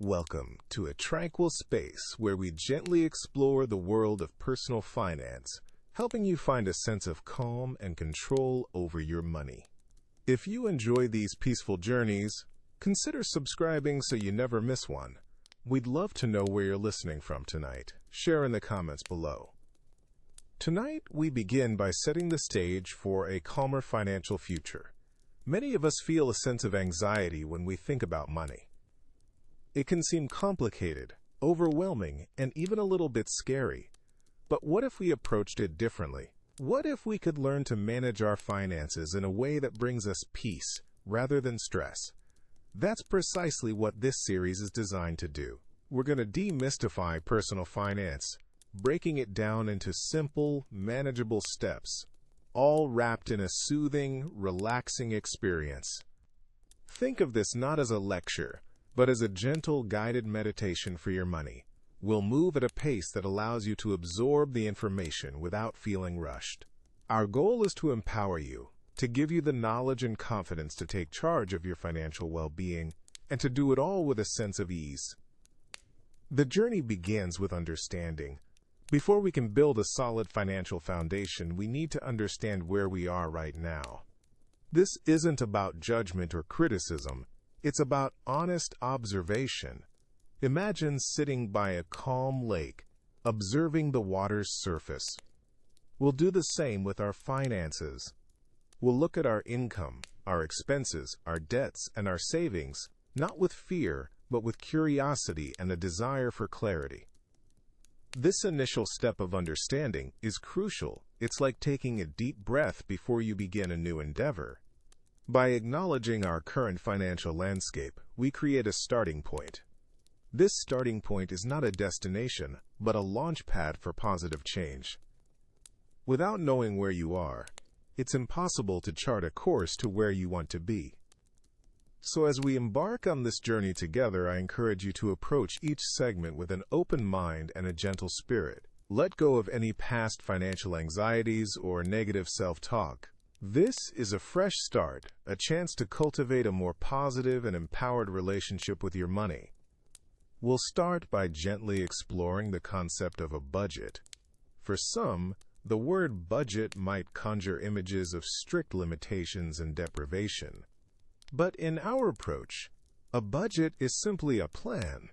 Welcome to a tranquil space where we gently explore the world of personal finance, helping you find a sense of calm and control over your money. If you enjoy these peaceful journeys, consider subscribing so you never miss one. We'd love to know where you're listening from tonight. Share in the comments below. Tonight, we begin by setting the stage for a calmer financial future. Many of us feel a sense of anxiety when we think about money. It can seem complicated, overwhelming, and even a little bit scary. But what if we approached it differently? What if we could learn to manage our finances in a way that brings us peace rather than stress? That's precisely what this series is designed to do. We're going to demystify personal finance, breaking it down into simple, manageable steps, all wrapped in a soothing, relaxing experience. Think of this not as a lecture, but as a gentle, guided meditation for your money. We'll move at a pace that allows you to absorb the information without feeling rushed. Our goal is to empower you, to give you the knowledge and confidence to take charge of your financial well-being, and to do it all with a sense of ease. The journey begins with understanding. Before we can build a solid financial foundation, we need to understand where we are right now. This isn't about judgment or criticism. It's about honest observation. Imagine sitting by a calm lake, observing the water's surface. We'll do the same with our finances. We'll look at our income, our expenses, our debts, and our savings, not with fear, but with curiosity and a desire for clarity. This initial step of understanding is crucial. It's like taking a deep breath before you begin a new endeavor. By acknowledging our current financial landscape, we create a starting point. This starting point is not a destination, but a launch pad for positive change. Without knowing where you are, it's impossible to chart a course to where you want to be. So as we embark on this journey together, I encourage you to approach each segment with an open mind and a gentle spirit. Let go of any past financial anxieties or negative self-talk. This is a fresh start, a chance to cultivate a more positive and empowered relationship with your money. We'll start by gently exploring the concept of a budget. For some, the word budget might conjure images of strict limitations and deprivation. But in our approach, a budget is simply a plan.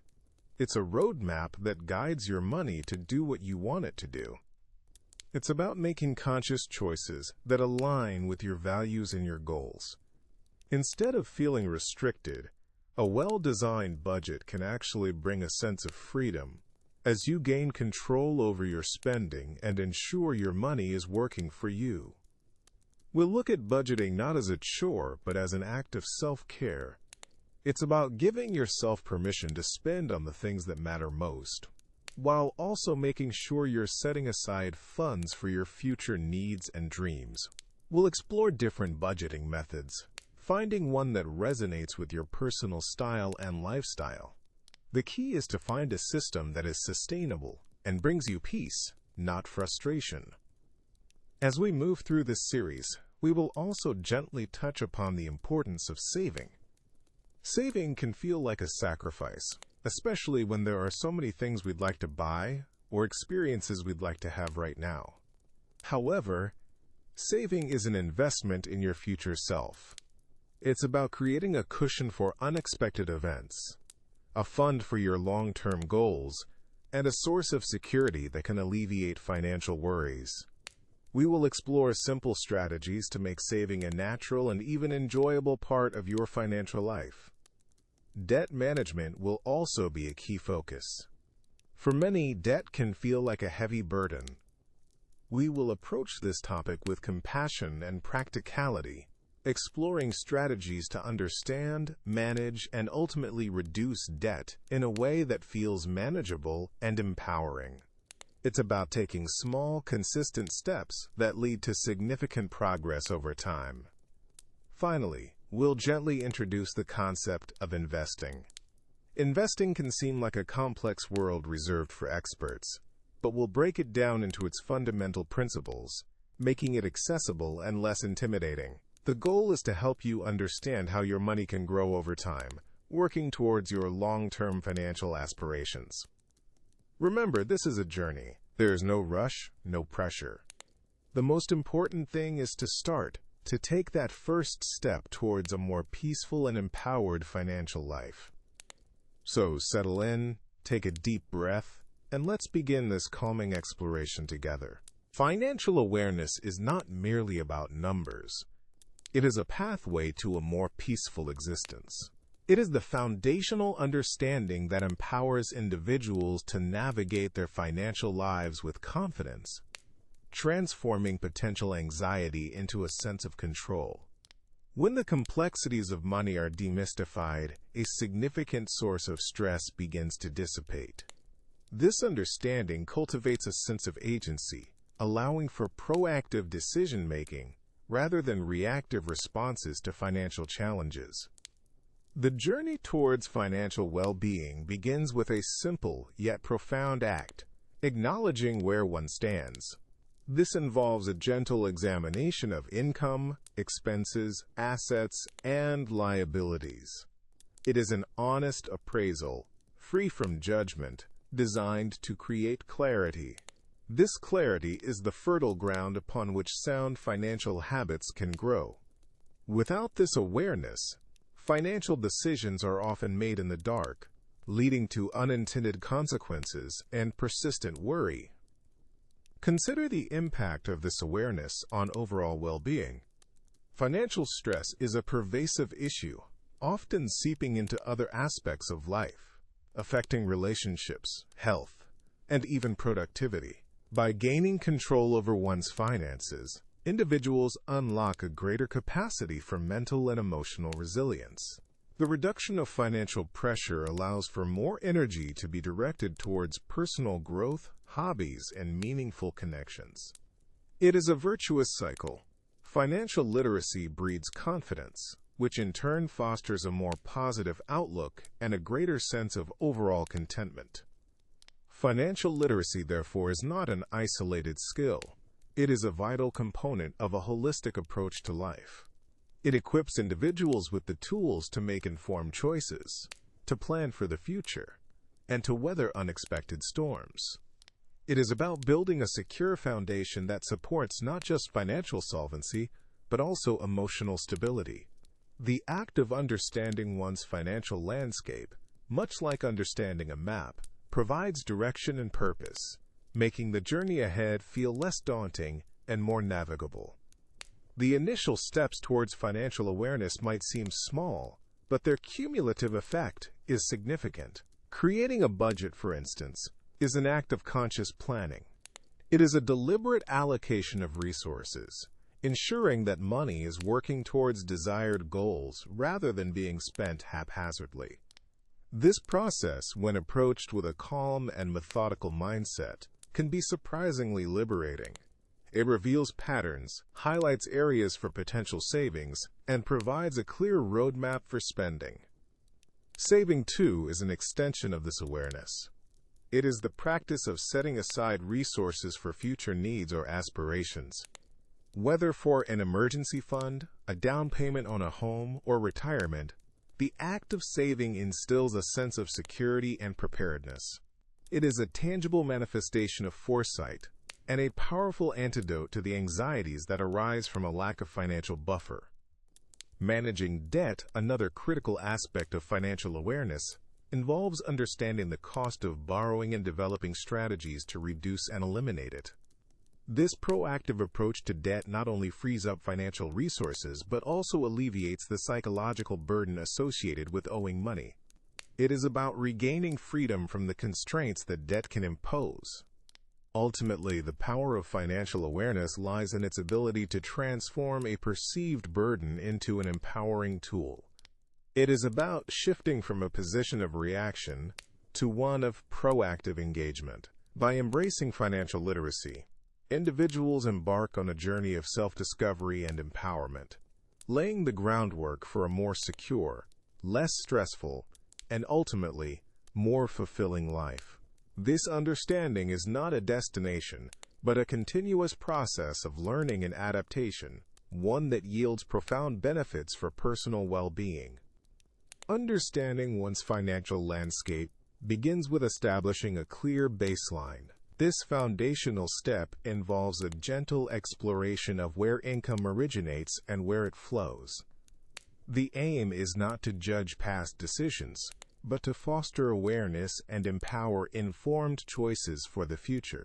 It's a roadmap that guides your money to do what you want it to do. It's about making conscious choices that align with your values and your goals. Instead of feeling restricted, a well-designed budget can actually bring a sense of freedom as you gain control over your spending and ensure your money is working for you. We'll look at budgeting not as a chore, but as an act of self-care. It's about giving yourself permission to spend on the things that matter most, while also making sure you're setting aside funds for your future needs and dreams. We'll explore different budgeting methods, finding one that resonates with your personal style and lifestyle. The key is to find a system that is sustainable and brings you peace, not frustration. As we move through this series, we will also gently touch upon the importance of saving. Saving can feel like a sacrifice, especially when there are so many things we'd like to buy or experiences we'd like to have right now. However, saving is an investment in your future self. It's about creating a cushion for unexpected events, a fund for your long-term goals, and a source of security that can alleviate financial worries. We will explore simple strategies to make saving a natural and even enjoyable part of your financial life. Debt management will also be a key focus. For many, debt can feel like a heavy burden. We will approach this topic with compassion and practicality, exploring strategies to understand, manage, and ultimately reduce debt in a way that feels manageable and empowering. It's about taking small, consistent steps that lead to significant progress over time. Finally, we'll gently introduce the concept of investing. Investing can seem like a complex world reserved for experts, but we'll break it down into its fundamental principles, making it accessible and less intimidating. The goal is to help you understand how your money can grow over time, working towards your long-term financial aspirations. Remember, this is a journey. There is no rush, no pressure. The most important thing is to start, to take that first step towards a more peaceful and empowered financial life. So settle in, take a deep breath, and let's begin this calming exploration together. Financial awareness is not merely about numbers. It is a pathway to a more peaceful existence. It is the foundational understanding that empowers individuals to navigate their financial lives with confidence, transforming potential anxiety into a sense of control. When the complexities of money are demystified, a significant source of stress begins to dissipate. This understanding cultivates a sense of agency, allowing for proactive decision-making rather than reactive responses to financial challenges. The journey towards financial well-being begins with a simple yet profound act, acknowledging where one stands. This involves a gentle examination of income, expenses, assets, and liabilities. It is an honest appraisal, free from judgment, designed to create clarity. This clarity is the fertile ground upon which sound financial habits can grow. Without this awareness, financial decisions are often made in the dark, leading to unintended consequences and persistent worry. Consider the impact of this awareness on overall well-being. Financial stress is a pervasive issue, often seeping into other aspects of life, affecting relationships, health, and even productivity. By gaining control over one's finances, individuals unlock a greater capacity for mental and emotional resilience. The reduction of financial pressure allows for more energy to be directed towards personal growth, hobbies, and meaningful connections. It is a virtuous cycle. Financial literacy breeds confidence, which in turn fosters a more positive outlook and a greater sense of overall contentment. Financial literacy, therefore, is not an isolated skill. It is a vital component of a holistic approach to life. It equips individuals with the tools to make informed choices, to plan for the future, and to weather unexpected storms. It is about building a secure foundation that supports not just financial solvency, but also emotional stability. The act of understanding one's financial landscape, much like understanding a map, provides direction and purpose, making the journey ahead feel less daunting and more navigable. The initial steps towards financial awareness might seem small, but their cumulative effect is significant. Creating a budget, for instance, is an act of conscious planning. It is a deliberate allocation of resources, ensuring that money is working towards desired goals rather than being spent haphazardly. This process, when approached with a calm and methodical mindset, can be surprisingly liberating. It reveals patterns, highlights areas for potential savings, and provides a clear roadmap for spending. Saving, too, is an extension of this awareness. It is the practice of setting aside resources for future needs or aspirations. Whether for an emergency fund, a down payment on a home, or retirement, the act of saving instills a sense of security and preparedness. It is a tangible manifestation of foresight and a powerful antidote to the anxieties that arise from a lack of financial buffer. Managing debt, another critical aspect of financial awareness, involves understanding the cost of borrowing and developing strategies to reduce and eliminate it. This proactive approach to debt not only frees up financial resources, but also alleviates the psychological burden associated with owing money. It is about regaining freedom from the constraints that debt can impose. Ultimately, the power of financial awareness lies in its ability to transform a perceived burden into an empowering tool. It is about shifting from a position of reaction to one of proactive engagement. By embracing financial literacy, individuals embark on a journey of self-discovery and empowerment, laying the groundwork for a more secure, less stressful, and ultimately, more fulfilling life. This understanding is not a destination, but a continuous process of learning and adaptation, one that yields profound benefits for personal well-being. Understanding one's financial landscape begins with establishing a clear baseline. This foundational step involves a gentle exploration of where income originates and where it flows. The aim is not to judge past decisions, but to foster awareness and empower informed choices for the future.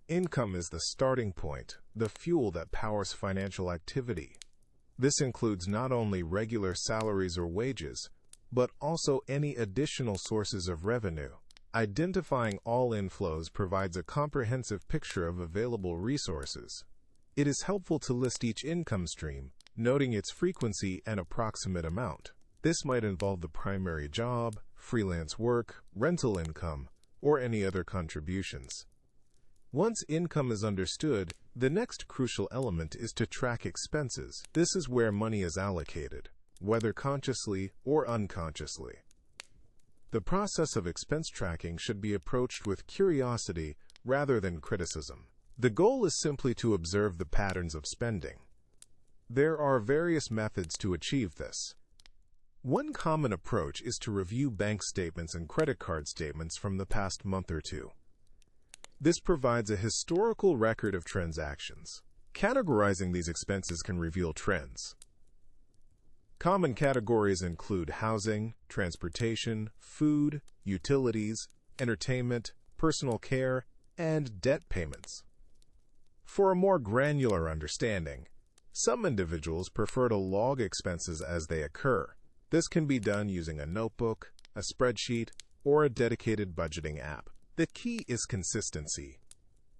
Income is the starting point, the fuel that powers financial activity. This includes not only regular salaries or wages, but also any additional sources of revenue. Identifying all inflows provides a comprehensive picture of available resources. It is helpful to list each income stream, noting its frequency and approximate amount. This might involve the primary job, freelance work, rental income, or any other contributions. Once income is understood, the next crucial element is to track expenses. This is where money is allocated, whether consciously or unconsciously. The process of expense tracking should be approached with curiosity rather than criticism. The goal is simply to observe the patterns of spending. There are various methods to achieve this. One common approach is to review bank statements and credit card statements from the past month or two. This provides a historical record of transactions. Categorizing these expenses can reveal trends. Common categories include housing, transportation, food, utilities, entertainment, personal care, and debt payments. For a more granular understanding, some individuals prefer to log expenses as they occur. This can be done using a notebook, a spreadsheet, or a dedicated budgeting app. The key is consistency.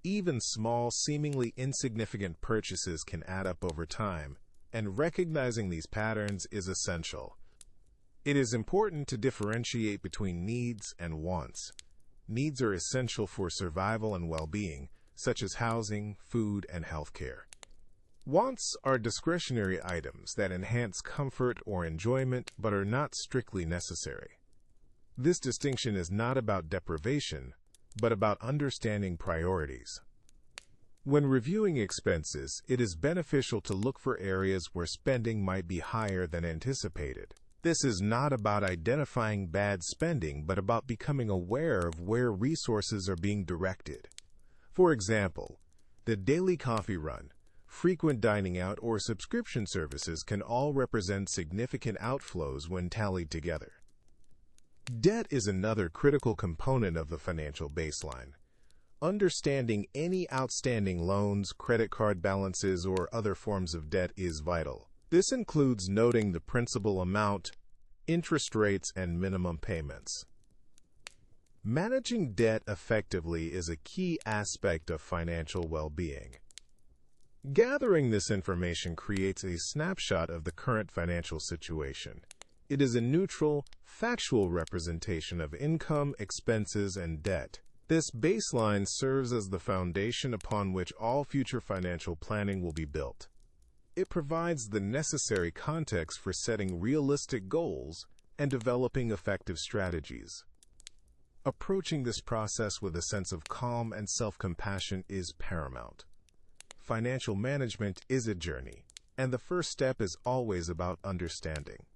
Even small, seemingly insignificant purchases can add up over time, and recognizing these patterns is essential. It is important to differentiate between needs and wants. Needs are essential for survival and well-being, such as housing, food, and healthcare. Wants are discretionary items that enhance comfort or enjoyment but are not strictly necessary. This distinction is not about deprivation, but about understanding priorities. When reviewing expenses, it is beneficial to look for areas where spending might be higher than anticipated. This is not about identifying bad spending, but about becoming aware of where resources are being directed. For example, the daily coffee run, frequent dining out, or subscription services can all represent significant outflows when tallied together. Debt is another critical component of the financial baseline. Understanding any outstanding loans, credit card balances, or other forms of debt is vital. This includes noting the principal amount, interest rates, and minimum payments. Managing debt effectively is a key aspect of financial well-being. Gathering this information creates a snapshot of the current financial situation. It is a neutral, factual representation of income, expenses, and debt. This baseline serves as the foundation upon which all future financial planning will be built. It provides the necessary context for setting realistic goals and developing effective strategies. Approaching this process with a sense of calm and self-compassion is paramount. Financial management is a journey, and the first step is always about understanding.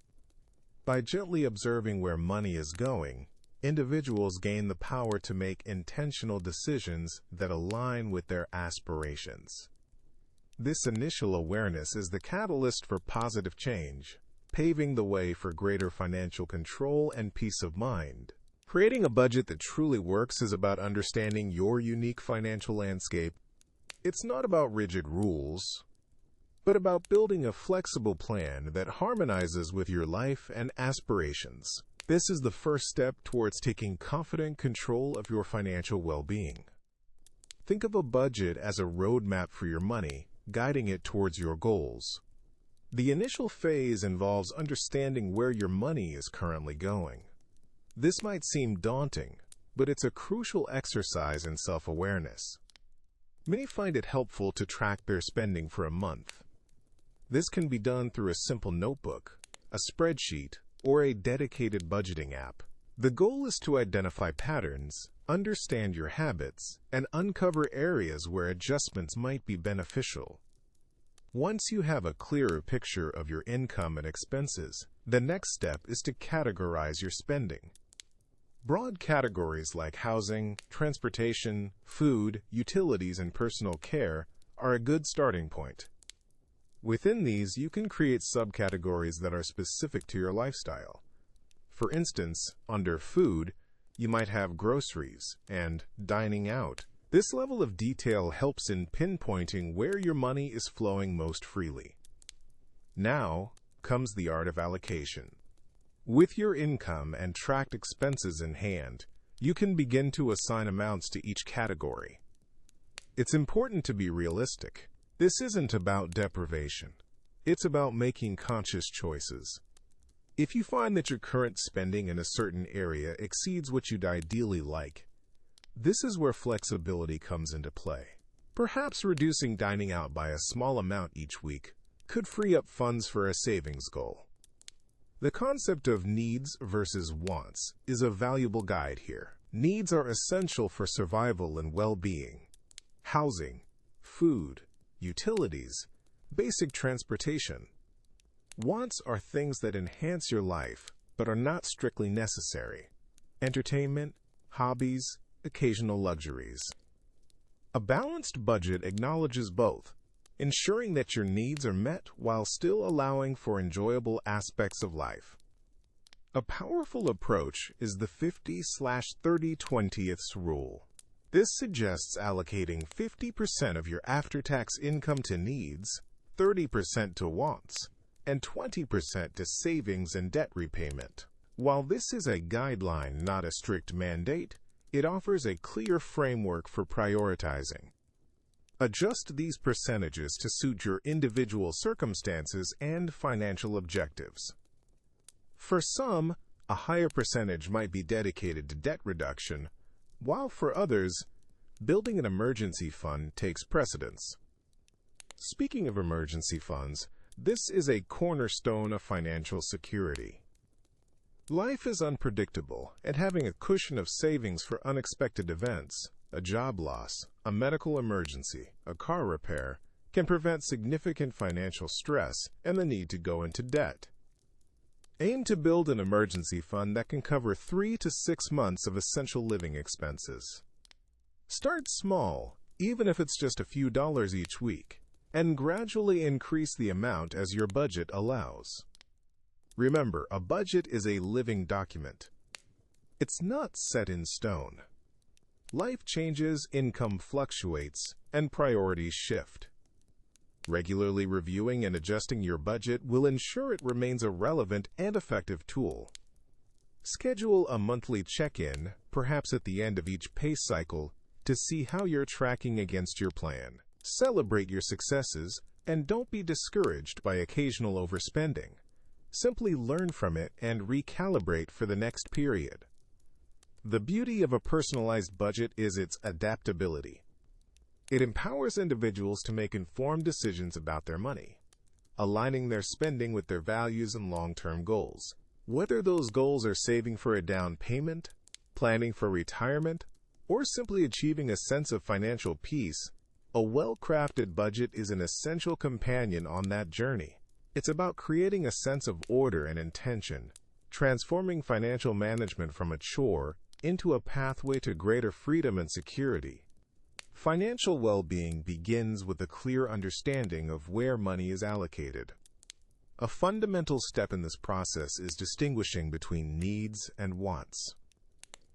By gently observing where money is going, individuals gain the power to make intentional decisions that align with their aspirations. This initial awareness is the catalyst for positive change, paving the way for greater financial control and peace of mind. Creating a budget that truly works is about understanding your unique financial landscape. It's not about rigid rules, but about building a flexible plan that harmonizes with your life and aspirations. This is the first step towards taking confident control of your financial well-being. Think of a budget as a roadmap for your money, guiding it towards your goals. The initial phase involves understanding where your money is currently going. This might seem daunting, but it's a crucial exercise in self-awareness. Many find it helpful to track their spending for a month. This can be done through a simple notebook, a spreadsheet, or a dedicated budgeting app. The goal is to identify patterns, understand your habits, and uncover areas where adjustments might be beneficial. Once you have a clearer picture of your income and expenses, the next step is to categorize your spending. Broad categories like housing, transportation, food, utilities, and personal care are a good starting point. Within these, you can create subcategories that are specific to your lifestyle. For instance, under food, you might have groceries and dining out. This level of detail helps in pinpointing where your money is flowing most freely. Now comes the art of allocation. With your income and tracked expenses in hand, you can begin to assign amounts to each category. It's important to be realistic. This isn't about deprivation. It's about making conscious choices. If you find that your current spending in a certain area exceeds what you'd ideally like, this is where flexibility comes into play. Perhaps reducing dining out by a small amount each week could free up funds for a savings goal. The concept of needs versus wants is a valuable guide here. Needs are essential for survival and well-being. Housing, food, utilities, basic transportation. Wants are things that enhance your life, but are not strictly necessary. Entertainment, hobbies, occasional luxuries. A balanced budget acknowledges both, ensuring that your needs are met while still allowing for enjoyable aspects of life. A powerful approach is the 50/30/20 rule. This suggests allocating 50% of your after-tax income to needs, 30% to wants, and 20% to savings and debt repayment. While this is a guideline, not a strict mandate, it offers a clear framework for prioritizing. Adjust these percentages to suit your individual circumstances and financial objectives. For some, a higher percentage might be dedicated to debt reduction, while for others, building an emergency fund takes precedence. Speaking of emergency funds, this is a cornerstone of financial security. Life is unpredictable, and having a cushion of savings for unexpected events, a job loss, a medical emergency, a car repair, can prevent significant financial stress and the need to go into debt. Aim to build an emergency fund that can cover 3 to 6 months of essential living expenses. Start small, even if it's just a few dollars each week, and gradually increase the amount as your budget allows. Remember, a budget is a living document. It's not set in stone. Life changes, income fluctuates, and priorities shift. Regularly reviewing and adjusting your budget will ensure it remains a relevant and effective tool. Schedule a monthly check-in, perhaps at the end of each pay cycle, to see how you're tracking against your plan. Celebrate your successes, and don't be discouraged by occasional overspending. Simply learn from it and recalibrate for the next period. The beauty of a personalized budget is its adaptability. It empowers individuals to make informed decisions about their money, aligning their spending with their values and long-term goals. Whether those goals are saving for a down payment, planning for retirement, or simply achieving a sense of financial peace, a well-crafted budget is an essential companion on that journey. It's about creating a sense of order and intention, transforming financial management from a chore into a pathway to greater freedom and security. Financial well-being begins with a clear understanding of where money is allocated. A fundamental step in this process is distinguishing between needs and wants.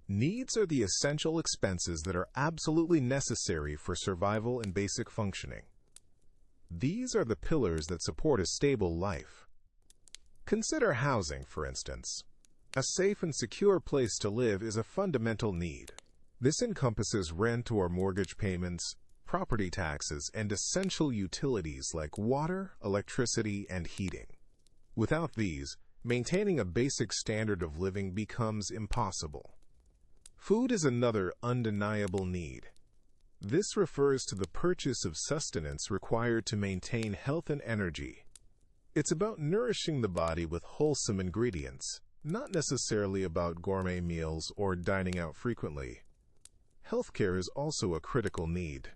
Needs are the essential expenses that are absolutely necessary for survival and basic functioning. These are the pillars that support a stable life. Consider housing, for instance. A safe and secure place to live is a fundamental need. This encompasses rent or mortgage payments, property taxes, and essential utilities like water, electricity, and heating. Without these, maintaining a basic standard of living becomes impossible. Food is another undeniable need. This refers to the purchase of sustenance required to maintain health and energy. It's about nourishing the body with wholesome ingredients, not necessarily about gourmet meals or dining out frequently. Healthcare is also a critical need.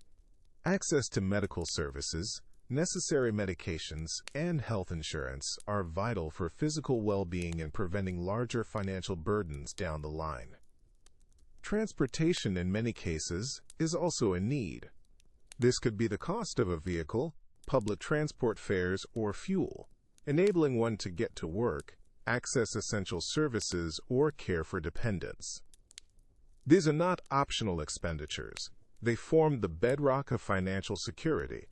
Access to medical services, necessary medications, and health insurance are vital for physical well-being and preventing larger financial burdens down the line. Transportation, in many cases, is also a need. This could be the cost of a vehicle, public transport fares, or fuel, enabling one to get to work, access essential services, or care for dependents. These are not optional expenditures. They form the bedrock of financial security.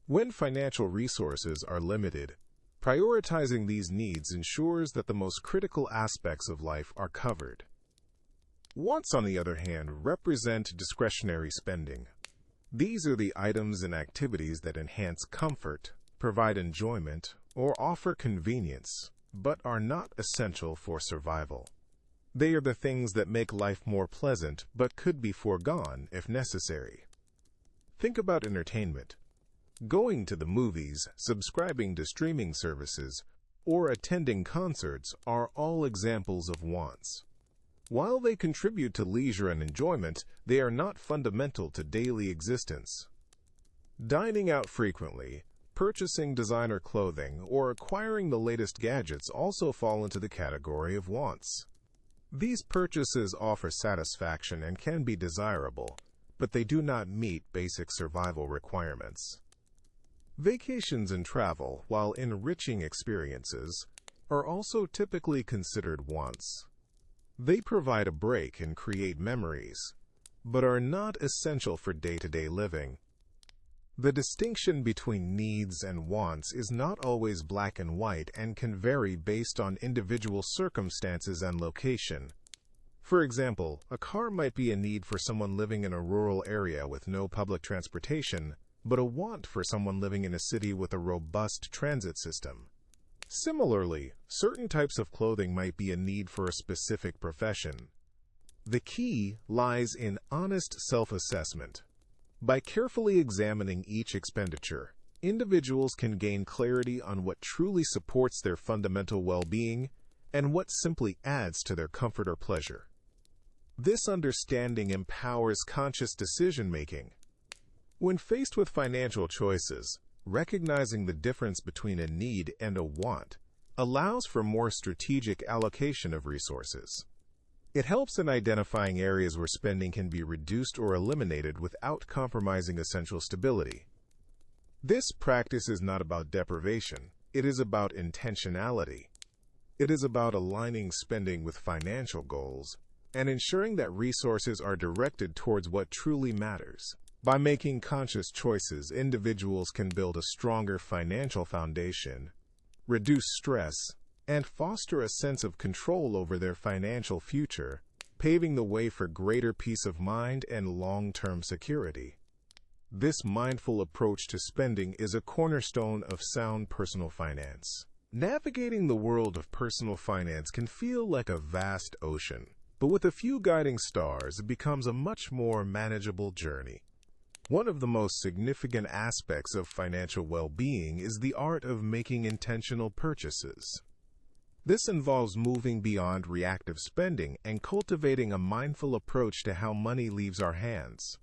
When financial resources are limited, prioritizing these needs ensures that the most critical aspects of life are covered. Wants, on the other hand, represent discretionary spending. These are the items and activities that enhance comfort, provide enjoyment, or offer convenience, but are not essential for survival. They are the things that make life more pleasant but could be foregone if necessary. Think about entertainment. Going to the movies, subscribing to streaming services, or attending concerts are all examples of wants. While they contribute to leisure and enjoyment, they are not fundamental to daily existence. Dining out frequently, purchasing designer clothing, or acquiring the latest gadgets also fall into the category of wants. These purchases offer satisfaction and can be desirable, but they do not meet basic survival requirements. Vacations and travel, while enriching experiences, are also typically considered wants. They provide a break and create memories, but are not essential for day-to-day living. The distinction between needs and wants is not always black and white and can vary based on individual circumstances and location. For example, a car might be a need for someone living in a rural area with no public transportation, but a want for someone living in a city with a robust transit system. Similarly, certain types of clothing might be a need for a specific profession. The key lies in honest self-assessment. By carefully examining each expenditure, individuals can gain clarity on what truly supports their fundamental well-being and what simply adds to their comfort or pleasure. This understanding empowers conscious decision-making. When faced with financial choices, recognizing the difference between a need and a want allows for more strategic allocation of resources. It helps in identifying areas where spending can be reduced or eliminated without compromising essential stability. This practice is not about deprivation, it is about intentionality. It is about aligning spending with financial goals and ensuring that resources are directed towards what truly matters. By making conscious choices, individuals can build a stronger financial foundation, reduce stress, and foster a sense of control over their financial future, paving the way for greater peace of mind and long-term security. This mindful approach to spending is a cornerstone of sound personal finance. Navigating the world of personal finance can feel like a vast ocean, but with a few guiding stars, it becomes a much more manageable journey. One of the most significant aspects of financial well-being is the art of making intentional purchases. This involves moving beyond reactive spending and cultivating a mindful approach to how money leaves our hands.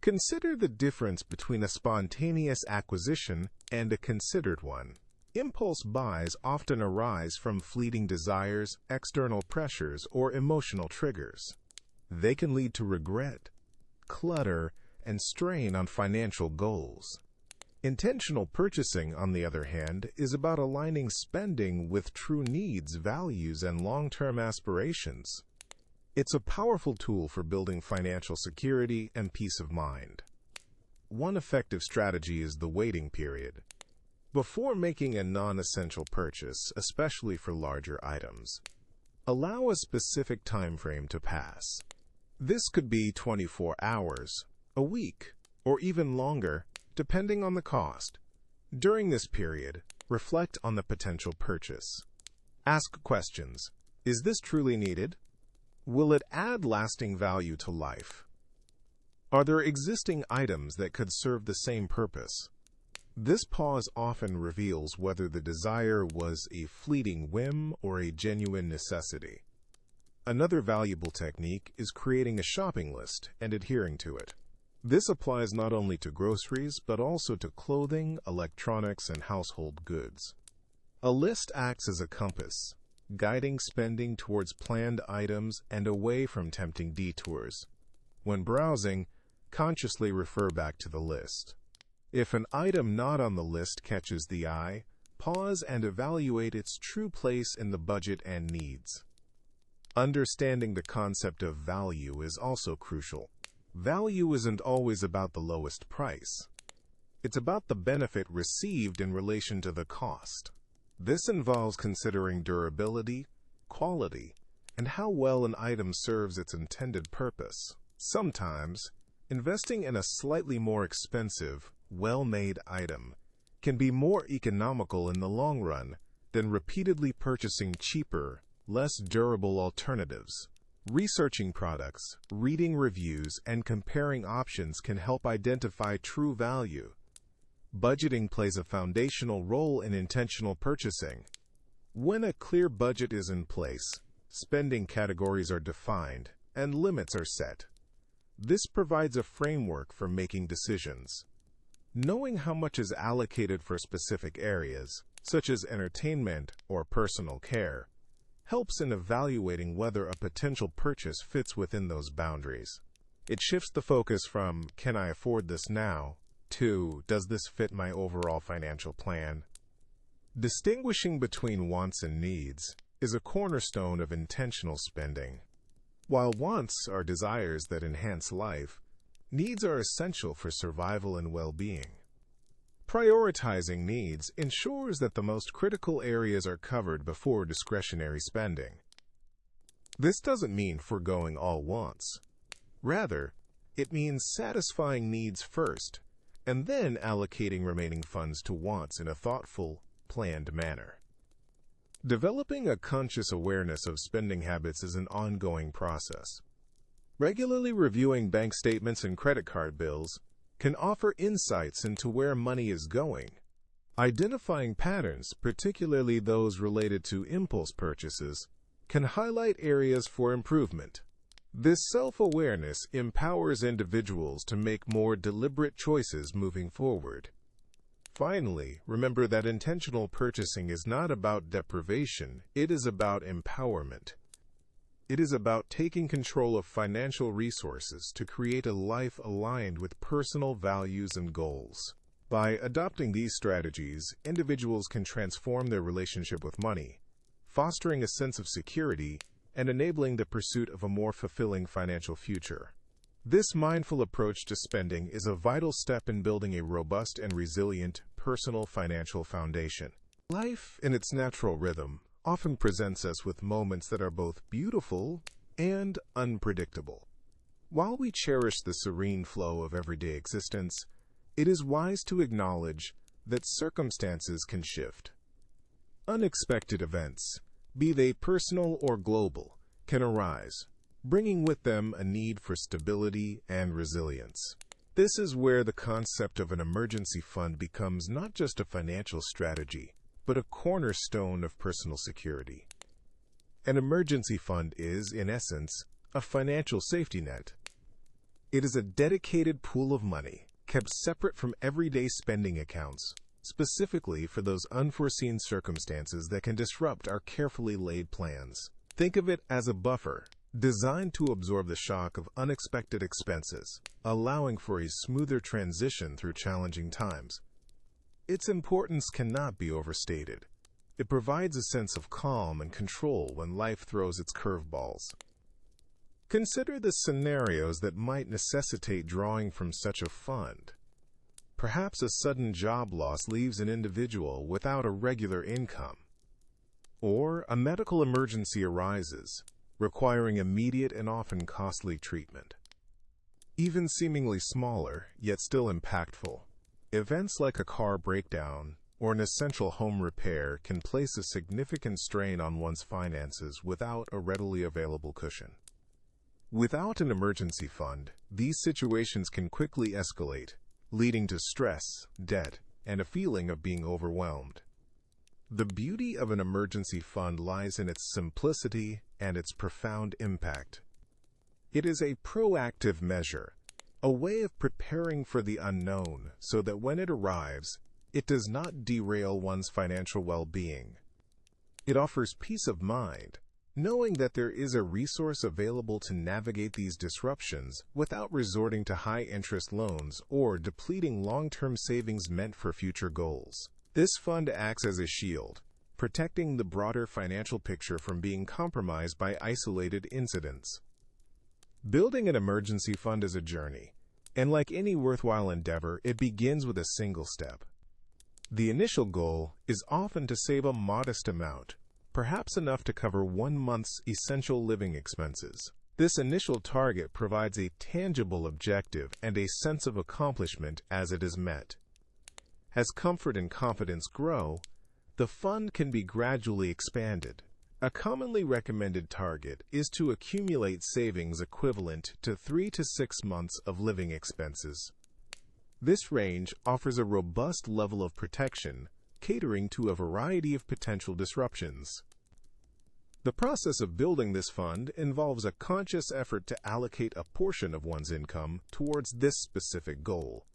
Consider the difference between a spontaneous acquisition and a considered one. Impulse buys often arise from fleeting desires, external pressures, or emotional triggers. They can lead to regret, clutter, and strain on financial goals. Intentional purchasing, on the other hand, is about aligning spending with true needs, values, and long-term aspirations. It's a powerful tool for building financial security and peace of mind. One effective strategy is the waiting period. Before making a non-essential purchase, especially for larger items, allow a specific time frame to pass. This could be 24 hours, a week, or even longer, depending on the cost. During this period, reflect on the potential purchase. Ask questions. Is this truly needed? Will it add lasting value to life? Are there existing items that could serve the same purpose? This pause often reveals whether the desire was a fleeting whim or a genuine necessity. Another valuable technique is creating a shopping list and adhering to it. This applies not only to groceries, but also to clothing, electronics, and household goods. A list acts as a compass, guiding spending towards planned items and away from tempting detours. When browsing, consciously refer back to the list. If an item not on the list catches the eye, pause and evaluate its true place in the budget and needs. Understanding the concept of value is also crucial. Value isn't always about the lowest price. It's about the benefit received in relation to the cost. This involves considering durability, quality, and how well an item serves its intended purpose. Sometimes, investing in a slightly more expensive, well-made item can be more economical in the long run than repeatedly purchasing cheaper, less durable alternatives. Researching products, reading reviews, and comparing options can help identify true value. Budgeting plays a foundational role in intentional purchasing. When a clear budget is in place, spending categories are defined, and limits are set. This provides a framework for making decisions. Knowing how much is allocated for specific areas, such as entertainment or personal care, helps in evaluating whether a potential purchase fits within those boundaries. It shifts the focus from, "Can I afford this now?" to, "Does this fit my overall financial plan?" Distinguishing between wants and needs is a cornerstone of intentional spending. While wants are desires that enhance life, needs are essential for survival and well-being. Prioritizing needs ensures that the most critical areas are covered before discretionary spending. This doesn't mean foregoing all wants. Rather, it means satisfying needs first, and then allocating remaining funds to wants in a thoughtful, planned manner. Developing a conscious awareness of spending habits is an ongoing process. Regularly reviewing bank statements and credit card bills can offer insights into where money is going. Identifying patterns, particularly those related to impulse purchases, can highlight areas for improvement. This self-awareness empowers individuals to make more deliberate choices moving forward. Finally, remember that intentional purchasing is not about deprivation, it is about empowerment. It is about taking control of financial resources to create a life aligned with personal values and goals. By adopting these strategies, individuals can transform their relationship with money, fostering a sense of security and enabling the pursuit of a more fulfilling financial future. This mindful approach to spending is a vital step in building a robust and resilient personal financial foundation. Life, in its natural rhythm, often presents us with moments that are both beautiful and unpredictable. While we cherish the serene flow of everyday existence, it is wise to acknowledge that circumstances can shift. Unexpected events, be they personal or global, can arise, bringing with them a need for stability and resilience. This is where the concept of an emergency fund becomes not just a financial strategy, but a cornerstone of personal security. An emergency fund is, in essence, a financial safety net. It is a dedicated pool of money, kept separate from everyday spending accounts, specifically for those unforeseen circumstances that can disrupt our carefully laid plans. Think of it as a buffer, designed to absorb the shock of unexpected expenses, allowing for a smoother transition through challenging times. Its importance cannot be overstated. It provides a sense of calm and control when life throws its curveballs. Consider the scenarios that might necessitate drawing from such a fund. Perhaps a sudden job loss leaves an individual without a regular income. Or a medical emergency arises, requiring immediate and often costly treatment. Even seemingly smaller, yet still impactful, events like a car breakdown or an essential home repair can place a significant strain on one's finances without a readily available cushion. Without an emergency fund, these situations can quickly escalate, leading to stress, debt, and a feeling of being overwhelmed. The beauty of an emergency fund lies in its simplicity and its profound impact. It is a proactive measure, a way of preparing for the unknown so that when it arrives, it does not derail one's financial well-being. It offers peace of mind, knowing that there is a resource available to navigate these disruptions without resorting to high-interest loans or depleting long-term savings meant for future goals. This fund acts as a shield, protecting the broader financial picture from being compromised by isolated incidents. Building an emergency fund is a journey, and like any worthwhile endeavor, it begins with a single step. The initial goal is often to save a modest amount, perhaps enough to cover 1 month's essential living expenses. This initial target provides a tangible objective and a sense of accomplishment as it is met. As comfort and confidence grow, the fund can be gradually expanded. A commonly recommended target is to accumulate savings equivalent to 3 to 6 months of living expenses. This range offers a robust level of protection, catering to a variety of potential disruptions. The process of building this fund involves a conscious effort to allocate a portion of one's income towards this specific goal.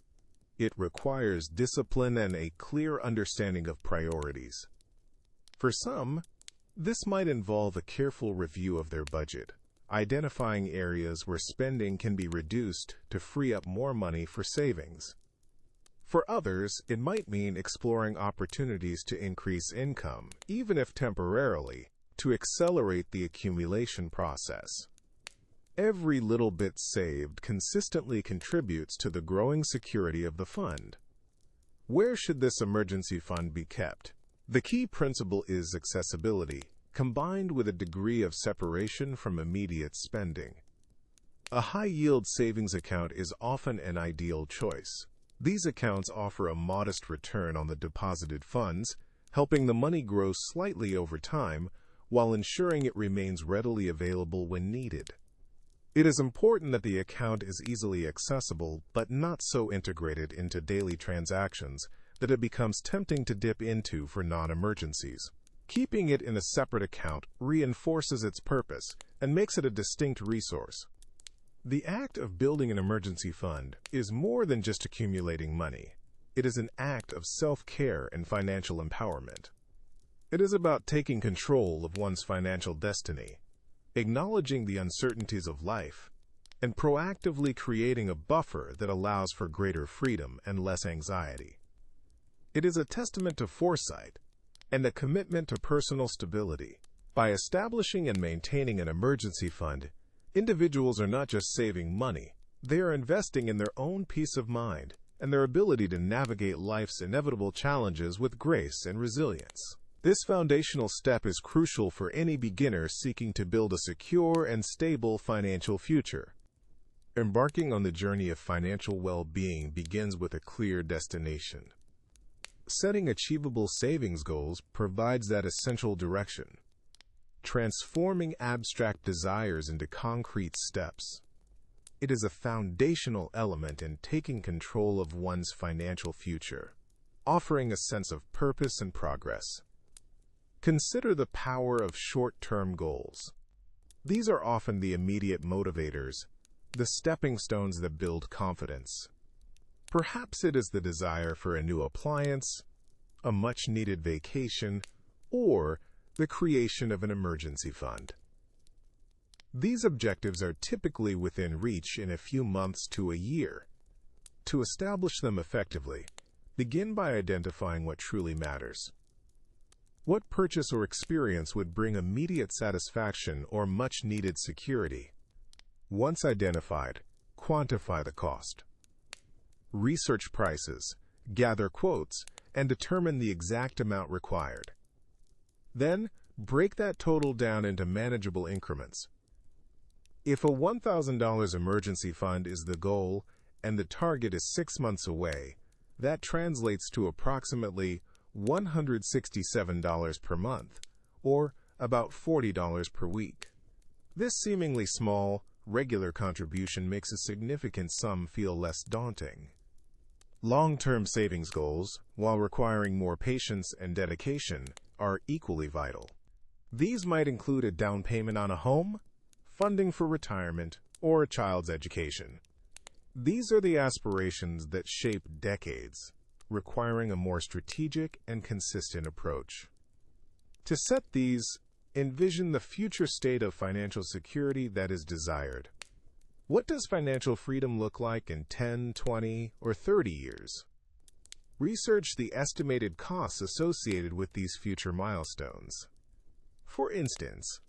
It requires discipline and a clear understanding of priorities. For some, this might involve a careful review of their budget, identifying areas where spending can be reduced to free up more money for savings. For others, it might mean exploring opportunities to increase income, even if temporarily, to accelerate the accumulation process. Every little bit saved consistently contributes to the growing security of the fund. Where should this emergency fund be kept? The key principle is accessibility, combined with a degree of separation from immediate spending. A high-yield savings account is often an ideal choice. These accounts offer a modest return on the deposited funds, helping the money grow slightly over time while ensuring it remains readily available when needed. It is important that the account is easily accessible but not so integrated into daily transactions that it becomes tempting to dip into for non-emergencies. Keeping it in a separate account reinforces its purpose and makes it a distinct resource. The act of building an emergency fund is more than just accumulating money. It is an act of self-care and financial empowerment. It is about taking control of one's financial destiny, acknowledging the uncertainties of life, and proactively creating a buffer that allows for greater freedom and less anxiety. It is a testament to foresight and a commitment to personal stability. By establishing and maintaining an emergency fund, individuals are not just saving money, they are investing in their own peace of mind and their ability to navigate life's inevitable challenges with grace and resilience. This foundational step is crucial for any beginner seeking to build a secure and stable financial future. Embarking on the journey of financial well-being begins with a clear destination. Setting achievable savings goals provides that essential direction, transforming abstract desires into concrete steps. It is a foundational element in taking control of one's financial future, offering a sense of purpose and progress. Consider the power of short-term goals. These are often the immediate motivators, the stepping stones that build confidence. Perhaps it is the desire for a new appliance, a much-needed vacation, or the creation of an emergency fund. These objectives are typically within reach in a few months to a year. To establish them effectively, begin by identifying what truly matters. What purchase or experience would bring immediate satisfaction or much-needed security? Once identified, quantify the cost. Research prices, gather quotes, and determine the exact amount required. Then, break that total down into manageable increments. If a $1,000 emergency fund is the goal and the target is 6 months away, that translates to approximately $167 per month, or about $40 per week. This seemingly small, regular contribution makes a significant sum feel less daunting. Long-term savings goals, while requiring more patience and dedication, are equally vital. These might include a down payment on a home, funding for retirement, or a child's education. These are the aspirations that shape decades, requiring a more strategic and consistent approach. To set these, envision the future state of financial security that is desired. What does financial freedom look like in 10, 20, or 30 years? Research the estimated costs associated with these future milestones. For instance,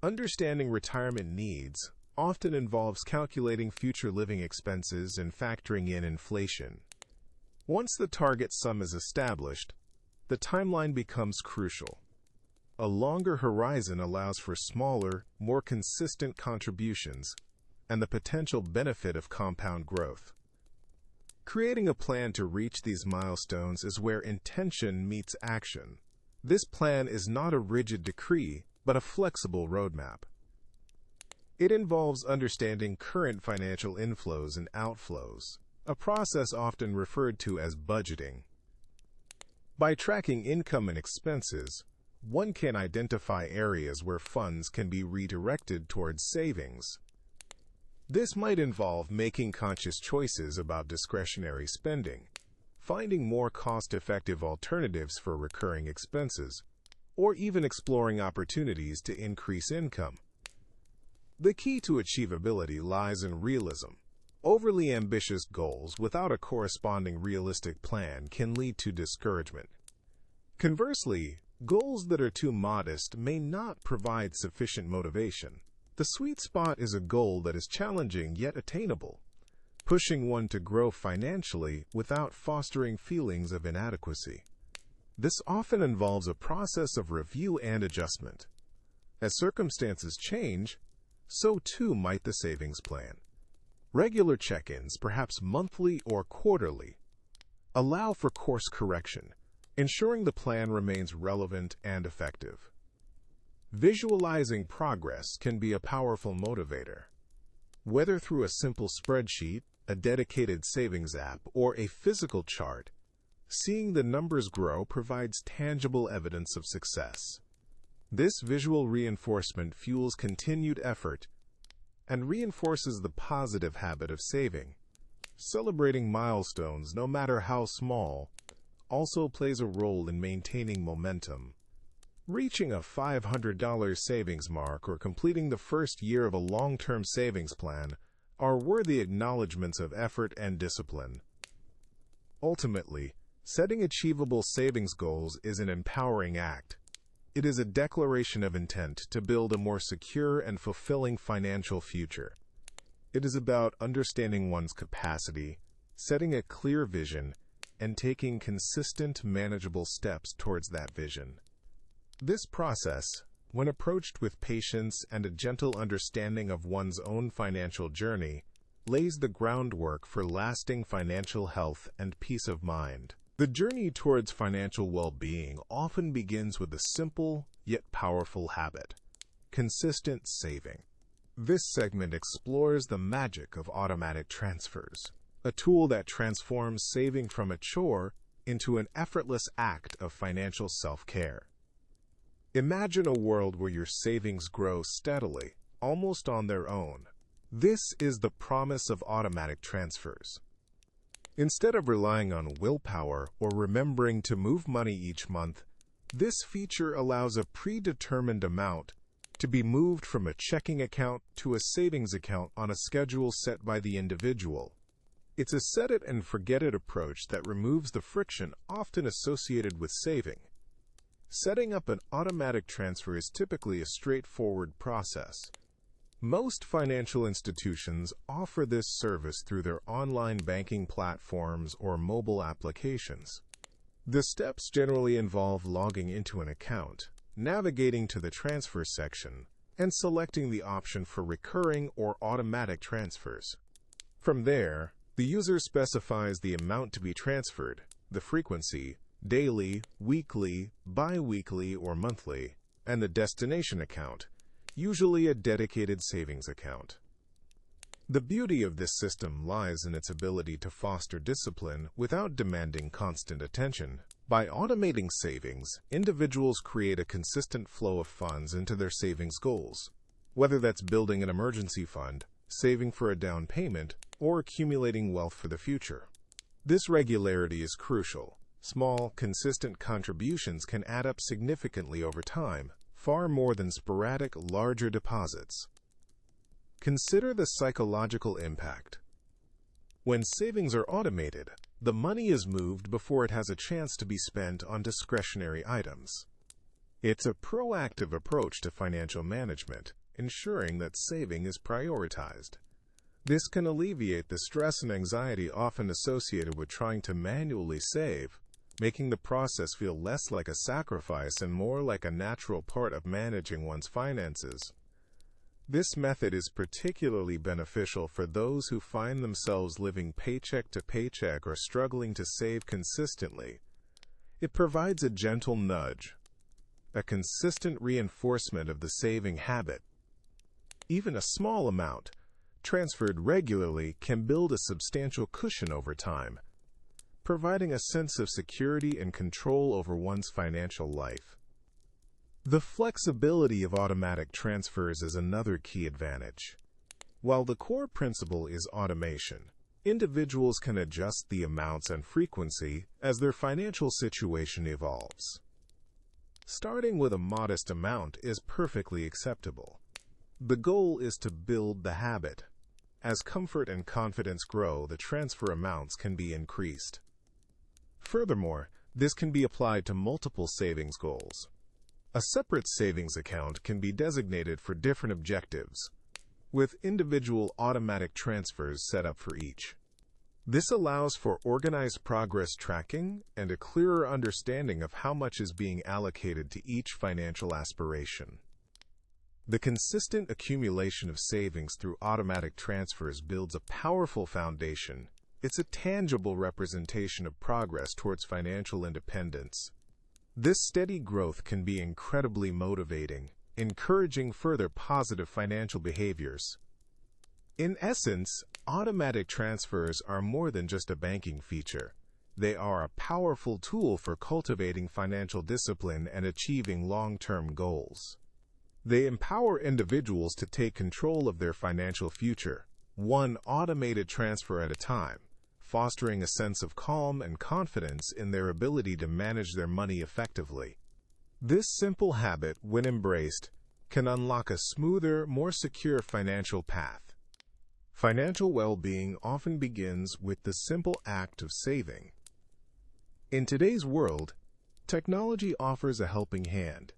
understanding retirement needs often involves calculating future living expenses and factoring in inflation. Once the target sum is established, the timeline becomes crucial. A longer horizon allows for smaller, more consistent contributions and the potential benefit of compound growth. Creating a plan to reach these milestones is where intention meets action. This plan is not a rigid decree, but a flexible roadmap. It involves understanding current financial inflows and outflows, a process often referred to as budgeting. By tracking income and expenses, one can identify areas where funds can be redirected towards savings. This might involve making conscious choices about discretionary spending, finding more cost-effective alternatives for recurring expenses, or even exploring opportunities to increase income. The key to achievability lies in realism. Overly ambitious goals without a corresponding realistic plan can lead to discouragement. Conversely, goals that are too modest may not provide sufficient motivation. The sweet spot is a goal that is challenging yet attainable, pushing one to grow financially without fostering feelings of inadequacy. This often involves a process of review and adjustment. As circumstances change, so too might the savings plan. Regular check-ins, perhaps monthly or quarterly, allow for course correction, ensuring the plan remains relevant and effective. Visualizing progress can be a powerful motivator. Whether through a simple spreadsheet, a dedicated savings app, or a physical chart, seeing the numbers grow provides tangible evidence of success. This visual reinforcement fuels continued effort and reinforces the positive habit of saving. Celebrating milestones, no matter how small, also plays a role in maintaining momentum. Reaching a $500 savings mark or completing the first year of a long-term savings plan are worthy acknowledgments of effort and discipline. Ultimately, setting achievable savings goals is an empowering act. It is a declaration of intent to build a more secure and fulfilling financial future. It is about understanding one's capacity, setting a clear vision, and taking consistent, manageable steps towards that vision. This process, when approached with patience and a gentle understanding of one's own financial journey, lays the groundwork for lasting financial health and peace of mind. The journey towards financial well-being often begins with a simple yet powerful habit: consistent saving. This segment explores the magic of automatic transfers, a tool that transforms saving from a chore into an effortless act of financial self-care. Imagine a world where your savings grow steadily, almost on their own. This is the promise of automatic transfers. Instead of relying on willpower or remembering to move money each month, this feature allows a predetermined amount to be moved from a checking account to a savings account on a schedule set by the individual. It's a set-it-and-forget-it approach that removes the friction often associated with saving. Setting up an automatic transfer is typically a straightforward process. Most financial institutions offer this service through their online banking platforms or mobile applications. The steps generally involve logging into an account, navigating to the transfer section, and selecting the option for recurring or automatic transfers. From there, the user specifies the amount to be transferred, the frequency, daily, weekly, bi-weekly, or monthly, and the destination account, usually a dedicated savings account. The beauty of this system lies in its ability to foster discipline without demanding constant attention. By automating savings, individuals create a consistent flow of funds into their savings goals. Whether that's building an emergency fund, saving for a down payment, or accumulating wealth for the future. This regularity is crucial. Small, consistent contributions can add up significantly over time, far more than sporadic, larger deposits. Consider the psychological impact. When savings are automated, the money is moved before it has a chance to be spent on discretionary items. It's a proactive approach to financial management, ensuring that saving is prioritized. This can alleviate the stress and anxiety often associated with trying to manually save, making the process feel less like a sacrifice and more like a natural part of managing one's finances. This method is particularly beneficial for those who find themselves living paycheck to paycheck or struggling to save consistently. It provides a gentle nudge, a consistent reinforcement of the saving habit. Even a small amount, transferred regularly, can build a substantial cushion over time, providing a sense of security and control over one's financial life. The flexibility of automatic transfers is another key advantage. While the core principle is automation, individuals can adjust the amounts and frequency as their financial situation evolves. Starting with a modest amount is perfectly acceptable. The goal is to build the habit. As comfort and confidence grow, the transfer amounts can be increased. Furthermore, this can be applied to multiple savings goals. A separate savings account can be designated for different objectives, with individual automatic transfers set up for each. This allows for organized progress tracking and a clearer understanding of how much is being allocated to each financial aspiration. The consistent accumulation of savings through automatic transfers builds a powerful foundation. It's a tangible representation of progress towards financial independence. This steady growth can be incredibly motivating, encouraging further positive financial behaviors. In essence, automatic transfers are more than just a banking feature. They are a powerful tool for cultivating financial discipline and achieving long-term goals. They empower individuals to take control of their financial future, one automated transfer at a time, fostering a sense of calm and confidence in their ability to manage their money effectively. This simple habit, when embraced, can unlock a smoother, more secure financial path. Financial well-being often begins with the simple act of saving. In today's world, technology offers a helping hand,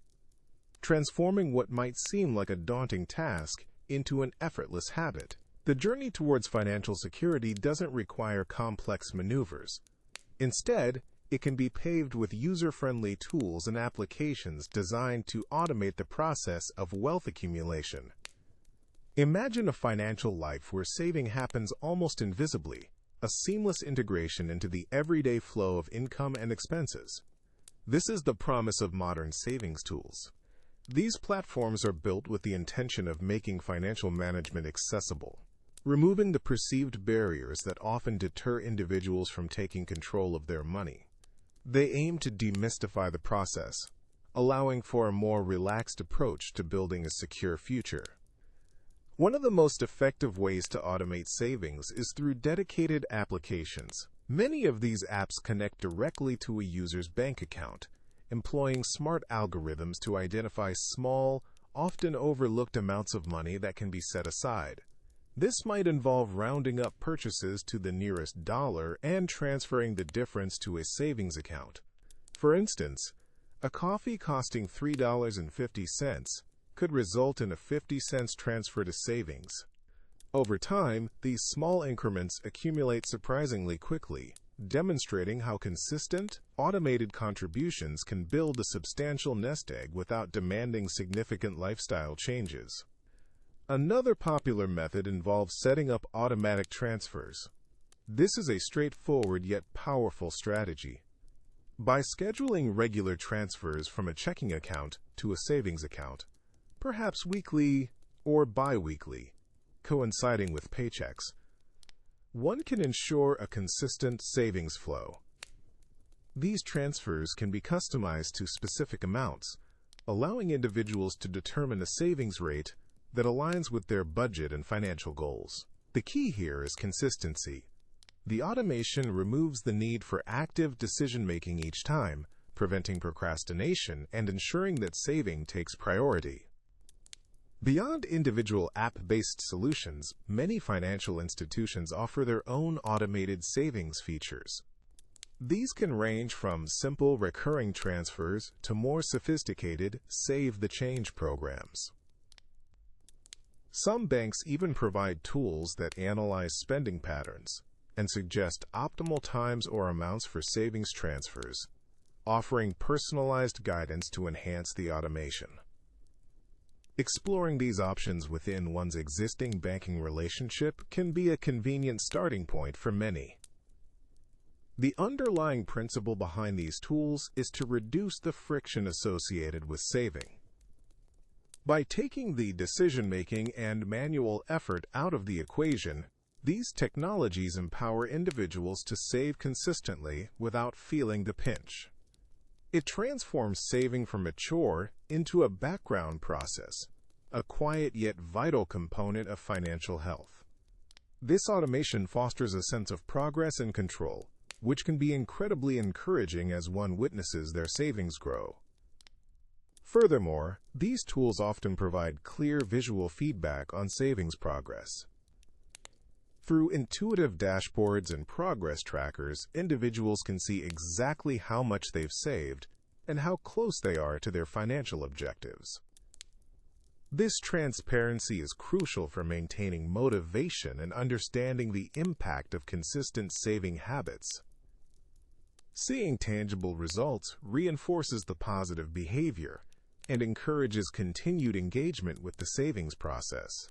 transforming what might seem like a daunting task into an effortless habit. The journey towards financial security doesn't require complex maneuvers. Instead, it can be paved with user-friendly tools and applications designed to automate the process of wealth accumulation. Imagine a financial life where saving happens almost invisibly, a seamless integration into the everyday flow of income and expenses. This is the promise of modern savings tools. These platforms are built with the intention of making financial management accessible, removing the perceived barriers that often deter individuals from taking control of their money. They aim to demystify the process, allowing for a more relaxed approach to building a secure future. One of the most effective ways to automate savings is through dedicated applications. Many of these apps connect directly to a user's bank account, employing smart algorithms to identify small, often overlooked amounts of money that can be set aside. This might involve rounding up purchases to the nearest dollar and transferring the difference to a savings account. For instance, a coffee costing $3.50 could result in a 50-cent transfer to savings. Over time, these small increments accumulate surprisingly quickly, demonstrating how consistent, automated contributions can build a substantial nest egg without demanding significant lifestyle changes. Another popular method involves setting up automatic transfers. This is a straightforward yet powerful strategy. By scheduling regular transfers from a checking account to a savings account, perhaps weekly or bi-weekly, coinciding with paychecks, one can ensure a consistent savings flow. These transfers can be customized to specific amounts, allowing individuals to determine a savings rate that aligns with their budget and financial goals. The key here is consistency. The automation removes the need for active decision-making each time, preventing procrastination and ensuring that saving takes priority. Beyond individual app-based solutions, many financial institutions offer their own automated savings features. These can range from simple recurring transfers to more sophisticated save-the-change programs. Some banks even provide tools that analyze spending patterns and suggest optimal times or amounts for savings transfers, offering personalized guidance to enhance the automation. Exploring these options within one's existing banking relationship can be a convenient starting point for many. The underlying principle behind these tools is to reduce the friction associated with saving. By taking the decision-making and manual effort out of the equation, these technologies empower individuals to save consistently without feeling the pinch. It transforms saving from a chore into a background process, a quiet yet vital component of financial health. This automation fosters a sense of progress and control, which can be incredibly encouraging as one witnesses their savings grow. Furthermore, these tools often provide clear visual feedback on savings progress. Through intuitive dashboards and progress trackers, individuals can see exactly how much they've saved and how close they are to their financial objectives. This transparency is crucial for maintaining motivation and understanding the impact of consistent saving habits. Seeing tangible results reinforces the positive behavior and encourages continued engagement with the savings process.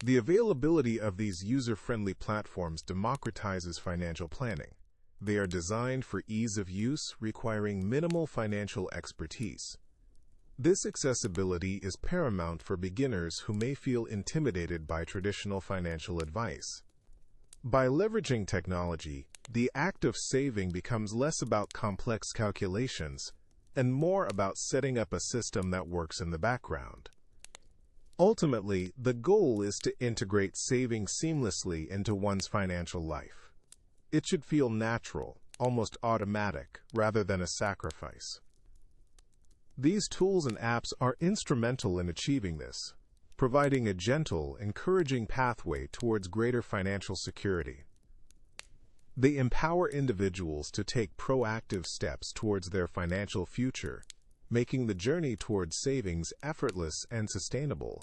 The availability of these user-friendly platforms democratizes financial planning. They are designed for ease of use, requiring minimal financial expertise. This accessibility is paramount for beginners who may feel intimidated by traditional financial advice. By leveraging technology, the act of saving becomes less about complex calculations and more about setting up a system that works in the background. Ultimately, the goal is to integrate saving seamlessly into one's financial life. It should feel natural, almost automatic, rather than a sacrifice. These tools and apps are instrumental in achieving this, providing a gentle, encouraging pathway towards greater financial security. They empower individuals to take proactive steps towards their financial future, making the journey towards savings effortless and sustainable.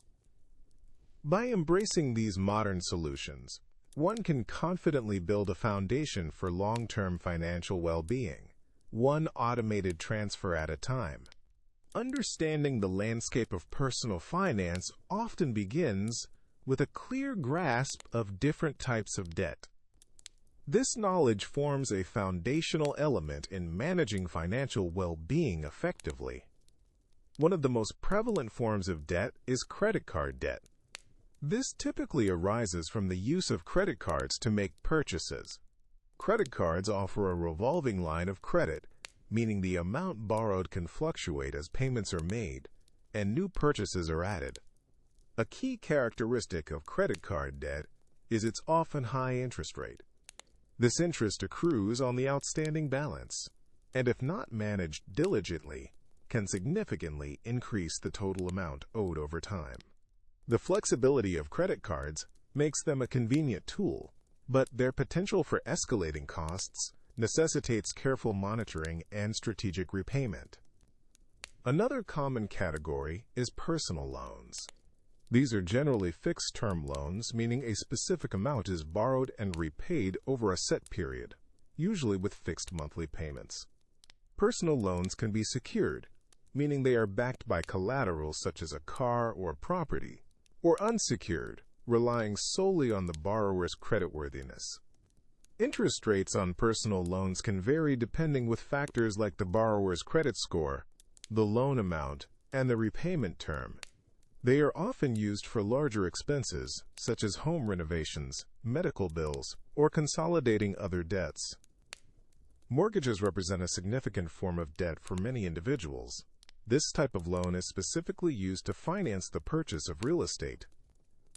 By embracing these modern solutions, one can confidently build a foundation for long-term financial well-being, one automated transfer at a time. Understanding the landscape of personal finance often begins with a clear grasp of different types of debt. This knowledge forms a foundational element in managing financial well-being effectively. One of the most prevalent forms of debt is credit card debt. This typically arises from the use of credit cards to make purchases. Credit cards offer a revolving line of credit, meaning the amount borrowed can fluctuate as payments are made and new purchases are added. A key characteristic of credit card debt is its often high interest rate. This interest accrues on the outstanding balance, and if not managed diligently, can significantly increase the total amount owed over time. The flexibility of credit cards makes them a convenient tool, but their potential for escalating costs necessitates careful monitoring and strategic repayment. Another common category is personal loans. These are generally fixed-term loans, meaning a specific amount is borrowed and repaid over a set period, usually with fixed monthly payments. Personal loans can be secured, meaning they are backed by collateral such as a car or property, or unsecured, relying solely on the borrower's creditworthiness. Interest rates on personal loans can vary depending with factors like the borrower's credit score, the loan amount, and the repayment term. They are often used for larger expenses, such as home renovations, medical bills, or consolidating other debts. Mortgages represent a significant form of debt for many individuals. This type of loan is specifically used to finance the purchase of real estate.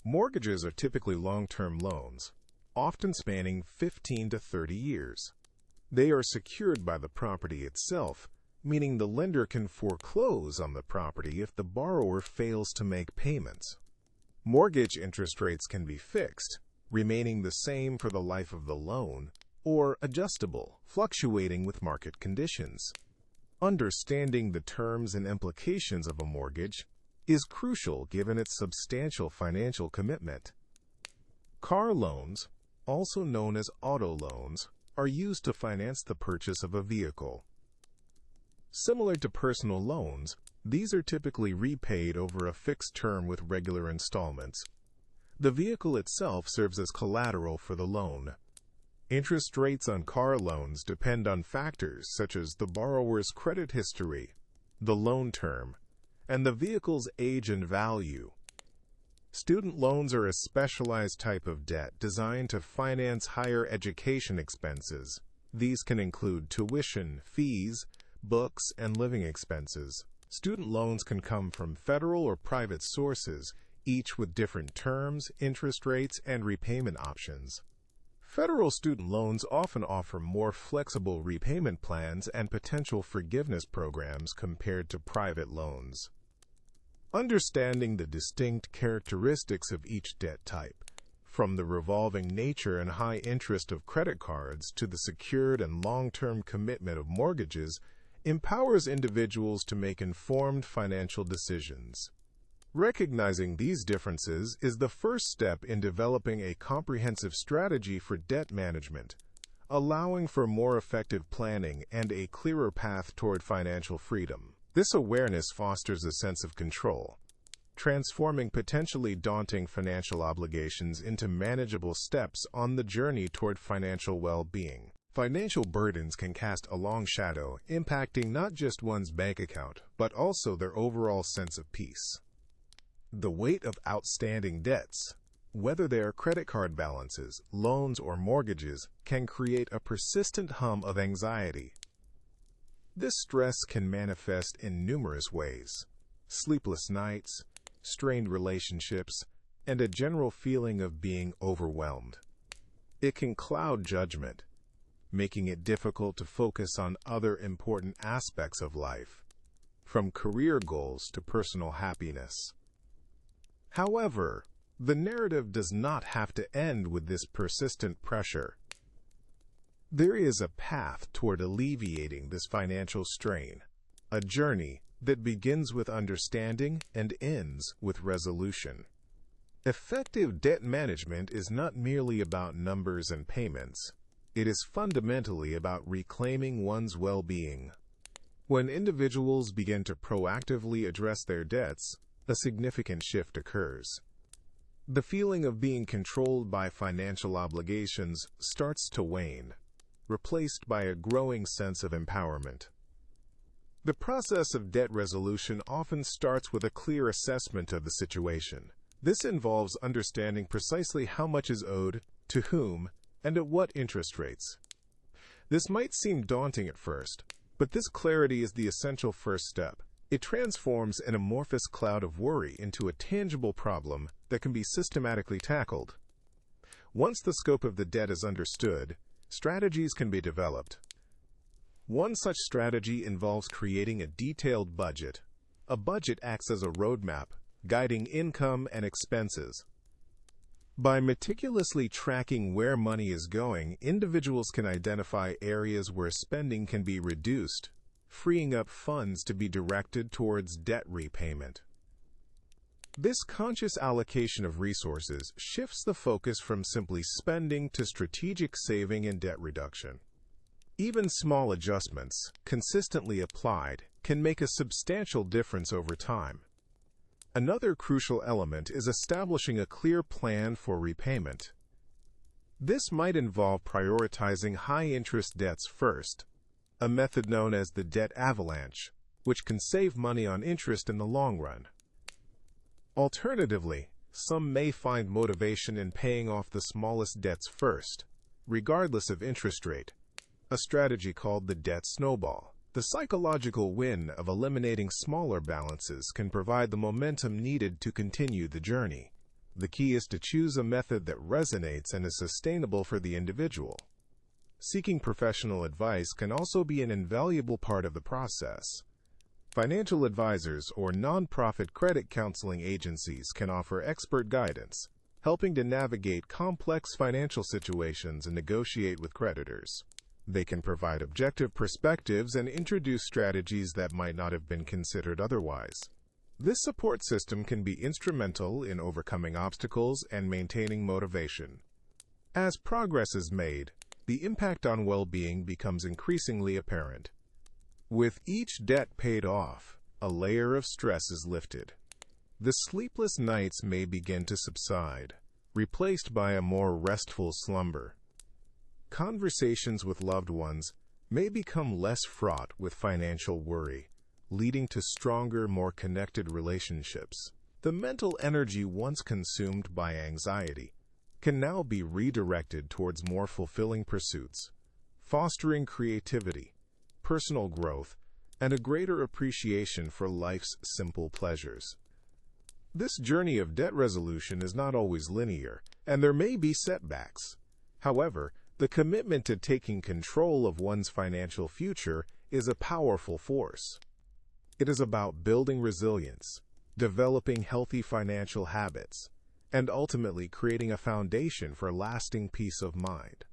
Mortgages are typically long-term loans, often spanning 15 to 30 years. They are secured by the property itself, meaning the lender can foreclose on the property if the borrower fails to make payments. Mortgage interest rates can be fixed, remaining the same for the life of the loan, or adjustable, fluctuating with market conditions. Understanding the terms and implications of a mortgage is crucial given its substantial financial commitment. Car loans, also known as auto loans, are used to finance the purchase of a vehicle. Similar to personal loans, these are typically repaid over a fixed term with regular installments. The vehicle itself serves as collateral for the loan. Interest rates on car loans depend on factors such as the borrower's credit history, the loan term, and the vehicle's age and value. Student loans are a specialized type of debt designed to finance higher education expenses. These can include tuition, fees, books, and living expenses. Student loans can come from federal or private sources, each with different terms, interest rates, and repayment options. Federal student loans often offer more flexible repayment plans and potential forgiveness programs compared to private loans. Understanding the distinct characteristics of each debt type, from the revolving nature and high interest of credit cards to the secured and long-term commitment of mortgages, empowers individuals to make informed financial decisions. Recognizing these differences is the first step in developing a comprehensive strategy for debt management, allowing for more effective planning and a clearer path toward financial freedom. This awareness fosters a sense of control, transforming potentially daunting financial obligations into manageable steps on the journey toward financial well-being. Financial burdens can cast a long shadow, impacting not just one's bank account, but also their overall sense of peace. The weight of outstanding debts, whether they are credit card balances, loans, or mortgages, can create a persistent hum of anxiety. This stress can manifest in numerous ways: sleepless nights, strained relationships, and a general feeling of being overwhelmed. It can cloud judgment, making it difficult to focus on other important aspects of life, from career goals to personal happiness. However, the narrative does not have to end with this persistent pressure. There is a path toward alleviating this financial strain, a journey that begins with understanding and ends with resolution. Effective debt management is not merely about numbers and payments. It is fundamentally about reclaiming one's well-being. When individuals begin to proactively address their debts, a significant shift occurs. The feeling of being controlled by financial obligations starts to wane, replaced by a growing sense of empowerment. The process of debt resolution often starts with a clear assessment of the situation. This involves understanding precisely how much is owed, to whom, and at what interest rates. This might seem daunting at first, but this clarity is the essential first step. It transforms an amorphous cloud of worry into a tangible problem that can be systematically tackled. Once the scope of the debt is understood, strategies can be developed. One such strategy involves creating a detailed budget. A budget acts as a roadmap, guiding income and expenses. By meticulously tracking where money is going, individuals can identify areas where spending can be reduced, freeing up funds to be directed towards debt repayment. This conscious allocation of resources shifts the focus from simply spending to strategic saving and debt reduction. Even small adjustments, consistently applied, can make a substantial difference over time. Another crucial element is establishing a clear plan for repayment. This might involve prioritizing high-interest debts first, a method known as the debt avalanche, which can save money on interest in the long run. Alternatively, some may find motivation in paying off the smallest debts first, regardless of interest rate, a strategy called the debt snowball. The psychological win of eliminating smaller balances can provide the momentum needed to continue the journey. The key is to choose a method that resonates and is sustainable for the individual. Seeking professional advice can also be an invaluable part of the process. Financial advisors or nonprofit credit counseling agencies can offer expert guidance, helping to navigate complex financial situations and negotiate with creditors. They can provide objective perspectives and introduce strategies that might not have been considered otherwise. This support system can be instrumental in overcoming obstacles and maintaining motivation. As progress is made, the impact on well-being becomes increasingly apparent. With each debt paid off, a layer of stress is lifted. The sleepless nights may begin to subside, replaced by a more restful slumber. Conversations with loved ones may become less fraught with financial worry, leading to stronger, more connected relationships. The mental energy once consumed by anxiety can now be redirected towards more fulfilling pursuits, fostering creativity, personal growth, and a greater appreciation for life's simple pleasures. This journey of debt resolution is not always linear, and there may be setbacks. However, the commitment to taking control of one's financial future is a powerful force. It is about building resilience, developing healthy financial habits, and ultimately creating a foundation for lasting peace of mind.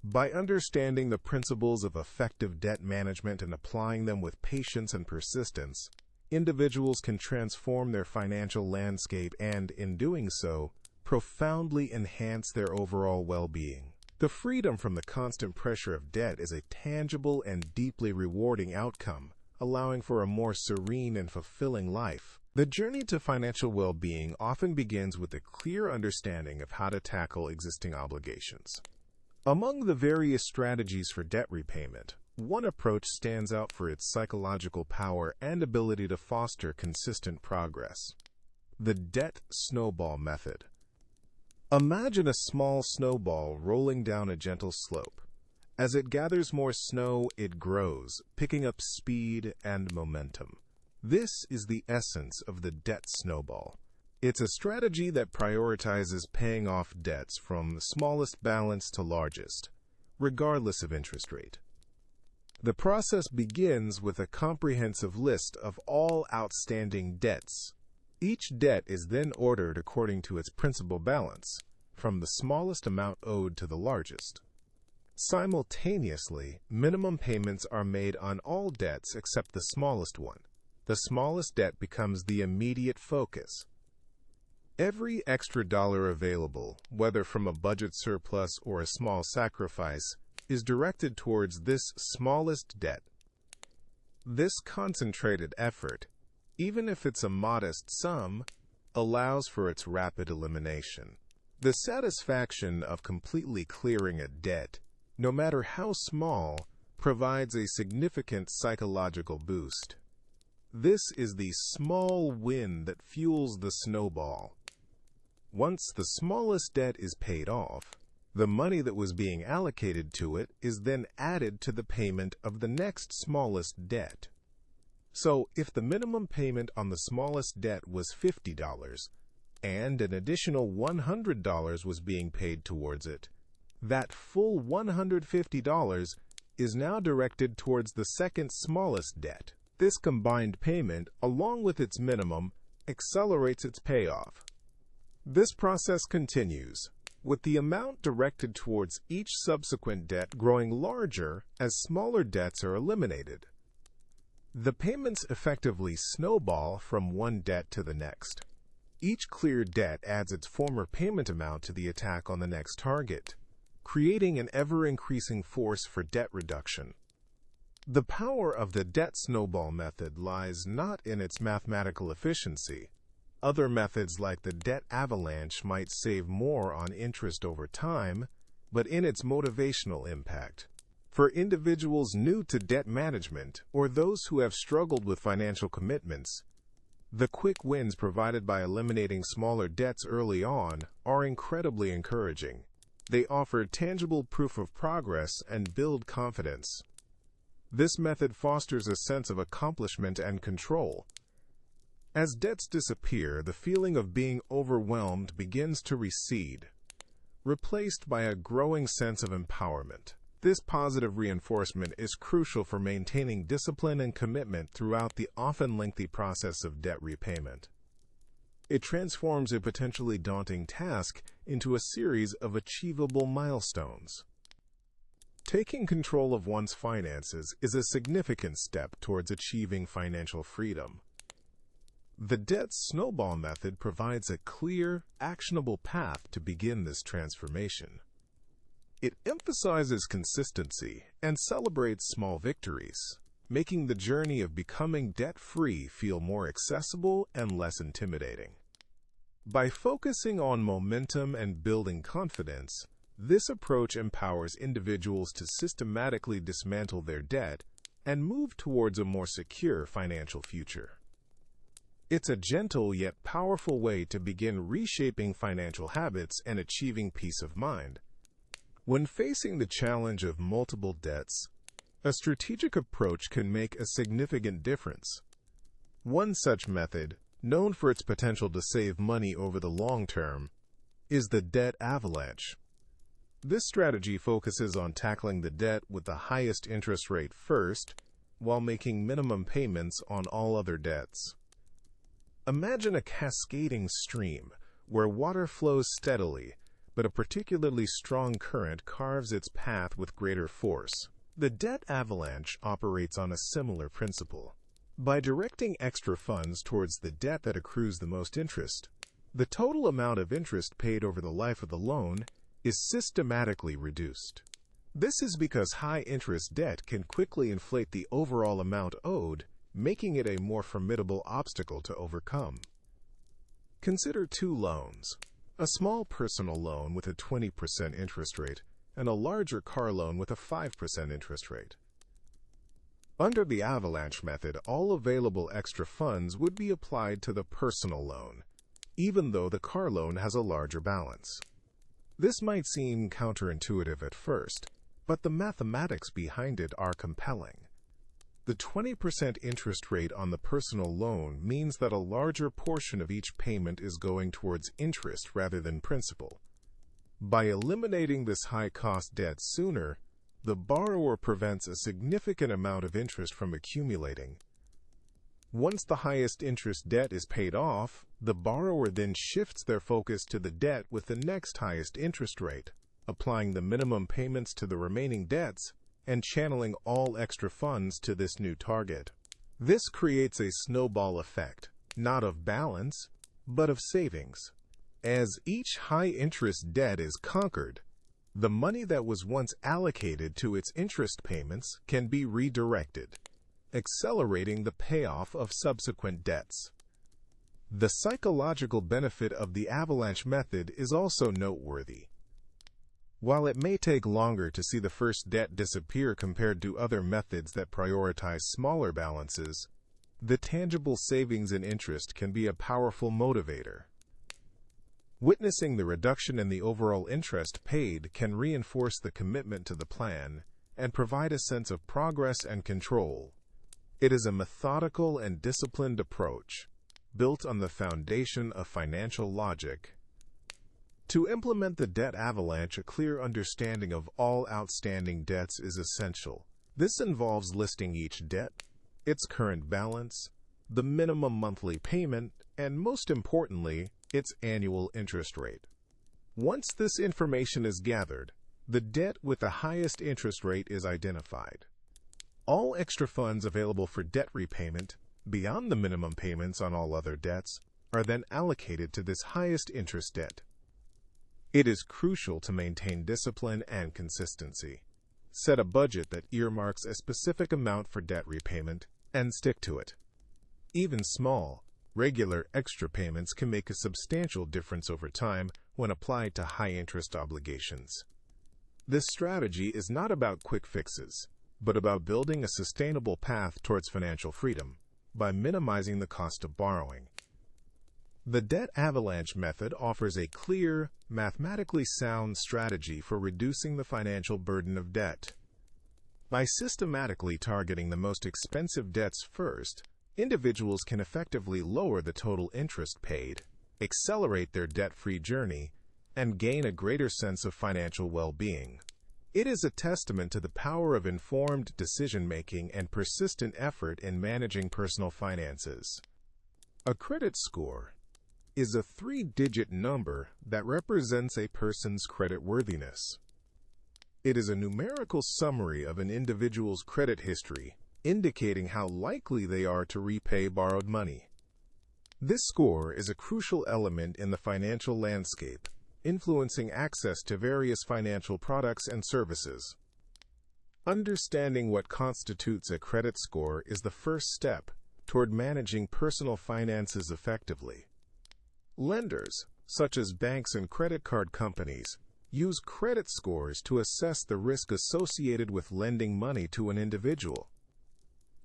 By understanding the principles of effective debt management and applying them with patience and persistence, individuals can transform their financial landscape and, in doing so, profoundly enhance their overall well-being. The freedom from the constant pressure of debt is a tangible and deeply rewarding outcome, allowing for a more serene and fulfilling life. The journey to financial well-being often begins with a clear understanding of how to tackle existing obligations. Among the various strategies for debt repayment, one approach stands out for its psychological power and ability to foster consistent progress: the debt snowball method. Imagine a small snowball rolling down a gentle slope. As it gathers more snow, it grows, picking up speed and momentum. This is the essence of the debt snowball. It's a strategy that prioritizes paying off debts from the smallest balance to largest, regardless of interest rate. The process begins with a comprehensive list of all outstanding debts. Each debt is then ordered according to its principal balance, from the smallest amount owed to the largest. Simultaneously, minimum payments are made on all debts except the smallest one. The smallest debt becomes the immediate focus. Every extra dollar available, whether from a budget surplus or a small sacrifice, is directed towards this smallest debt. This concentrated effort, even if it's a modest sum, allows for its rapid elimination. The satisfaction of completely clearing a debt, no matter how small, provides a significant psychological boost. This is the small win that fuels the snowball. Once the smallest debt is paid off, the money that was being allocated to it is then added to the payment of the next smallest debt. So, if the minimum payment on the smallest debt was $50 and an additional $100 was being paid towards it, that full $150 is now directed towards the second smallest debt. This combined payment, along with its minimum, accelerates its payoff. This process continues, with the amount directed towards each subsequent debt growing larger as smaller debts are eliminated. The payments effectively snowball from one debt to the next. Each cleared debt adds its former payment amount to the attack on the next target, creating an ever-increasing force for debt reduction. The power of the debt snowball method lies not in its mathematical efficiency. Other methods like the debt avalanche might save more on interest over time, but in its motivational impact. For individuals new to debt management or those who have struggled with financial commitments, the quick wins provided by eliminating smaller debts early on are incredibly encouraging. They offer tangible proof of progress and build confidence. This method fosters a sense of accomplishment and control. As debts disappear, the feeling of being overwhelmed begins to recede, replaced by a growing sense of empowerment. This positive reinforcement is crucial for maintaining discipline and commitment throughout the often lengthy process of debt repayment. It transforms a potentially daunting task into a series of achievable milestones. Taking control of one's finances is a significant step towards achieving financial freedom. The debt snowball method provides a clear, actionable path to begin this transformation. It emphasizes consistency and celebrates small victories, making the journey of becoming debt-free feel more accessible and less intimidating. By focusing on momentum and building confidence, this approach empowers individuals to systematically dismantle their debt and move towards a more secure financial future. It's a gentle yet powerful way to begin reshaping financial habits and achieving peace of mind. When facing the challenge of multiple debts, a strategic approach can make a significant difference. One such method, known for its potential to save money over the long term, is the debt avalanche. This strategy focuses on tackling the debt with the highest interest rate first, while making minimum payments on all other debts. Imagine a cascading stream where water flows steadily, but a particularly strong current carves its path with greater force. The debt avalanche operates on a similar principle. By directing extra funds towards the debt that accrues the most interest, the total amount of interest paid over the life of the loan is systematically reduced. This is because high-interest debt can quickly inflate the overall amount owed, making it a more formidable obstacle to overcome. Consider two loans: a small personal loan with a 20% interest rate and a larger car loan with a 5% interest rate. Under the avalanche method, all available extra funds would be applied to the personal loan, even though the car loan has a larger balance. This might seem counterintuitive at first, but the mathematics behind it are compelling. The 20% interest rate on the personal loan means that a larger portion of each payment is going towards interest rather than principal. By eliminating this high-cost debt sooner, the borrower prevents a significant amount of interest from accumulating. Once the highest interest debt is paid off, the borrower then shifts their focus to the debt with the next highest interest rate, applying the minimum payments to the remaining debts and channeling all extra funds to this new target. This creates a snowball effect, not of balance, but of savings. As each high-interest debt is conquered, the money that was once allocated to its interest payments can be redirected, accelerating the payoff of subsequent debts. The psychological benefit of the avalanche method is also noteworthy. While it may take longer to see the first debt disappear compared to other methods that prioritize smaller balances, the tangible savings in interest can be a powerful motivator. Witnessing the reduction in the overall interest paid can reinforce the commitment to the plan and provide a sense of progress and control. It is a methodical and disciplined approach, built on the foundation of financial logic. To implement the debt avalanche, a clear understanding of all outstanding debts is essential. This involves listing each debt, its current balance, the minimum monthly payment, and most importantly, its annual interest rate. Once this information is gathered, the debt with the highest interest rate is identified. All extra funds available for debt repayment, beyond the minimum payments on all other debts, are then allocated to this highest interest debt. It is crucial to maintain discipline and consistency. Set a budget that earmarks a specific amount for debt repayment and stick to it. Even small, regular extra payments can make a substantial difference over time when applied to high-interest obligations. This strategy is not about quick fixes, but about building a sustainable path towards financial freedom by minimizing the cost of borrowing. The debt avalanche method offers a clear, mathematically sound strategy for reducing the financial burden of debt. By systematically targeting the most expensive debts first, individuals can effectively lower the total interest paid, accelerate their debt-free journey, and gain a greater sense of financial well-being. It is a testament to the power of informed decision-making and persistent effort in managing personal finances. A credit score is a three-digit number that represents a person's creditworthiness. It is a numerical summary of an individual's credit history, indicating how likely they are to repay borrowed money. This score is a crucial element in the financial landscape, influencing access to various financial products and services. Understanding what constitutes a credit score is the first step toward managing personal finances effectively. Lenders, such as banks and credit card companies, use credit scores to assess the risk associated with lending money to an individual.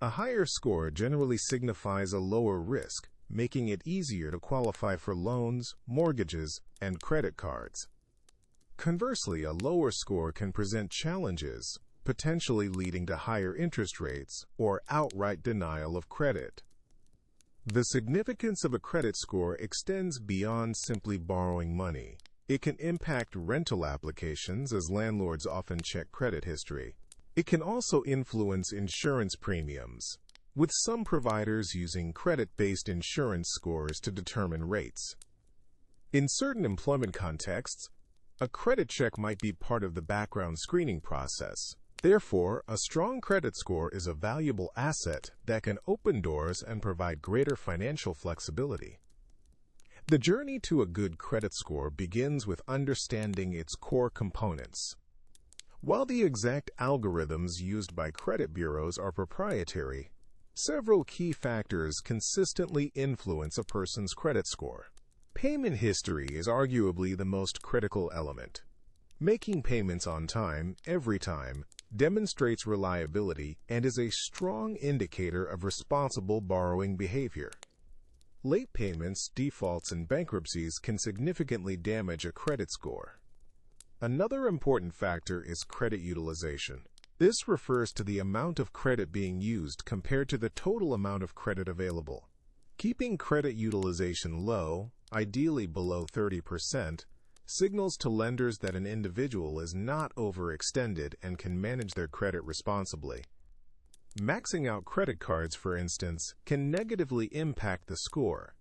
A higher score generally signifies a lower risk, making it easier to qualify for loans, mortgages, and credit cards. Conversely, a lower score can present challenges, potentially leading to higher interest rates or outright denial of credit. The significance of a credit score extends beyond simply borrowing money. It can impact rental applications, as landlords often check credit history. It can also influence insurance premiums, with some providers using credit-based insurance scores to determine rates. In certain employment contexts, a credit check might be part of the background screening process. Therefore, a strong credit score is a valuable asset that can open doors and provide greater financial flexibility. The journey to a good credit score begins with understanding its core components. While the exact algorithms used by credit bureaus are proprietary, several key factors consistently influence a person's credit score. Payment history is arguably the most critical element. Making payments on time, every time, demonstrates reliability and is a strong indicator of responsible borrowing behavior. Late payments, defaults, and bankruptcies can significantly damage a credit score. Another important factor is credit utilization. This refers to the amount of credit being used compared to the total amount of credit available. Keeping credit utilization low, ideally below 30%, signals to lenders that an individual is not overextended and can manage their credit responsibly. Maxing out credit cards, for instance, can negatively impact the score.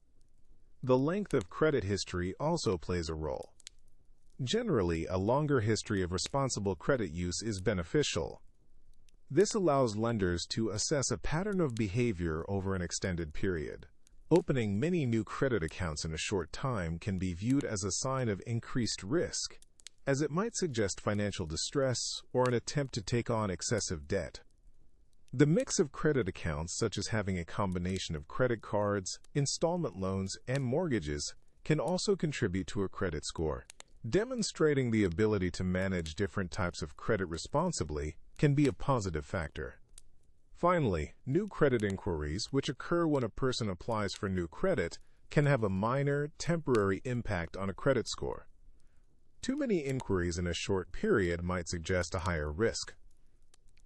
The length of credit history also plays a role. Generally, a longer history of responsible credit use is beneficial. This allows lenders to assess a pattern of behavior over an extended period. Opening many new credit accounts in a short time can be viewed as a sign of increased risk, as it might suggest financial distress or an attempt to take on excessive debt. The mix of credit accounts, such as having a combination of credit cards, installment loans, and mortgages, can also contribute to a credit score. Demonstrating the ability to manage different types of credit responsibly can be a positive factor. Finally, new credit inquiries, which occur when a person applies for new credit, can have a minor, temporary impact on a credit score. Too many inquiries in a short period might suggest a higher risk.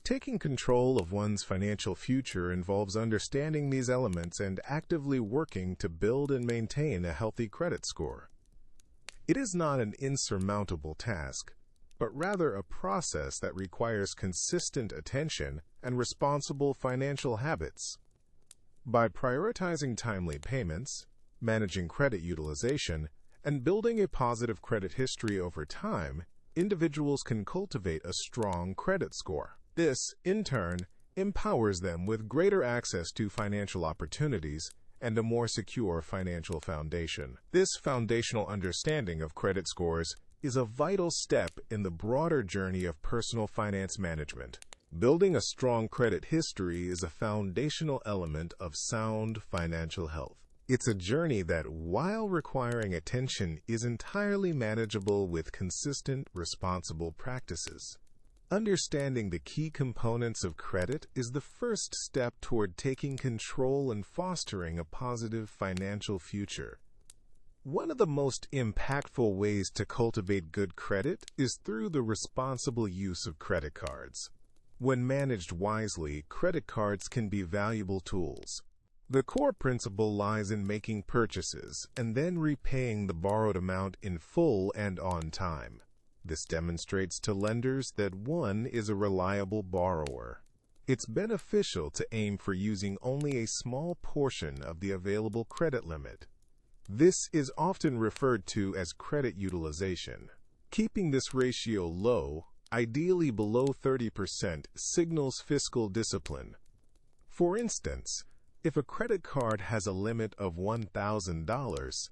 Taking control of one's financial future involves understanding these elements and actively working to build and maintain a healthy credit score. It is not an insurmountable task, but rather a process that requires consistent attention and responsible financial habits. By prioritizing timely payments, managing credit utilization, and building a positive credit history over time, individuals can cultivate a strong credit score. This, in turn, empowers them with greater access to financial opportunities and a more secure financial foundation. This foundational understanding of credit scores is a vital step in the broader journey of personal finance management. Building a strong credit history is a foundational element of sound financial health. It's a journey that, while requiring attention, is entirely manageable with consistent, responsible practices. Understanding the key components of credit is the first step toward taking control and fostering a positive financial future. One of the most impactful ways to cultivate good credit is through the responsible use of credit cards. When managed wisely, credit cards can be valuable tools. The core principle lies in making purchases and then repaying the borrowed amount in full and on time. This demonstrates to lenders that one is a reliable borrower. It's beneficial to aim for using only a small portion of the available credit limit. This is often referred to as credit utilization. Keeping this ratio low, ideally below 30%, signals fiscal discipline. For instance, if a credit card has a limit of $1,000,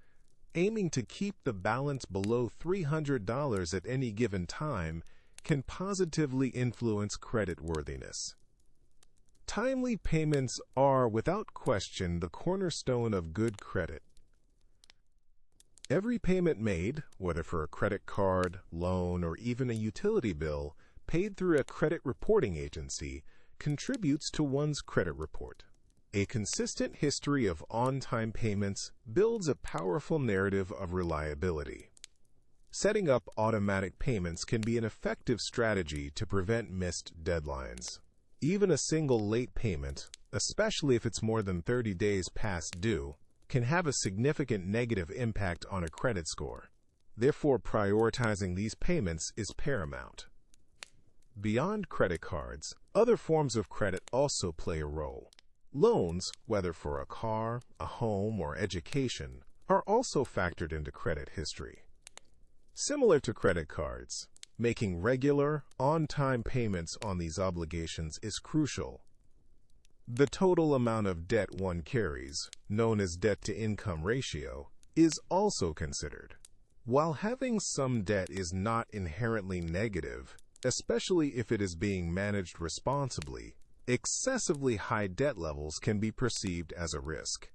aiming to keep the balance below $300 at any given time can positively influence creditworthiness. Timely payments are, without question, the cornerstone of good credit. Every payment made, whether for a credit card, loan, or even a utility bill, paid through a credit reporting agency, contributes to one's credit report. A consistent history of on-time payments builds a powerful narrative of reliability. Setting up automatic payments can be an effective strategy to prevent missed deadlines. Even a single late payment, especially if it's more than 30 days past due, can have a significant negative impact on a credit score. Therefore, prioritizing these payments is paramount. Beyond credit cards, other forms of credit also play a role. Loans, whether for a car, a home, or education, are also factored into credit history. Similar to credit cards, making regular, on-time payments on these obligations is crucial. The total amount of debt one carries, known as debt-to-income ratio, is also considered. While having some debt is not inherently negative, especially if it is being managed responsibly, excessively high debt levels can be perceived as a risk.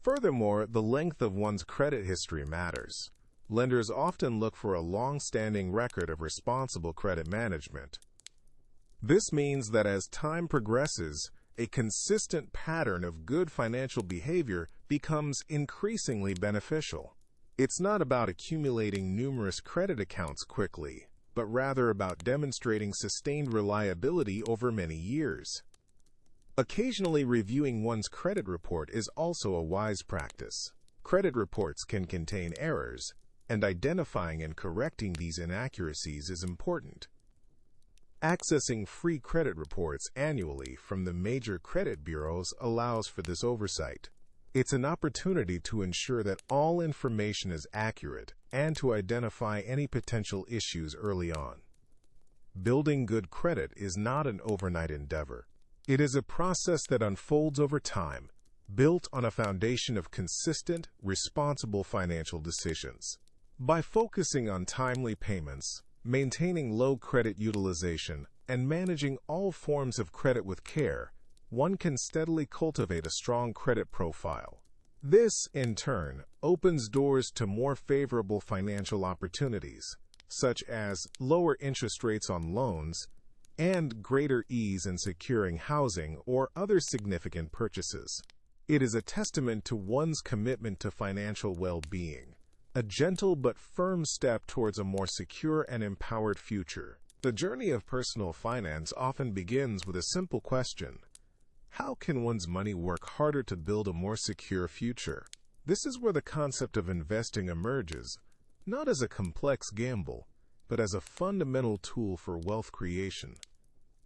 Furthermore, the length of one's credit history matters. Lenders often look for a long-standing record of responsible credit management. This means that as time progresses, a consistent pattern of good financial behavior becomes increasingly beneficial. It's not about accumulating numerous credit accounts quickly, but rather about demonstrating sustained reliability over many years. Occasionally reviewing one's credit report is also a wise practice. Credit reports can contain errors, and identifying and correcting these inaccuracies is important. Accessing free credit reports annually from the major credit bureaus allows for this oversight. It's an opportunity to ensure that all information is accurate and to identify any potential issues early on. Building good credit is not an overnight endeavor. It is a process that unfolds over time, built on a foundation of consistent, responsible financial decisions. By focusing on timely payments, maintaining low credit utilization, and managing all forms of credit with care, one can steadily cultivate a strong credit profile. This, in turn, opens doors to more favorable financial opportunities, such as lower interest rates on loans and greater ease in securing housing or other significant purchases. It is a testament to one's commitment to financial well-being, a gentle but firm step towards a more secure and empowered future. The journey of personal finance often begins with a simple question: how can one's money work harder to build a more secure future? This is where the concept of investing emerges, not as a complex gamble, but as a fundamental tool for wealth creation.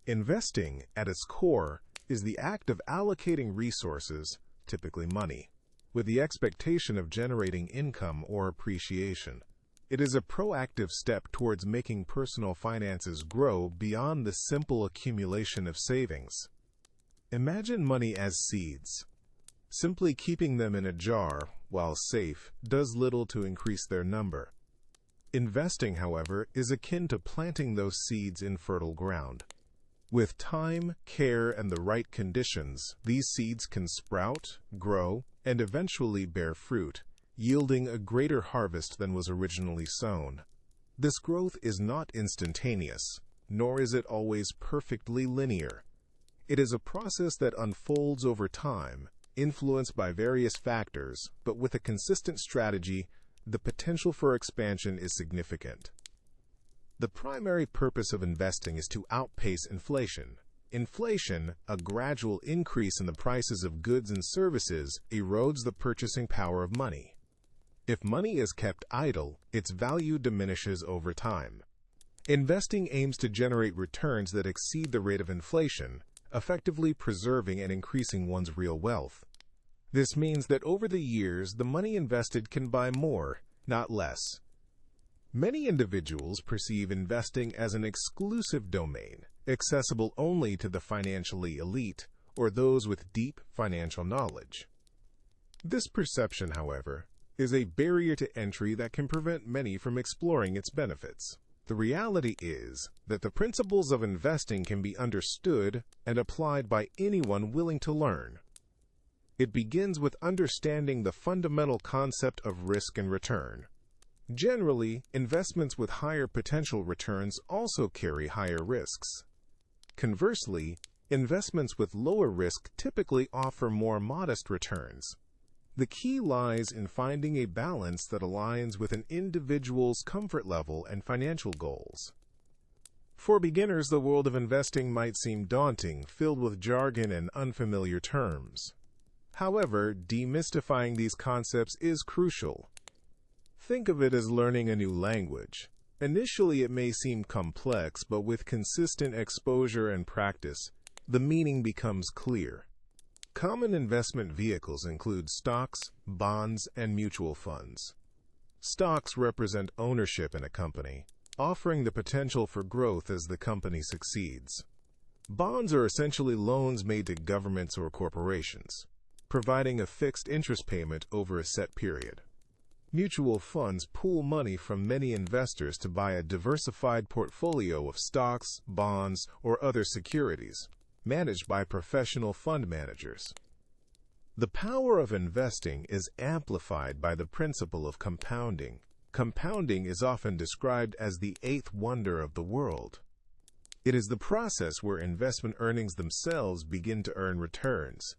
Investing, at its core, is the act of allocating resources, typically money, with the expectation of generating income or appreciation. It is a proactive step towards making personal finances grow beyond the simple accumulation of savings. Imagine money as seeds. Simply keeping them in a jar, while safe, does little to increase their number. Investing, however, is akin to planting those seeds in fertile ground. With time, care, and the right conditions, these seeds can sprout, grow, and eventually bear fruit, yielding a greater harvest than was originally sown. This growth is not instantaneous, nor is it always perfectly linear. It is a process that unfolds over time, influenced by various factors, but with a consistent strategy, the potential for expansion is significant. The primary purpose of investing is to outpace inflation. Inflation, a gradual increase in the prices of goods and services, erodes the purchasing power of money. If money is kept idle, its value diminishes over time. Investing aims to generate returns that exceed the rate of inflation, effectively preserving and increasing one's real wealth. This means that over the years, the money invested can buy more, not less. Many individuals perceive investing as an exclusive domain, accessible only to the financially elite or those with deep financial knowledge. This perception, however, is a barrier to entry that can prevent many from exploring its benefits. The reality is that the principles of investing can be understood and applied by anyone willing to learn. It begins with understanding the fundamental concept of risk and return. Generally, investments with higher potential returns also carry higher risks. Conversely, investments with lower risk typically offer more modest returns. The key lies in finding a balance that aligns with an individual's comfort level and financial goals. For beginners, the world of investing might seem daunting, filled with jargon and unfamiliar terms. However, demystifying these concepts is crucial. Think of it as learning a new language. Initially, it may seem complex, but with consistent exposure and practice, the meaning becomes clear. Common investment vehicles include stocks, bonds, and mutual funds. Stocks represent ownership in a company, offering the potential for growth as the company succeeds. Bonds are essentially loans made to governments or corporations, providing a fixed interest payment over a set period. Mutual funds pool money from many investors to buy a diversified portfolio of stocks, bonds, or other securities, managed by professional fund managers. The power of investing is amplified by the principle of compounding. Compounding is often described as the eighth wonder of the world. It is the process where investment earnings themselves begin to earn returns.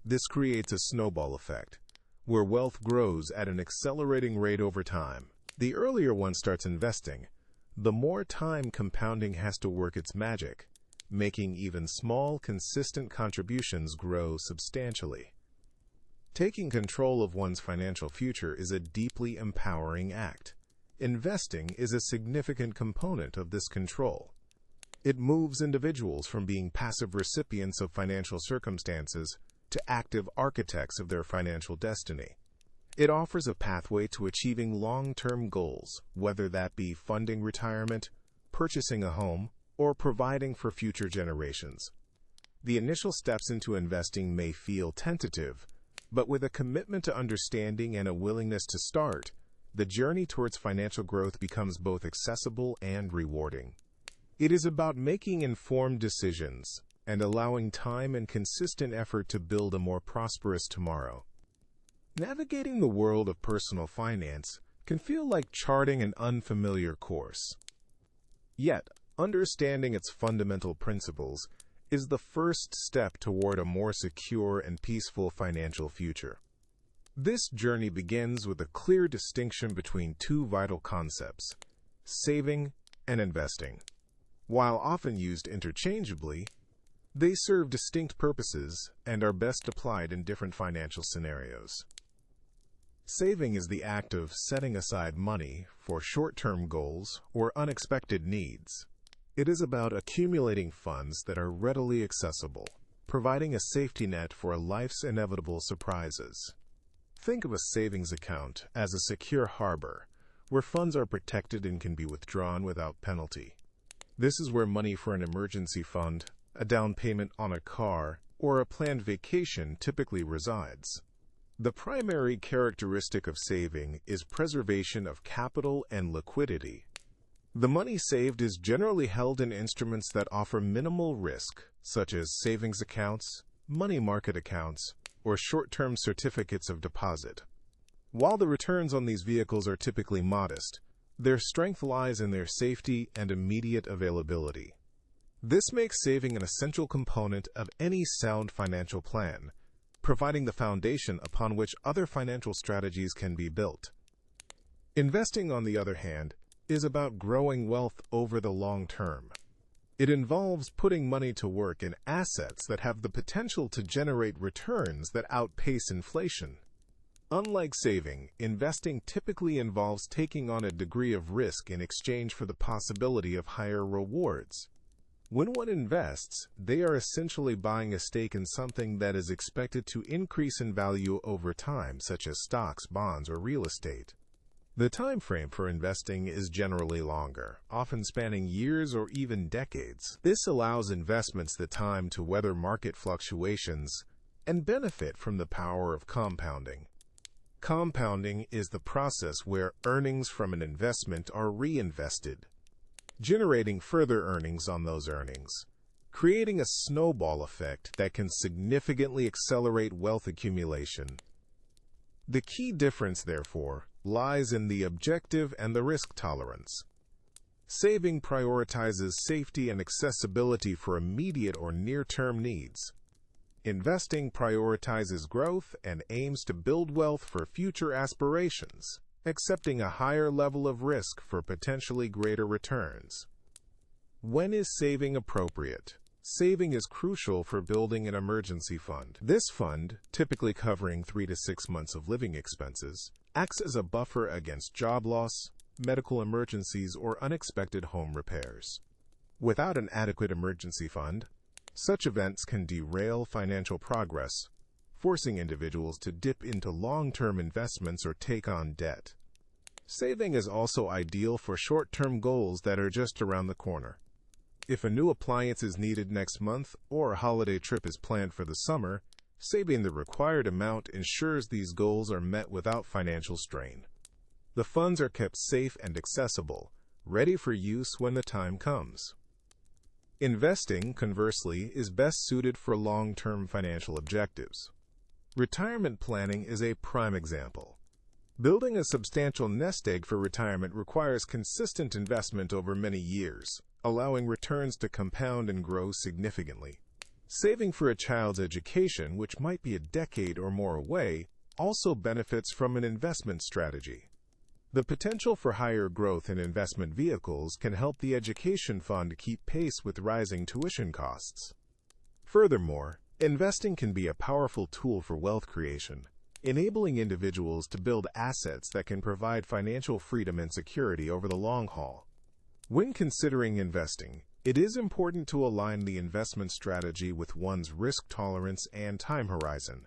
This creates a snowball effect, where wealth grows at an accelerating rate over time. The earlier one starts investing, the more time compounding has to work its magic, making even small, consistent contributions grow substantially. Taking control of one's financial future is a deeply empowering act. Investing is a significant component of this control. It moves individuals from being passive recipients of financial circumstances to active architects of their financial destiny. It offers a pathway to achieving long-term goals, whether that be funding retirement, purchasing a home, or providing for future generations. The initial steps into investing may feel tentative, but with a commitment to understanding and a willingness to start, the journey towards financial growth becomes both accessible and rewarding. It is about making informed decisions and allowing time and consistent effort to build a more prosperous tomorrow. Navigating the world of personal finance can feel like charting an unfamiliar course. Yet, understanding its fundamental principles is the first step toward a more secure and peaceful financial future. This journey begins with a clear distinction between two vital concepts: saving and investing. While often used interchangeably, they serve distinct purposes and are best applied in different financial scenarios. Saving is the act of setting aside money for short-term goals or unexpected needs. It is about accumulating funds that are readily accessible, providing a safety net for life's inevitable surprises. Think of a savings account as a secure harbor, where funds are protected and can be withdrawn without penalty. This is where money for an emergency fund, a down payment on a car, or a planned vacation typically resides. The primary characteristic of saving is preservation of capital and liquidity. The money saved is generally held in instruments that offer minimal risk, such as savings accounts, money market accounts, or short-term certificates of deposit. While the returns on these vehicles are typically modest, their strength lies in their safety and immediate availability. This makes saving an essential component of any sound financial plan, providing the foundation upon which other financial strategies can be built. Investing, on the other hand, is about growing wealth over the long term. It involves putting money to work in assets that have the potential to generate returns that outpace inflation. Unlike saving, investing typically involves taking on a degree of risk in exchange for the possibility of higher rewards. When one invests, they are essentially buying a stake in something that is expected to increase in value over time, such as stocks, bonds, or real estate. The time frame for investing is generally longer, often spanning years or even decades. This allows investments the time to weather market fluctuations and benefit from the power of compounding. Compounding is the process where earnings from an investment are reinvested, generating further earnings on those earnings, creating a snowball effect that can significantly accelerate wealth accumulation. The key difference, therefore, lies in the objective and the risk tolerance. Saving prioritizes safety and accessibility for immediate or near-term needs. Investing prioritizes growth and aims to build wealth for future aspirations, accepting a higher level of risk for potentially greater returns. When is saving appropriate? Saving is crucial for building an emergency fund. This fund, typically covering 3 to 6 months of living expenses, acts as a buffer against job loss, medical emergencies, or unexpected home repairs. Without an adequate emergency fund, such events can derail financial progress, forcing individuals to dip into long-term investments or take on debt. Saving is also ideal for short-term goals that are just around the corner. If a new appliance is needed next month or a holiday trip is planned for the summer, saving the required amount ensures these goals are met without financial strain. The funds are kept safe and accessible, ready for use when the time comes. Investing, conversely, is best suited for long-term financial objectives. Retirement planning is a prime example. Building a substantial nest egg for retirement requires consistent investment over many years, allowing returns to compound and grow significantly. Saving for a child's education, which might be a decade or more away, also benefits from an investment strategy. The potential for higher growth in investment vehicles can help the education fund keep pace with rising tuition costs. Furthermore, investing can be a powerful tool for wealth creation, enabling individuals to build assets that can provide financial freedom and security over the long haul. When considering investing, it is important to align the investment strategy with one's risk tolerance and time horizon.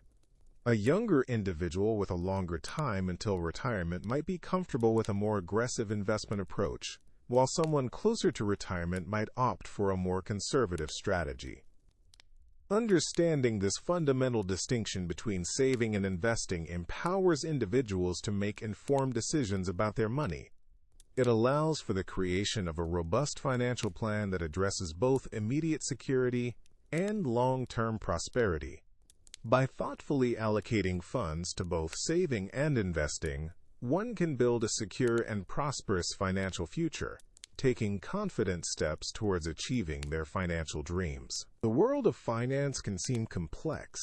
A younger individual with a longer time until retirement might be comfortable with a more aggressive investment approach, while someone closer to retirement might opt for a more conservative strategy. Understanding this fundamental distinction between saving and investing empowers individuals to make informed decisions about their money. It allows for the creation of a robust financial plan that addresses both immediate security and long-term prosperity. By thoughtfully allocating funds to both saving and investing, one can build a secure and prosperous financial future, taking confident steps towards achieving their financial dreams. The world of finance can seem complex,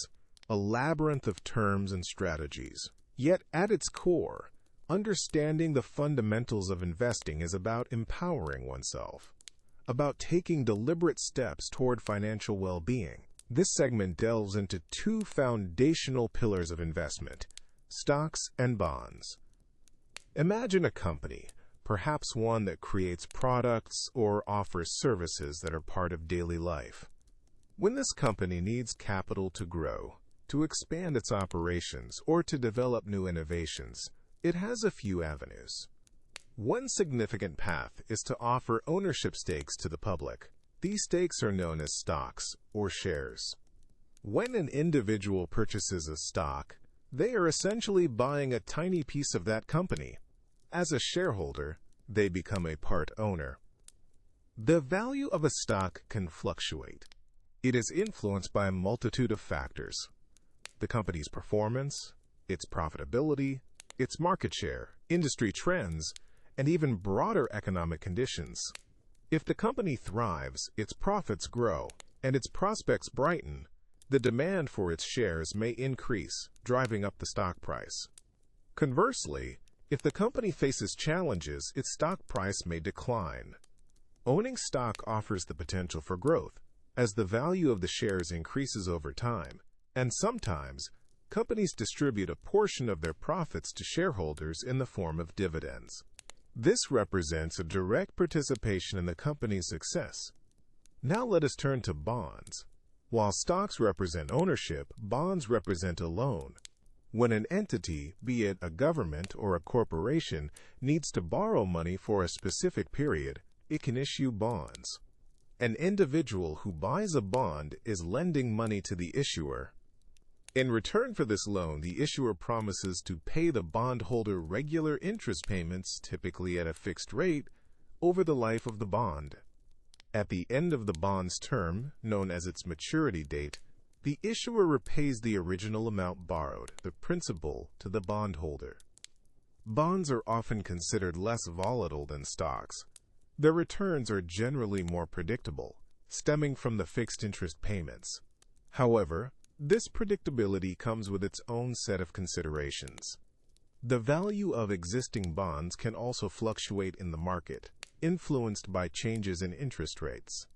a labyrinth of terms and strategies. Yet at its core, understanding the fundamentals of investing is about empowering oneself, about taking deliberate steps toward financial well-being. This segment delves into two foundational pillars of investment: stocks and bonds. Imagine a company, perhaps one that creates products or offers services that are part of daily life. When this company needs capital to grow, to expand its operations, or to develop new innovations, it has a few avenues. One significant path is to offer ownership stakes to the public. These stakes are known as stocks or shares. When an individual purchases a stock, they are essentially buying a tiny piece of that company. As a shareholder, they become a part owner. The value of a stock can fluctuate. It is influenced by a multitude of factors: the company's performance, its profitability, its market share, industry trends, and even broader economic conditions. If the company thrives, its profits grow, and its prospects brighten, the demand for its shares may increase, driving up the stock price. Conversely, If the company faces challenges, its stock price may decline. Owning stock offers the potential for growth, as the value of the shares increases over time, and sometimes companies distribute a portion of their profits to shareholders in the form of dividends. This represents a direct participation in the company's success. Now let us turn to bonds. While stocks represent ownership, bonds represent a loan. When an entity, be it a government or a corporation, needs to borrow money for a specific period, it can issue bonds. An individual who buys a bond is lending money to the issuer. In return for this loan, the issuer promises to pay the bondholder regular interest payments, typically at a fixed rate, over the life of the bond. At the end of the bond's term, known as its maturity date, the issuer repays the original amount borrowed, the principal, to the bondholder. Bonds are often considered less volatile than stocks. Their returns are generally more predictable, stemming from the fixed interest payments. However, this predictability comes with its own set of considerations. The value of existing bonds can also fluctuate in the market, influenced by changes in interest rates.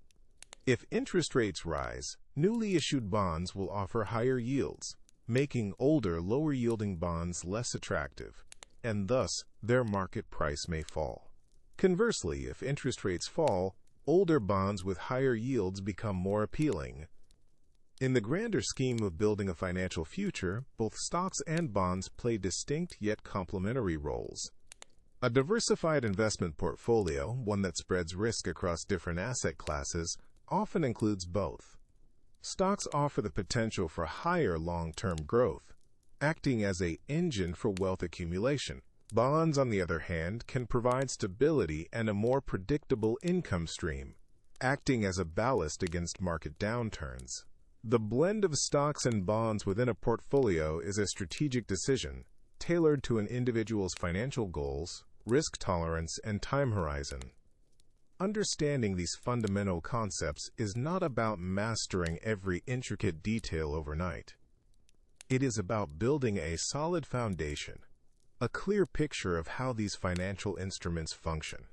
If interest rates rise, newly issued bonds will offer higher yields, making older, lower-yielding bonds less attractive, and thus their market price may fall. Conversely, if interest rates fall, older bonds with higher yields become more appealing. In the grander scheme of building a financial future, both stocks and bonds play distinct yet complementary roles. A diversified investment portfolio, one that spreads risk across different asset classes, often includes both. Stocks offer the potential for higher long-term growth, acting as an engine for wealth accumulation. Bonds, on the other hand, can provide stability and a more predictable income stream, acting as a ballast against market downturns. The blend of stocks and bonds within a portfolio is a strategic decision, tailored to an individual's financial goals, risk tolerance, and time horizon. Understanding these fundamental concepts is not about mastering every intricate detail overnight. It is about building a solid foundation, a clear picture of how these financial instruments function.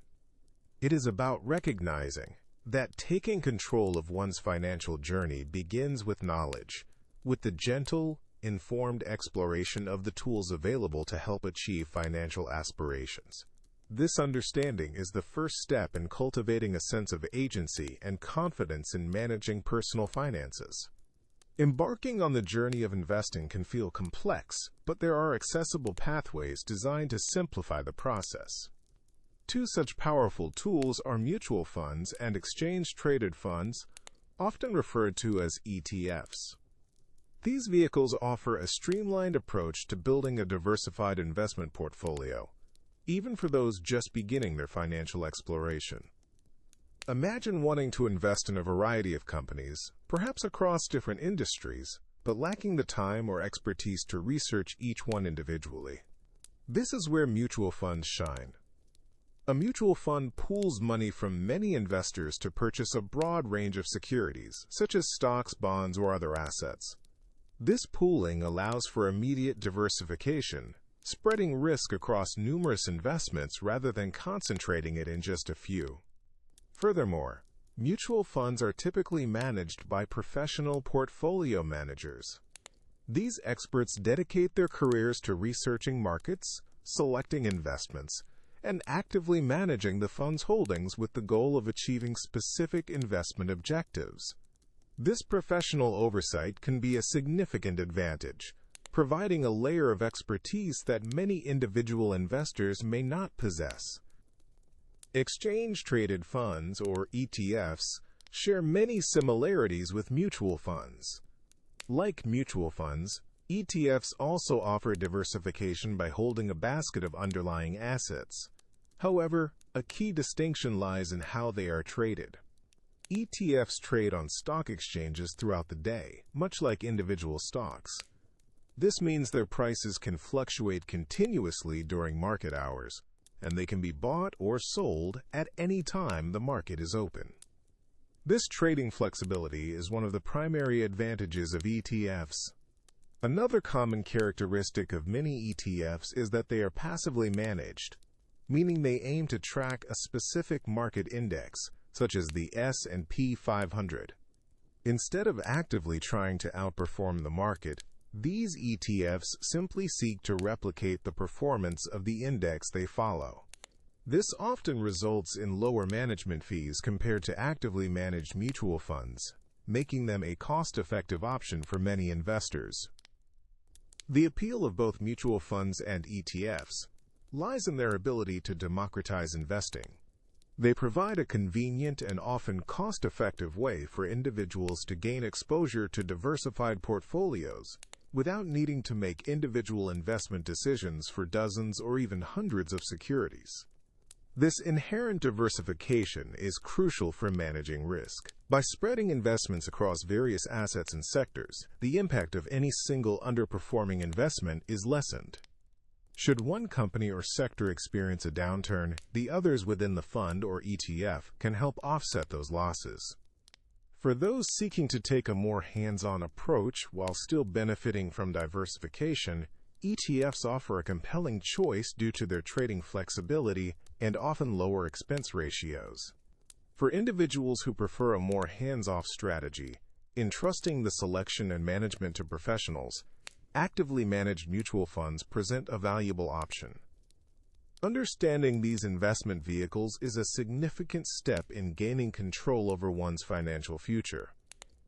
It is about recognizing that taking control of one's financial journey begins with knowledge, with the gentle, informed exploration of the tools available to help achieve financial aspirations. This understanding is the first step in cultivating a sense of agency and confidence in managing personal finances. Embarking on the journey of investing can feel complex, but there are accessible pathways designed to simplify the process. Two such powerful tools are mutual funds and exchange-traded funds, often referred to as ETFs. These vehicles offer a streamlined approach to building a diversified investment portfolio, even for those just beginning their financial exploration. Imagine wanting to invest in a variety of companies, perhaps across different industries, but lacking the time or expertise to research each one individually. This is where mutual funds shine. A mutual fund pools money from many investors to purchase a broad range of securities, such as stocks, bonds, or other assets. This pooling allows for immediate diversification, spreading risk across numerous investments rather than concentrating it in just a few. Furthermore, mutual funds are typically managed by professional portfolio managers. These experts dedicate their careers to researching markets, selecting investments, and actively managing the fund's holdings with the goal of achieving specific investment objectives. This professional oversight can be a significant advantage, providing a layer of expertise that many individual investors may not possess. Exchange-traded funds, or ETFs, share many similarities with mutual funds. Like mutual funds, ETFs also offer diversification by holding a basket of underlying assets. However, a key distinction lies in how they are traded. ETFs trade on stock exchanges throughout the day, much like individual stocks. This means their prices can fluctuate continuously during market hours, and they can be bought or sold at any time the market is open. This trading flexibility is one of the primary advantages of ETFs. Another common characteristic of many ETFs is that they are passively managed, meaning they aim to track a specific market index, such as the S&P 500. Instead of actively trying to outperform the market, these ETFs simply seek to replicate the performance of the index they follow. This often results in lower management fees compared to actively managed mutual funds, making them a cost-effective option for many investors. The appeal of both mutual funds and ETFs lies in their ability to democratize investing. They provide a convenient and often cost-effective way for individuals to gain exposure to diversified portfolios without needing to make individual investment decisions for dozens or even hundreds of securities. This inherent diversification is crucial for managing risk. By spreading investments across various assets and sectors, the impact of any single underperforming investment is lessened. Should one company or sector experience a downturn, the others within the fund or ETF can help offset those losses. For those seeking to take a more hands-on approach while still benefiting from diversification, ETFs offer a compelling choice due to their trading flexibility and often lower expense ratios. For individuals who prefer a more hands-off strategy, entrusting the selection and management to professionals, actively managed mutual funds present a valuable option. Understanding these investment vehicles is a significant step in gaining control over one's financial future.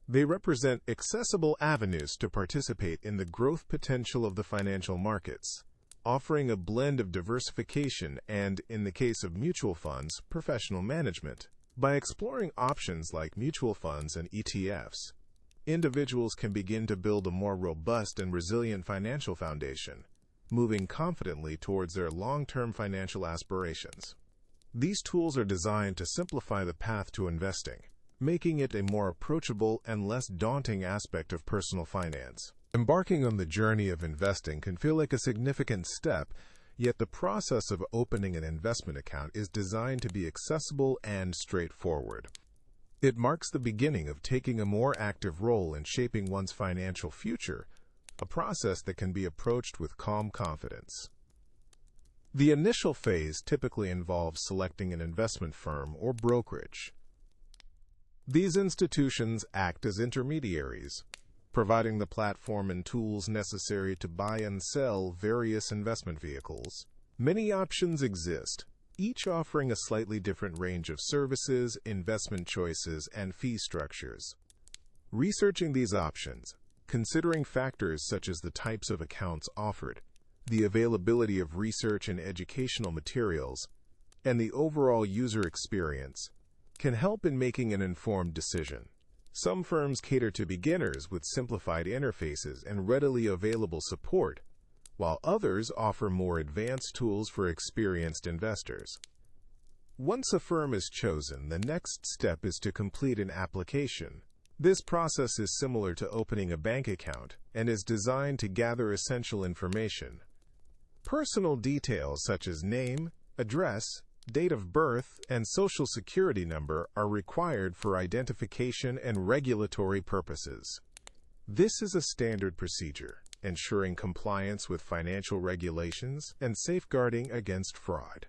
They represent accessible avenues to participate in the growth potential of the financial markets, offering a blend of diversification and, in the case of mutual funds, professional management. By exploring options like mutual funds and ETFs, individuals can begin to build a more robust and resilient financial foundation, moving confidently towards their long-term financial aspirations. These tools are designed to simplify the path to investing, making it a more approachable and less daunting aspect of personal finance. Embarking on the journey of investing can feel like a significant step, yet the process of opening an investment account is designed to be accessible and straightforward. It marks the beginning of taking a more active role in shaping one's financial future, a process that can be approached with calm confidence. The initial phase typically involves selecting an investment firm or brokerage. These institutions act as intermediaries, providing the platform and tools necessary to buy and sell various investment vehicles. Many options exist, each offering a slightly different range of services, investment choices, and fee structures. Researching these options, considering factors such as the types of accounts offered, the availability of research and educational materials, and the overall user experience, can help in making an informed decision. Some firms cater to beginners with simplified interfaces and readily available support, while others offer more advanced tools for experienced investors. Once a firm is chosen, the next step is to complete an application. This process is similar to opening a bank account and is designed to gather essential information. Personal details such as name, address, date of birth, and social security number are required for identification and regulatory purposes. This is a standard procedure, ensuring compliance with financial regulations and safeguarding against fraud.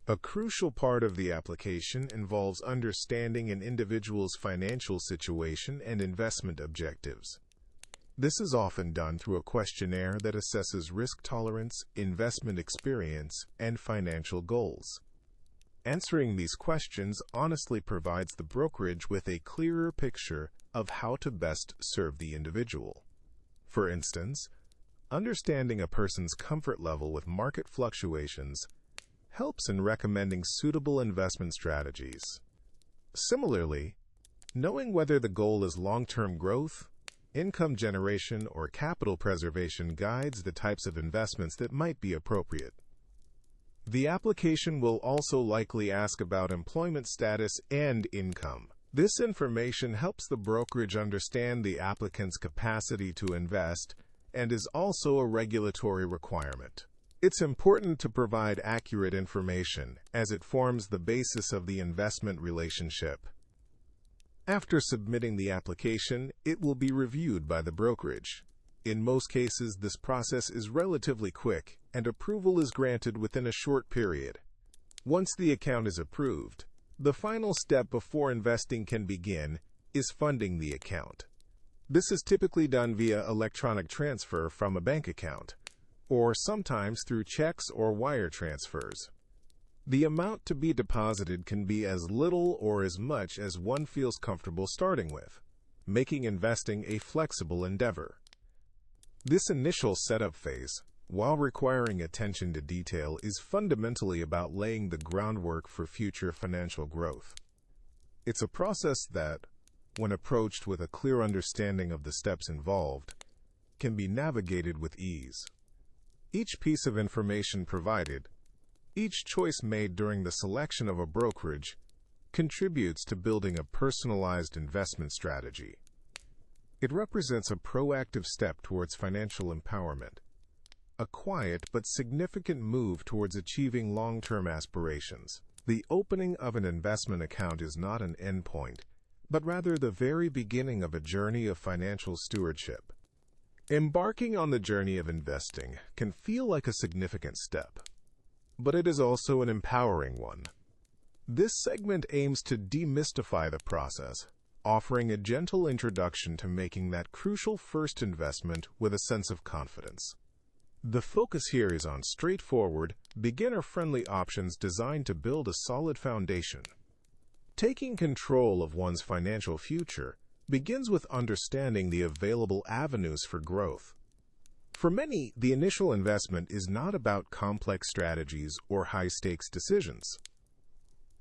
A crucial part of the application involves understanding an individual's financial situation and investment objectives. This is often done through a questionnaire that assesses risk tolerance, investment experience, and financial goals. Answering these questions honestly provides the brokerage with a clearer picture of how to best serve the individual. For instance, understanding a person's comfort level with market fluctuations helps in recommending suitable investment strategies. Similarly, knowing whether the goal is long-term growth, income generation, or capital preservation guides the types of investments that might be appropriate. The application will also likely ask about employment status and income. This information helps the brokerage understand the applicant's capacity to invest and is also a regulatory requirement. It's important to provide accurate information as it forms the basis of the investment relationship. After submitting the application, it will be reviewed by the brokerage. In most cases, this process is relatively quick, and approval is granted within a short period. Once the account is approved, the final step before investing can begin is funding the account. This is typically done via electronic transfer from a bank account, or sometimes through checks or wire transfers. The amount to be deposited can be as little or as much as one feels comfortable starting with, making investing a flexible endeavor. This initial setup phase, while requiring attention to detail, is fundamentally about laying the groundwork for future financial growth. It's a process that, when approached with a clear understanding of the steps involved, can be navigated with ease. Each piece of information provided, each choice made during the selection of a brokerage, contributes to building a personalized investment strategy. It represents a proactive step towards financial empowerment, a quiet but significant move towards achieving long-term aspirations. The opening of an investment account is not an endpoint, but rather the very beginning of a journey of financial stewardship. Embarking on the journey of investing can feel like a significant step, but it is also an empowering one. This segment aims to demystify the process, offering a gentle introduction to making that crucial first investment with a sense of confidence. The focus here is on straightforward, beginner-friendly options designed to build a solid foundation. Taking control of one's financial future begins with understanding the available avenues for growth. For many, the initial investment is not about complex strategies or high-stakes decisions.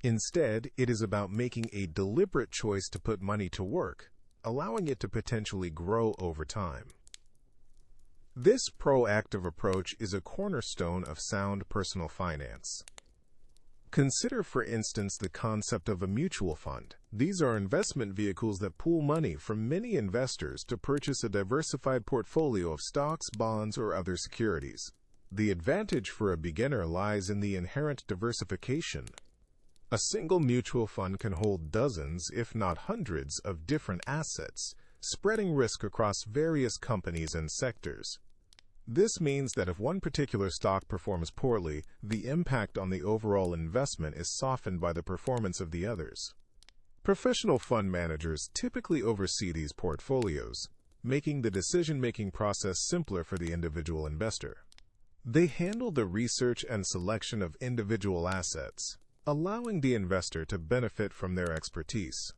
Instead, it is about making a deliberate choice to put money to work, allowing it to potentially grow over time. This proactive approach is a cornerstone of sound personal finance. Consider, for instance, the concept of a mutual fund. These are investment vehicles that pool money from many investors to purchase a diversified portfolio of stocks, bonds, or other securities. The advantage for a beginner lies in the inherent diversification. A single mutual fund can hold dozens, if not hundreds, of different assets, spreading risk across various companies and sectors. This means that if one particular stock performs poorly, the impact on the overall investment is softened by the performance of the others. Professional fund managers typically oversee these portfolios, making the decision-making process simpler for the individual investor. They handle the research and selection of individual assets, allowing the investor to benefit from their expertise.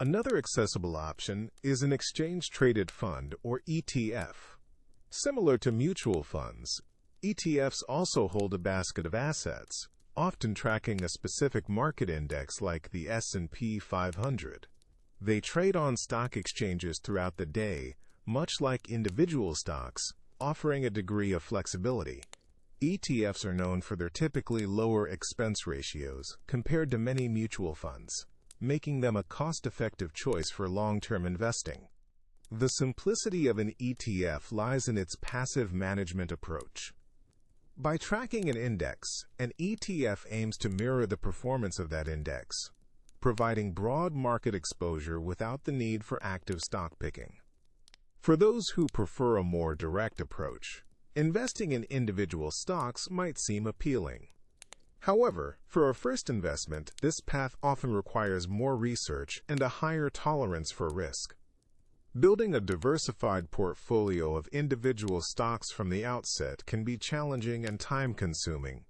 Another accessible option is an exchange-traded fund, or ETF. Similar to mutual funds, ETFs also hold a basket of assets, often tracking a specific market index like the S&P 500. They trade on stock exchanges throughout the day, much like individual stocks, offering a degree of flexibility. ETFs are known for their typically lower expense ratios compared to many mutual funds, making them a cost-effective choice for long-term investing. The simplicity of an ETF lies in its passive management approach. By tracking an index, an ETF aims to mirror the performance of that index, providing broad market exposure without the need for active stock picking. For those who prefer a more direct approach, investing in individual stocks might seem appealing. However, for a first investment, this path often requires more research and a higher tolerance for risk. Building a diversified portfolio of individual stocks from the outset can be challenging and time-consuming.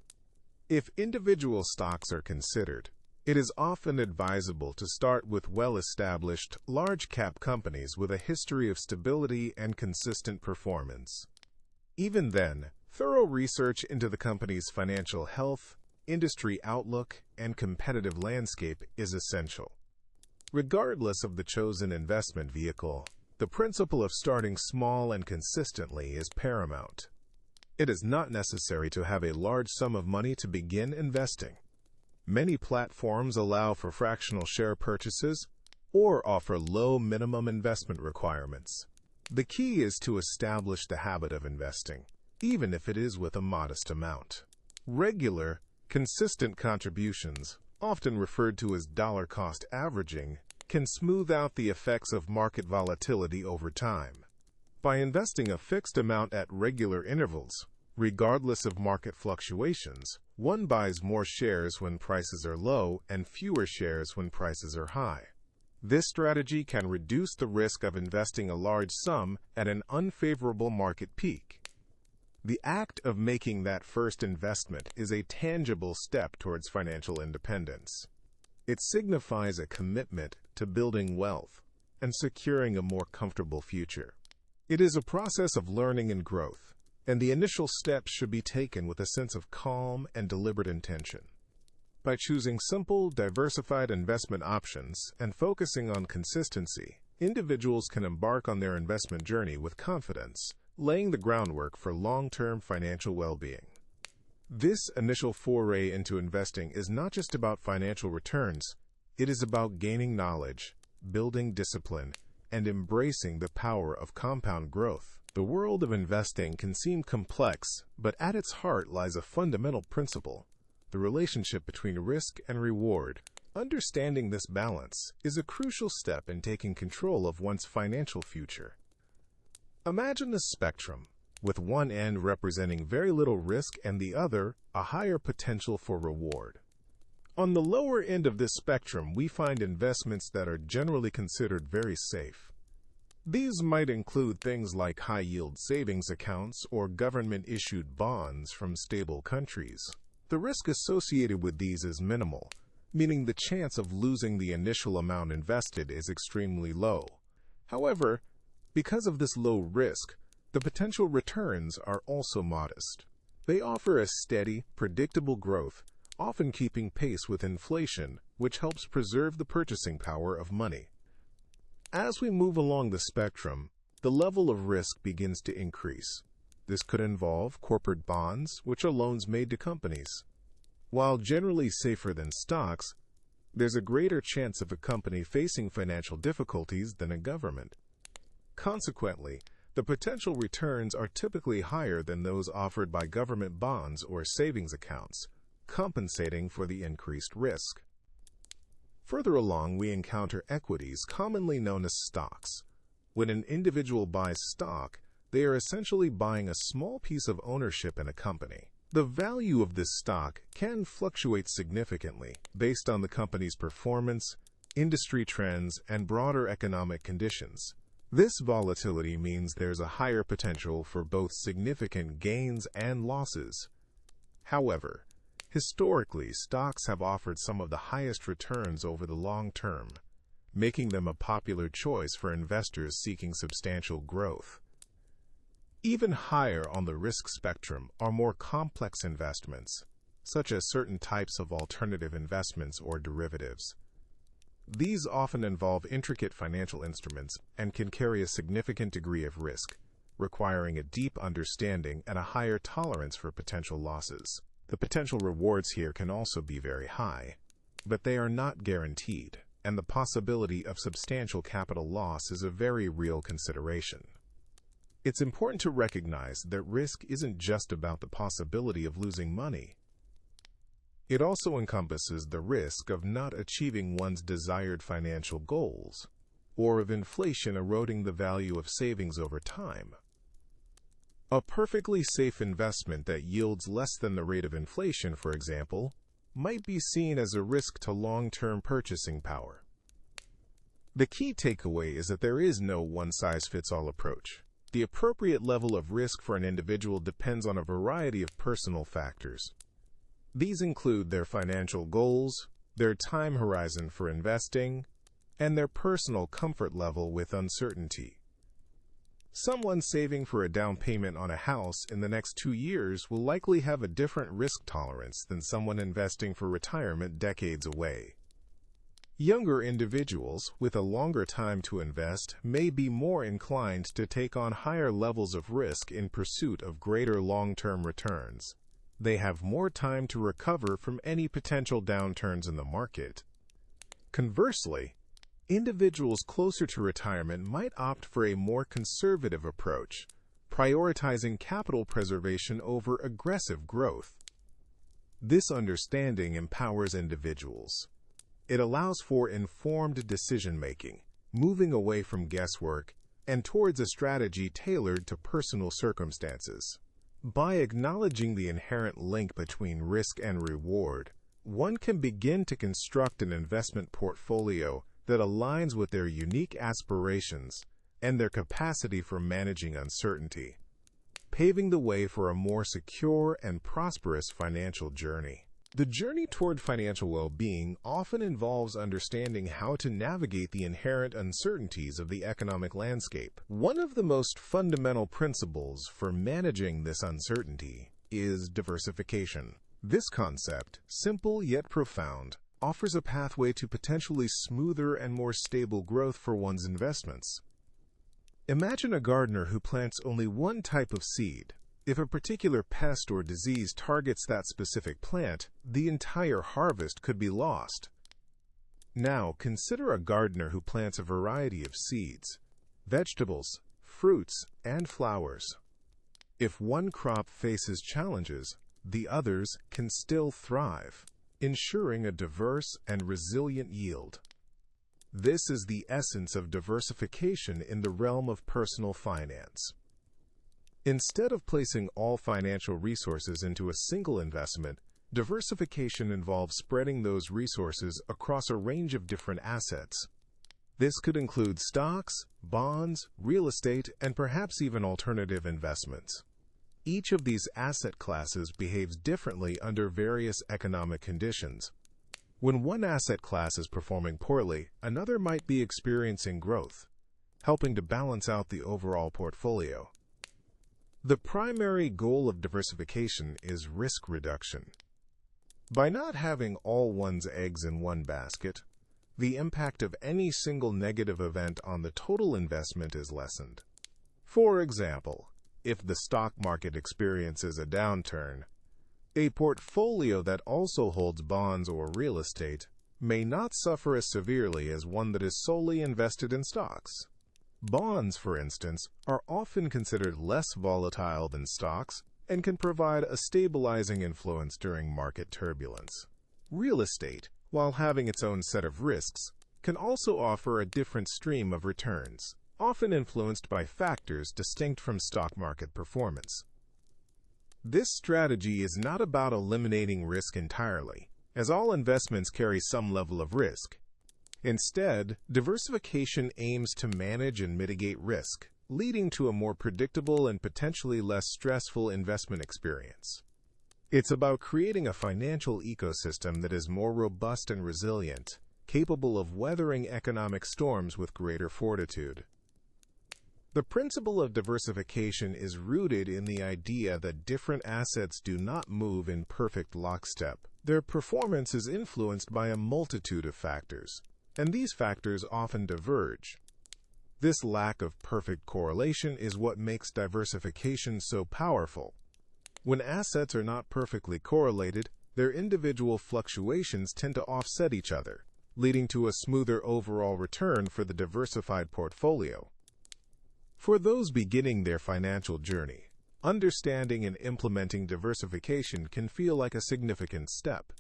If individual stocks are considered, it is often advisable to start with well-established, large-cap companies with a history of stability and consistent performance. Even then, thorough research into the company's financial health, industry outlook, and competitive landscape is essential. Regardless of the chosen investment vehicle, the principle of starting small and consistently is paramount. It is not necessary to have a large sum of money to begin investing. Many platforms allow for fractional share purchases or offer low minimum investment requirements. The key is to establish the habit of investing, even if it is with a modest amount. Regular, consistent contributions, often referred to as dollar-cost averaging, can smooth out the effects of market volatility over time. By investing a fixed amount at regular intervals, regardless of market fluctuations, one buys more shares when prices are low and fewer shares when prices are high. This strategy can reduce the risk of investing a large sum at an unfavorable market peak. The act of making that first investment is a tangible step towards financial independence. It signifies a commitment to building wealth and securing a more comfortable future. It is a process of learning and growth, and the initial steps should be taken with a sense of calm and deliberate intention. By choosing simple, diversified investment options and focusing on consistency, individuals can embark on their investment journey with confidence, laying the groundwork for long-term financial well-being. This initial foray into investing is not just about financial returns, it is about gaining knowledge, building discipline, and embracing the power of compound growth. The world of investing can seem complex, but at its heart lies a fundamental principle: the relationship between risk and reward. Understanding this balance is a crucial step in taking control of one's financial future. Imagine a spectrum, with one end representing very little risk and the other a higher potential for reward. On the lower end of this spectrum, we find investments that are generally considered very safe. These might include things like high-yield savings accounts or government-issued bonds from stable countries. The risk associated with these is minimal, meaning the chance of losing the initial amount invested is extremely low. However, because of this low risk, the potential returns are also modest. They offer a steady, predictable growth, often keeping pace with inflation, which helps preserve the purchasing power of money. As we move along the spectrum, the level of risk begins to increase. This could involve corporate bonds, which are loans made to companies. While generally safer than stocks, there's a greater chance of a company facing financial difficulties than a government. Consequently, the potential returns are typically higher than those offered by government bonds or savings accounts, compensating for the increased risk. Further along, we encounter equities, commonly known as stocks. When an individual buys stock, they are essentially buying a small piece of ownership in a company. The value of this stock can fluctuate significantly based on the company's performance, industry trends, and broader economic conditions. This volatility means there's a higher potential for both significant gains and losses. However, historically, stocks have offered some of the highest returns over the long term, making them a popular choice for investors seeking substantial growth. Even higher on the risk spectrum are more complex investments, such as certain types of alternative investments or derivatives. These often involve intricate financial instruments and can carry a significant degree of risk, requiring a deep understanding and a higher tolerance for potential losses. The potential rewards here can also be very high, but they are not guaranteed, and the possibility of substantial capital loss is a very real consideration. It's important to recognize that risk isn't just about the possibility of losing money. It also encompasses the risk of not achieving one's desired financial goals, or of inflation eroding the value of savings over time. A perfectly safe investment that yields less than the rate of inflation, for example, might be seen as a risk to long-term purchasing power. The key takeaway is that there is no one-size-fits-all approach. The appropriate level of risk for an individual depends on a variety of personal factors. These include their financial goals, their time horizon for investing, and their personal comfort level with uncertainty. Someone saving for a down payment on a house in the next 2 years will likely have a different risk tolerance than someone investing for retirement decades away. Younger individuals with a longer time to invest may be more inclined to take on higher levels of risk in pursuit of greater long-term returns. They have more time to recover from any potential downturns in the market. Conversely, individuals closer to retirement might opt for a more conservative approach, prioritizing capital preservation over aggressive growth. This understanding empowers individuals. It allows for informed decision-making, moving away from guesswork and towards a strategy tailored to personal circumstances. By acknowledging the inherent link between risk and reward, one can begin to construct an investment portfolio that aligns with their unique aspirations and their capacity for managing uncertainty, paving the way for a more secure and prosperous financial journey. The journey toward financial well-being often involves understanding how to navigate the inherent uncertainties of the economic landscape. One of the most fundamental principles for managing this uncertainty is diversification. This concept, simple yet profound, offers a pathway to potentially smoother and more stable growth for one's investments. Imagine a gardener who plants only one type of seed. If a particular pest or disease targets that specific plant, the entire harvest could be lost. Now, consider a gardener who plants a variety of seeds, vegetables, fruits, and flowers. If one crop faces challenges, the others can still thrive, ensuring a diverse and resilient yield. This is the essence of diversification in the realm of personal finance. Instead of placing all financial resources into a single investment, diversification involves spreading those resources across a range of different assets. This could include stocks, bonds, real estate, and perhaps even alternative investments. Each of these asset classes behaves differently under various economic conditions. When one asset class is performing poorly, another might be experiencing growth, helping to balance out the overall portfolio. The primary goal of diversification is risk reduction. By not having all one's eggs in one basket, the impact of any single negative event on the total investment is lessened. For example, if the stock market experiences a downturn, a portfolio that also holds bonds or real estate may not suffer as severely as one that is solely invested in stocks. Bonds, for instance, are often considered less volatile than stocks and can provide a stabilizing influence during market turbulence. Real estate, while having its own set of risks, can also offer a different stream of returns, often influenced by factors distinct from stock market performance. This strategy is not about eliminating risk entirely, as all investments carry some level of risk. Instead, diversification aims to manage and mitigate risk, leading to a more predictable and potentially less stressful investment experience. It's about creating a financial ecosystem that is more robust and resilient, capable of weathering economic storms with greater fortitude. The principle of diversification is rooted in the idea that different assets do not move in perfect lockstep. Their performance is influenced by a multitude of factors, and these factors often diverge. This lack of perfect correlation is what makes diversification so powerful. When assets are not perfectly correlated, their individual fluctuations tend to offset each other, leading to a smoother overall return for the diversified portfolio. For those beginning their financial journey, understanding and implementing diversification can feel like a significant step.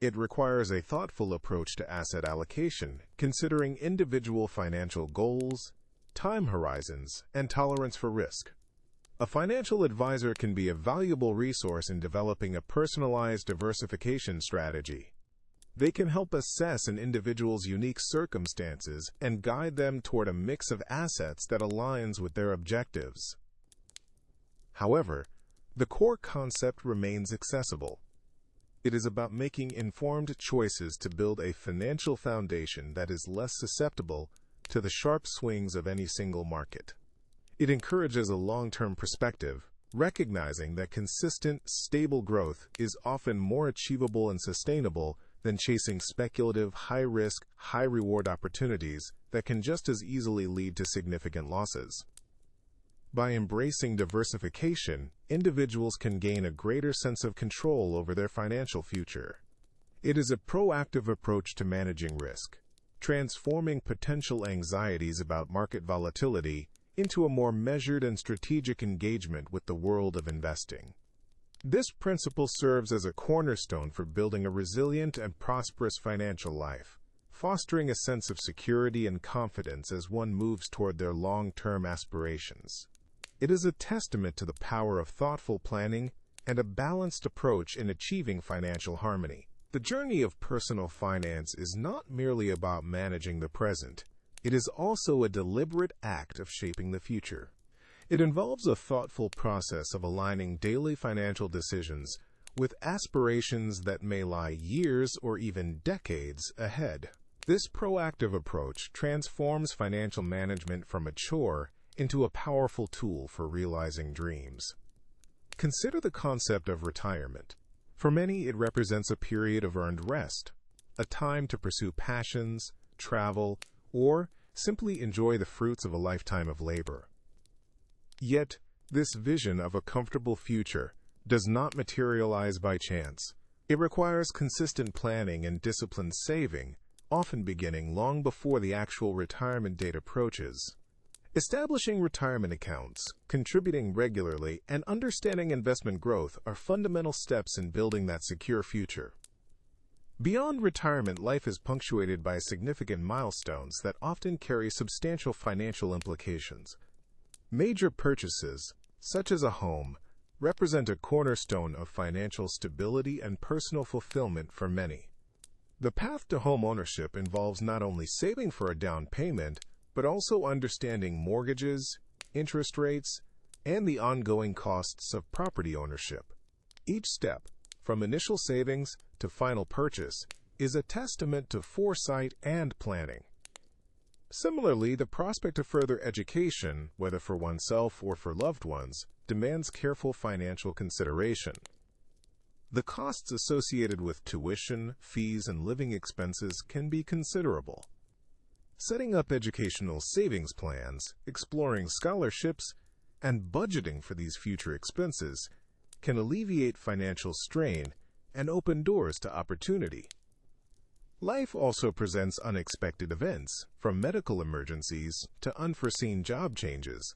It requires a thoughtful approach to asset allocation, considering individual financial goals, time horizons, and tolerance for risk. A financial advisor can be a valuable resource in developing a personalized diversification strategy. They can help assess an individual's unique circumstances and guide them toward a mix of assets that aligns with their objectives. However, the core concept remains accessible. It is about making informed choices to build a financial foundation that is less susceptible to the sharp swings of any single market. It encourages a long-term perspective, recognizing that consistent, stable growth is often more achievable and sustainable than chasing speculative, high-risk, high-reward opportunities that can just as easily lead to significant losses. By embracing diversification, individuals can gain a greater sense of control over their financial future. It is a proactive approach to managing risk, transforming potential anxieties about market volatility into a more measured and strategic engagement with the world of investing. This principle serves as a cornerstone for building a resilient and prosperous financial life, fostering a sense of security and confidence as one moves toward their long-term aspirations. It is a testament to the power of thoughtful planning and a balanced approach in achieving financial harmony. The journey of personal finance is not merely about managing the present. It is also a deliberate act of shaping the future. It involves a thoughtful process of aligning daily financial decisions with aspirations that may lie years or even decades ahead. This proactive approach transforms financial management from a chore into a powerful tool for realizing dreams. Consider the concept of retirement. For many, it represents a period of earned rest, a time to pursue passions, travel, or simply enjoy the fruits of a lifetime of labor. Yet, this vision of a comfortable future does not materialize by chance. It requires consistent planning and disciplined saving, often beginning long before the actual retirement date approaches. Establishing retirement accounts, contributing regularly, and understanding investment growth are fundamental steps in building that secure future. Beyond retirement, life is punctuated by significant milestones that often carry substantial financial implications. Major purchases, such as a home, represent a cornerstone of financial stability and personal fulfillment for many. The path to home ownership involves not only saving for a down payment, but also understanding mortgages, interest rates, and the ongoing costs of property ownership. Each step, from initial savings to final purchase, is a testament to foresight and planning. Similarly, the prospect of further education, whether for oneself or for loved ones, demands careful financial consideration. The costs associated with tuition, fees, and living expenses can be considerable. Setting up educational savings plans, exploring scholarships, and budgeting for these future expenses can alleviate financial strain and open doors to opportunity. Life also presents unexpected events, from medical emergencies to unforeseen job changes.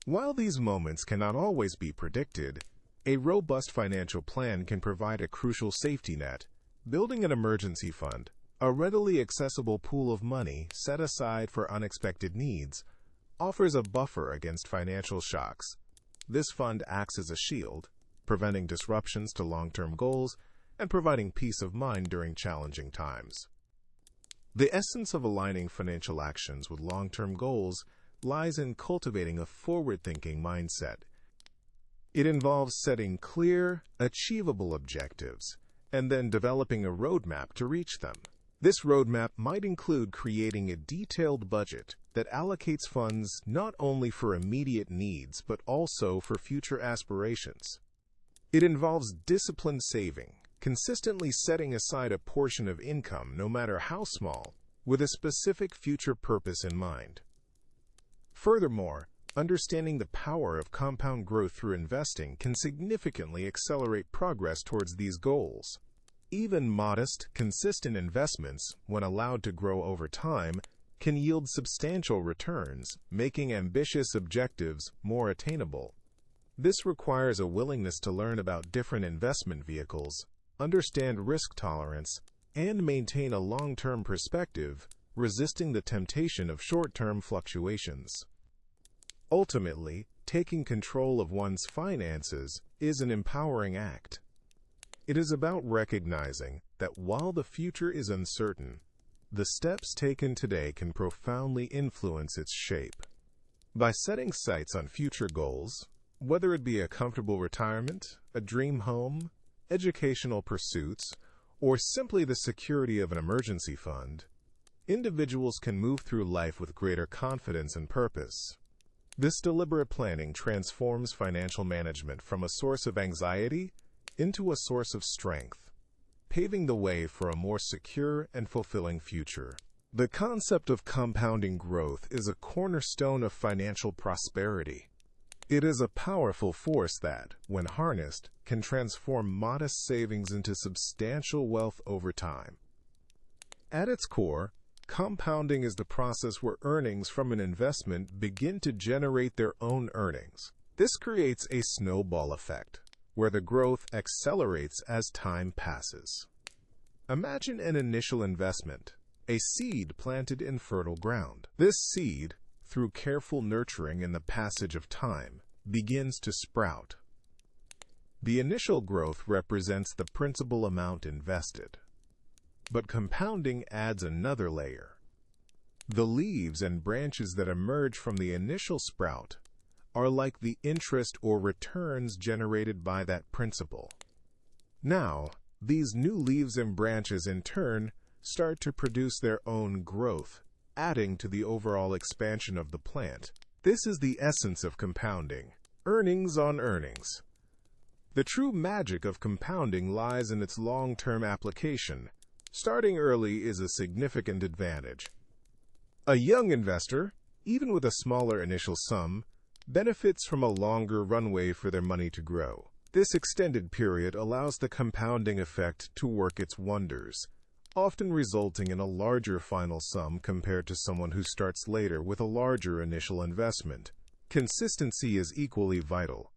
While these moments cannot always be predicted, a robust financial plan can provide a crucial safety net. Building an emergency fund, a readily accessible pool of money set aside for unexpected needs, offers a buffer against financial shocks. This fund acts as a shield, preventing disruptions to long-term goals and providing peace of mind during challenging times. The essence of aligning financial actions with long-term goals lies in cultivating a forward-thinking mindset. It involves setting clear, achievable objectives and then developing a roadmap to reach them. This roadmap might include creating a detailed budget that allocates funds not only for immediate needs but also for future aspirations. It involves disciplined saving, consistently setting aside a portion of income, no matter how small, with a specific future purpose in mind. Furthermore, understanding the power of compound growth through investing can significantly accelerate progress towards these goals. Even modest, consistent investments, when allowed to grow over time, can yield substantial returns, making ambitious objectives more attainable. This requires a willingness to learn about different investment vehicles, understand risk tolerance, and maintain a long-term perspective, resisting the temptation of short-term fluctuations. Ultimately, taking control of one's finances is an empowering act. It is about recognizing that while the future is uncertain, the steps taken today can profoundly influence its shape. By setting sights on future goals, whether it be a comfortable retirement, a dream home, educational pursuits, or simply the security of an emergency fund, individuals can move through life with greater confidence and purpose. This deliberate planning transforms financial management from a source of anxiety into a source of strength, paving the way for a more secure and fulfilling future. The concept of compounding growth is a cornerstone of financial prosperity. It is a powerful force that, when harnessed, can transform modest savings into substantial wealth over time. At its core, compounding is the process where earnings from an investment begin to generate their own earnings. This creates a snowball effect, where the growth accelerates as time passes. Imagine an initial investment, a seed planted in fertile ground. This seed, through careful nurturing and the passage of time, begins to sprout. The initial growth represents the principal amount invested. But compounding adds another layer. The leaves and branches that emerge from the initial sprout are like the interest or returns generated by that principle. Now, these new leaves and branches in turn start to produce their own growth, adding to the overall expansion of the plant. This is the essence of compounding, earnings on earnings. The true magic of compounding lies in its long-term application. Starting early is a significant advantage. A young investor, even with a smaller initial sum, benefits from a longer runway for their money to grow. This extended period allows the compounding effect to work its wonders, often resulting in a larger final sum compared to someone who starts later with a larger initial investment. Consistency is equally vital.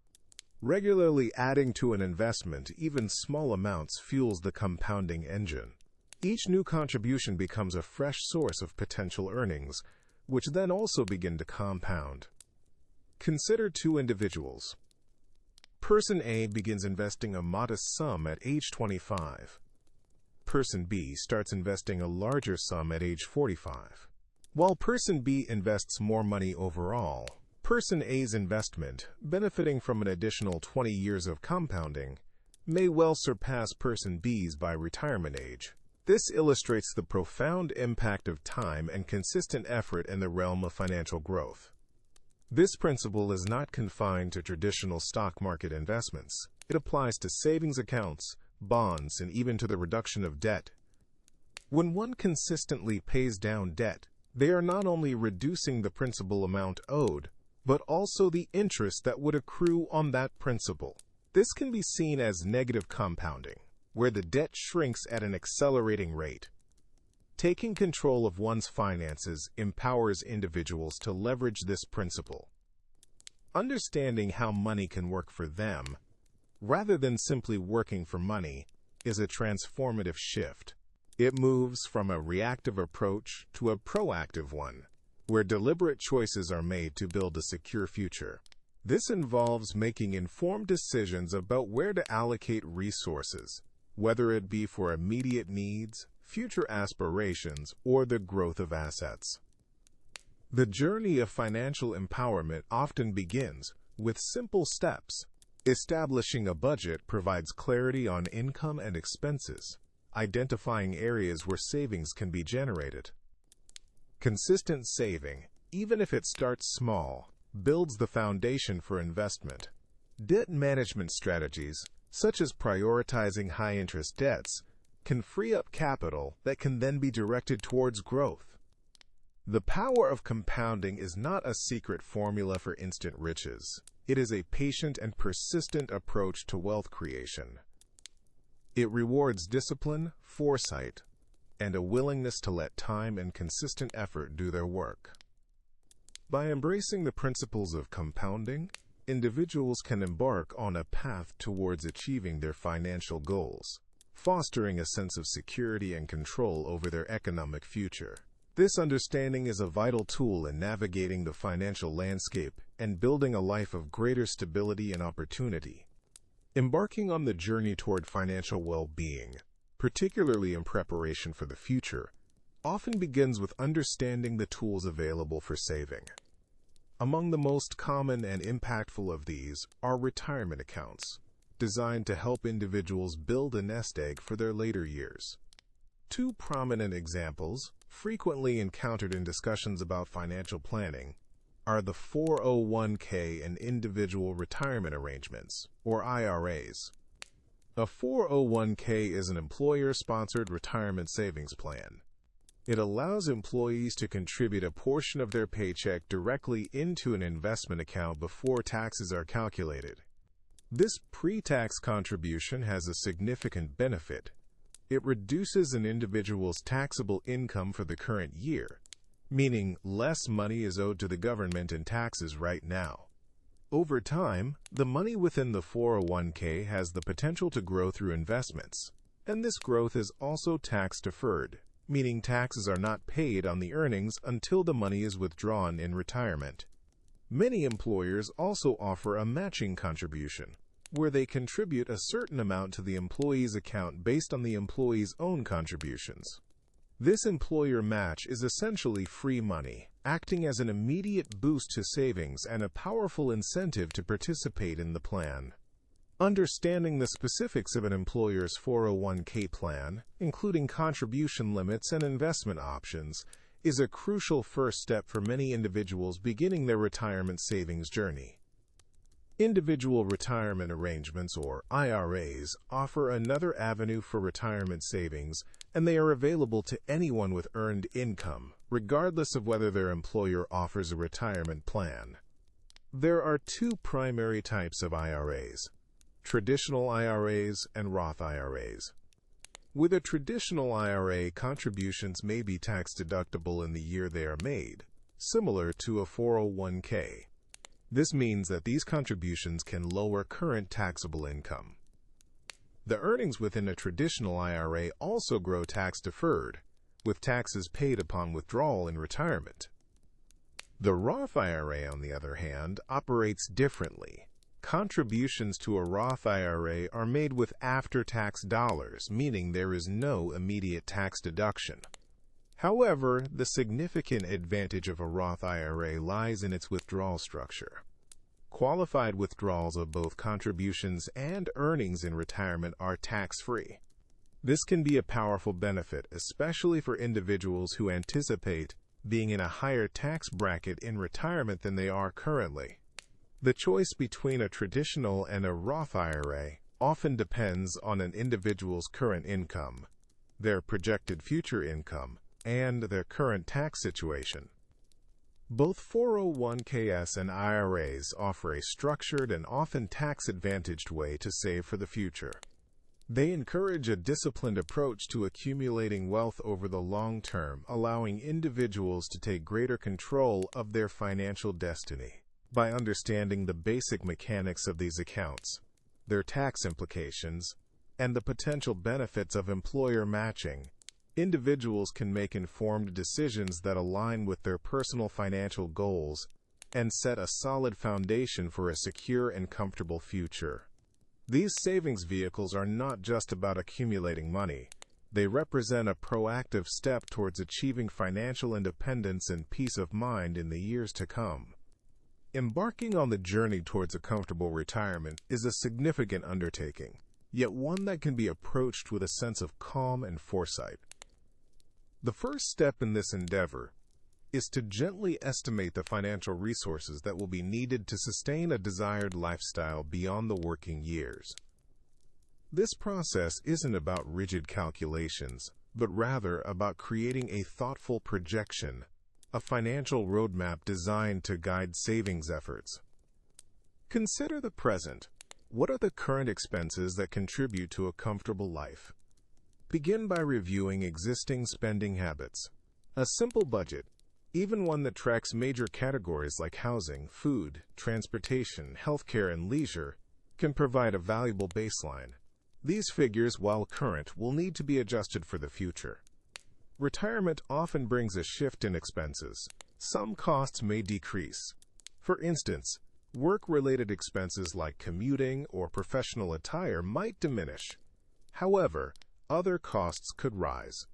Regularly adding to an investment, even small amounts, fuels the compounding engine. Each new contribution becomes a fresh source of potential earnings, which then also begin to compound. Consider two individuals. Person A begins investing a modest sum at age 25. Person B starts investing a larger sum at age 45. While Person B invests more money overall, Person A's investment, benefiting from an additional 20 years of compounding, may well surpass Person B's by retirement age. This illustrates the profound impact of time and consistent effort in the realm of financial growth. This principle is not confined to traditional stock market investments. It applies to savings accounts, bonds, and even to the reduction of debt. When one consistently pays down debt, they are not only reducing the principal amount owed, but also the interest that would accrue on that principal. This can be seen as negative compounding, where the debt shrinks at an accelerating rate. Taking control of one's finances empowers individuals to leverage this principle. Understanding how money can work for them, rather than simply working for money, is a transformative shift. It moves from a reactive approach to a proactive one, where deliberate choices are made to build a secure future. This involves making informed decisions about where to allocate resources, whether it be for immediate needs, future aspirations, or the growth of assets. The journey of financial empowerment often begins with simple steps. Establishing a budget provides clarity on income and expenses, identifying areas where savings can be generated. Consistent saving, even if it starts small, builds the foundation for investment. Debt management strategies, such as prioritizing high-interest debts, can free up capital that can then be directed towards growth. The power of compounding is not a secret formula for instant riches. It is a patient and persistent approach to wealth creation. It rewards discipline, foresight, and a willingness to let time and consistent effort do their work. By embracing the principles of compounding, individuals can embark on a path towards achieving their financial goals, fostering a sense of security and control over their economic future. This understanding is a vital tool in navigating the financial landscape and building a life of greater stability and opportunity. Embarking on the journey toward financial well-being, particularly in preparation for the future, often begins with understanding the tools available for saving. Among the most common and impactful of these are retirement accounts, designed to help individuals build a nest egg for their later years. Two prominent examples, frequently encountered in discussions about financial planning, are the 401k and individual retirement arrangements, or IRAs. A 401k is an employer-sponsored retirement savings plan. It allows employees to contribute a portion of their paycheck directly into an investment account before taxes are calculated. This pre-tax contribution has a significant benefit. It reduces an individual's taxable income for the current year, meaning less money is owed to the government in taxes right now. Over time, the money within the 401k has the potential to grow through investments, and this growth is also tax-deferred, meaning taxes are not paid on the earnings until the money is withdrawn in retirement. Many employers also offer a matching contribution, where they contribute a certain amount to the employee's account based on the employee's own contributions. This employer match is essentially free money, acting as an immediate boost to savings and a powerful incentive to participate in the plan. Understanding the specifics of an employer's 401k plan, including contribution limits and investment options, is a crucial first step for many individuals beginning their retirement savings journey. Individual retirement arrangements, or IRAs, offer another avenue for retirement savings, and they are available to anyone with earned income, regardless of whether their employer offers a retirement plan. There are two primary types of IRAs: traditional IRAs and Roth IRAs. With a traditional IRA, contributions may be tax-deductible in the year they are made, similar to a 401k. This means that these contributions can lower current taxable income. The earnings within a traditional IRA also grow tax-deferred, with taxes paid upon withdrawal in retirement. The Roth IRA, on the other hand, operates differently. Contributions to a Roth IRA are made with after-tax dollars, meaning there is no immediate tax deduction. However, the significant advantage of a Roth IRA lies in its withdrawal structure. Qualified withdrawals of both contributions and earnings in retirement are tax-free. This can be a powerful benefit, especially for individuals who anticipate being in a higher tax bracket in retirement than they are currently. The choice between a traditional and a Roth IRA often depends on an individual's current income, their projected future income, and their current tax situation. Both 401ks and IRAs offer a structured and often tax-advantaged way to save for the future. They encourage a disciplined approach to accumulating wealth over the long term, allowing individuals to take greater control of their financial destiny. By understanding the basic mechanics of these accounts, their tax implications, and the potential benefits of employer matching, individuals can make informed decisions that align with their personal financial goals and set a solid foundation for a secure and comfortable future. These savings vehicles are not just about accumulating money. They represent a proactive step towards achieving financial independence and peace of mind in the years to come. Embarking on the journey towards a comfortable retirement is a significant undertaking, yet one that can be approached with a sense of calm and foresight. The first step in this endeavor is to gently estimate the financial resources that will be needed to sustain a desired lifestyle beyond the working years. This process isn't about rigid calculations, but rather about creating a thoughtful projection, a financial roadmap designed to guide savings efforts. Consider the present. What are the current expenses that contribute to a comfortable life? Begin by reviewing existing spending habits. A simple budget, even one that tracks major categories like housing, food, transportation, healthcare, and leisure, can provide a valuable baseline. These figures, while current, will need to be adjusted for the future. Retirement often brings a shift in expenses. Some costs may decrease. For instance, work-related expenses like commuting or professional attire might diminish. However, other costs could rise.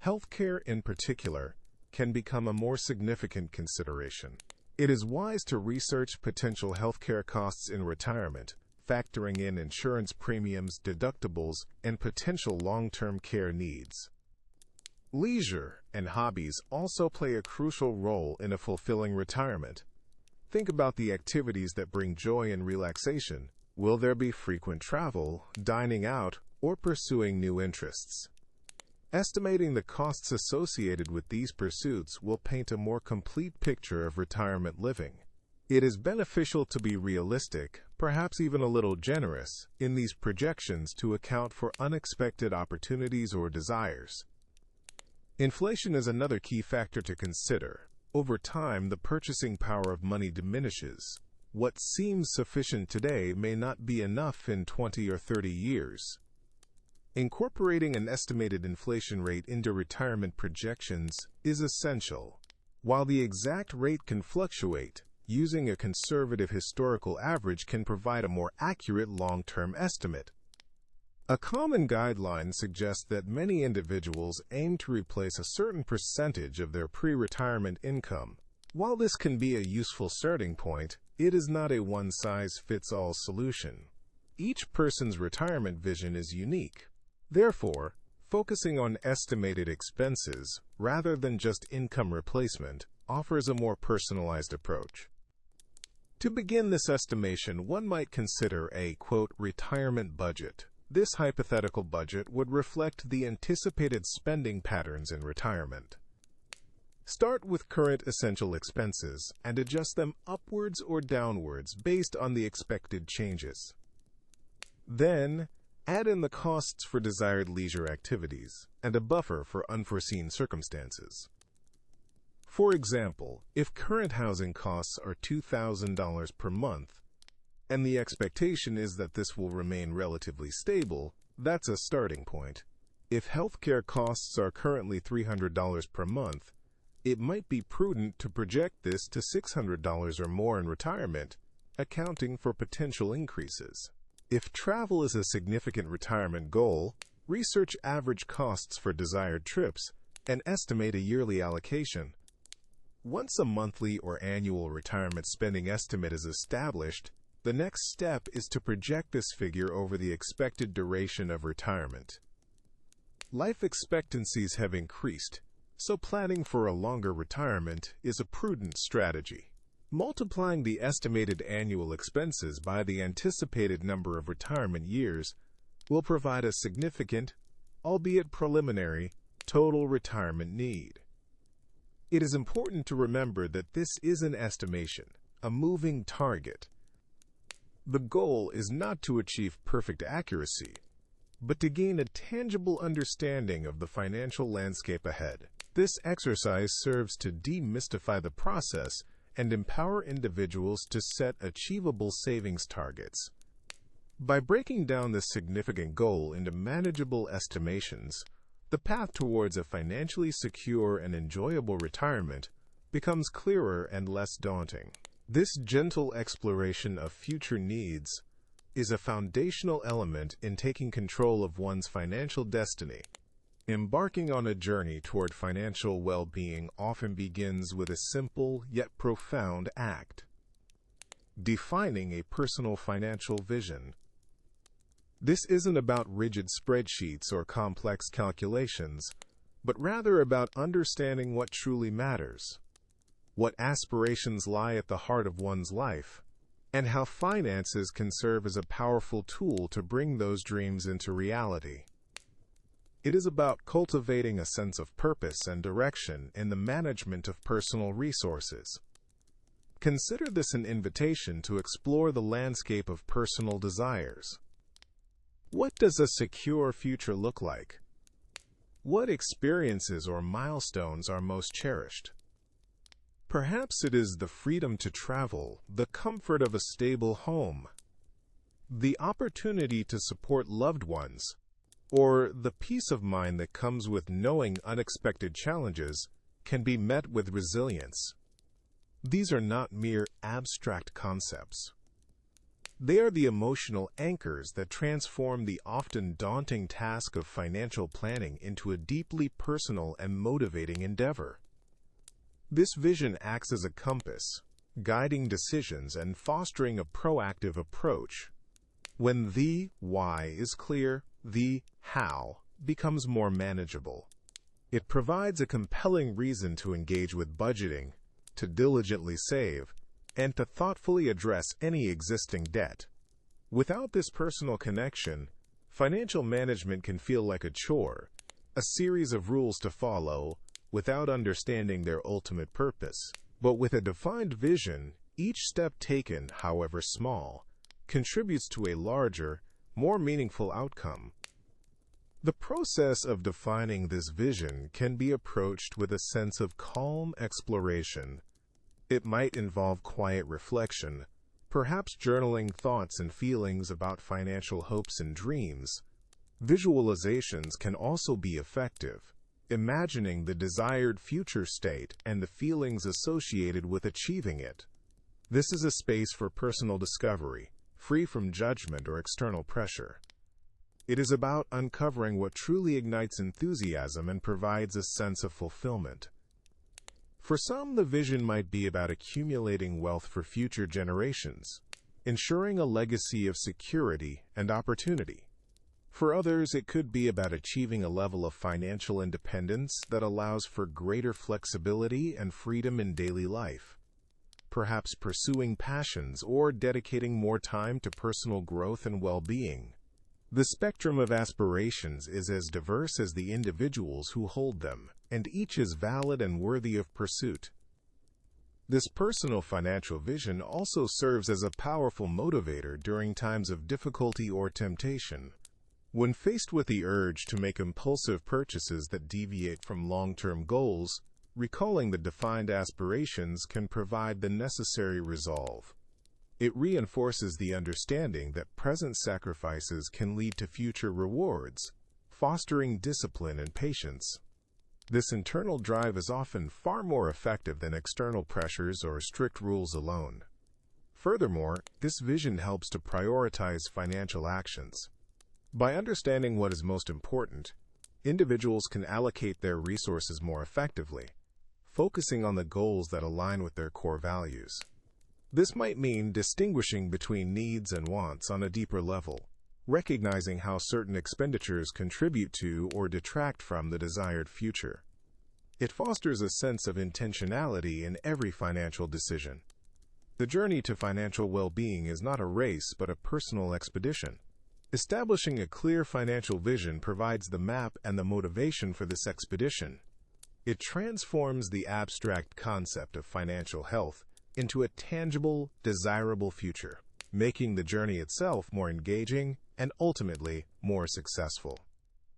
Healthcare, in particular, can become a more significant consideration. It is wise to research potential healthcare costs in retirement, factoring in insurance premiums, deductibles, and potential long-term care needs. Leisure and hobbies also play a crucial role in a fulfilling retirement. Think about the activities that bring joy and relaxation. Will there be frequent travel, dining out, or pursuing new interests? Estimating the costs associated with these pursuits will paint a more complete picture of retirement living. It is beneficial to be realistic, perhaps even a little generous, in these projections to account for unexpected opportunities or desires. Inflation is another key factor to consider. Over time, the purchasing power of money diminishes. What seems sufficient today may not be enough in 20 or 30 years. Incorporating an estimated inflation rate into retirement projections is essential. While the exact rate can fluctuate, using a conservative historical average can provide a more accurate long-term estimate. A common guideline suggests that many individuals aim to replace a certain percentage of their pre-retirement income. While this can be a useful starting point, it is not a one-size-fits-all solution. Each person's retirement vision is unique. Therefore, focusing on estimated expenses rather than just income replacement offers a more personalized approach. To begin this estimation, one might consider a, quote, retirement budget. This hypothetical budget would reflect the anticipated spending patterns in retirement. Start with current essential expenses and adjust them upwards or downwards based on the expected changes. Then, add in the costs for desired leisure activities and a buffer for unforeseen circumstances. For example, if current housing costs are $2,000 per month, and the expectation is that this will remain relatively stable, that's a starting point. If healthcare costs are currently $300 per month, it might be prudent to project this to $600 or more in retirement, accounting for potential increases. If travel is a significant retirement goal, research average costs for desired trips and estimate a yearly allocation. Once a monthly or annual retirement spending estimate is established, the next step is to project this figure over the expected duration of retirement. Life expectancies have increased, so planning for a longer retirement is a prudent strategy. Multiplying the estimated annual expenses by the anticipated number of retirement years will provide a significant, albeit preliminary, total retirement need. It is important to remember that this is an estimation, a moving target. The goal is not to achieve perfect accuracy, but to gain a tangible understanding of the financial landscape ahead. This exercise serves to demystify the process and empower individuals to set achievable savings targets. By breaking down this significant goal into manageable estimations, the path towards a financially secure and enjoyable retirement becomes clearer and less daunting. This gentle exploration of future needs is a foundational element in taking control of one's financial destiny. Embarking on a journey toward financial well-being often begins with a simple yet profound act: defining a personal financial vision. This isn't about rigid spreadsheets or complex calculations, but rather about understanding what truly matters, what aspirations lie at the heart of one's life, and how finances can serve as a powerful tool to bring those dreams into reality. It is about cultivating a sense of purpose and direction in the management of personal resources. Consider this an invitation to explore the landscape of personal desires. What does a secure future look like? What experiences or milestones are most cherished? Perhaps it is the freedom to travel, the comfort of a stable home, the opportunity to support loved ones, or the peace of mind that comes with knowing unexpected challenges can be met with resilience. These are not mere abstract concepts. They are the emotional anchors that transform the often daunting task of financial planning into a deeply personal and motivating endeavor. This vision acts as a compass, guiding decisions and fostering a proactive approach. When the why is clear, the how becomes more manageable. It provides a compelling reason to engage with budgeting, to diligently save, and to thoughtfully address any existing debt. Without this personal connection, financial management can feel like a chore, a series of rules to follow, without understanding their ultimate purpose. But with a defined vision, each step taken, however small, contributes to a larger, more meaningful outcome. The process of defining this vision can be approached with a sense of calm exploration. It might involve quiet reflection, perhaps journaling thoughts and feelings about financial hopes and dreams, Visualizations can also be effective, imagining the desired future state and the feelings associated with achieving it. This is a space for personal discovery, free from judgment or external pressure. It is about uncovering what truly ignites enthusiasm and provides a sense of fulfillment. For some, the vision might be about accumulating wealth for future generations, ensuring a legacy of security and opportunity. For others, it could be about achieving a level of financial independence that allows for greater flexibility and freedom in daily life. Perhaps pursuing passions or dedicating more time to personal growth and well-being. The spectrum of aspirations is as diverse as the individuals who hold them, and each is valid and worthy of pursuit. This personal financial vision also serves as a powerful motivator during times of difficulty or temptation. When faced with the urge to make impulsive purchases that deviate from long-term goals, recalling the defined aspirations can provide the necessary resolve. It reinforces the understanding that present sacrifices can lead to future rewards, fostering discipline and patience. This internal drive is often far more effective than external pressures or strict rules alone. Furthermore, this vision helps to prioritize financial actions. By understanding what is most important, individuals can allocate their resources more effectively, focusing on the goals that align with their core values. This might mean distinguishing between needs and wants on a deeper level, recognizing how certain expenditures contribute to or detract from the desired future. It fosters a sense of intentionality in every financial decision. The journey to financial well-being is not a race but a personal expedition. Establishing a clear financial vision provides the map and the motivation for this expedition. It transforms the abstract concept of financial health into a tangible, desirable future, making the journey itself more engaging and ultimately more successful.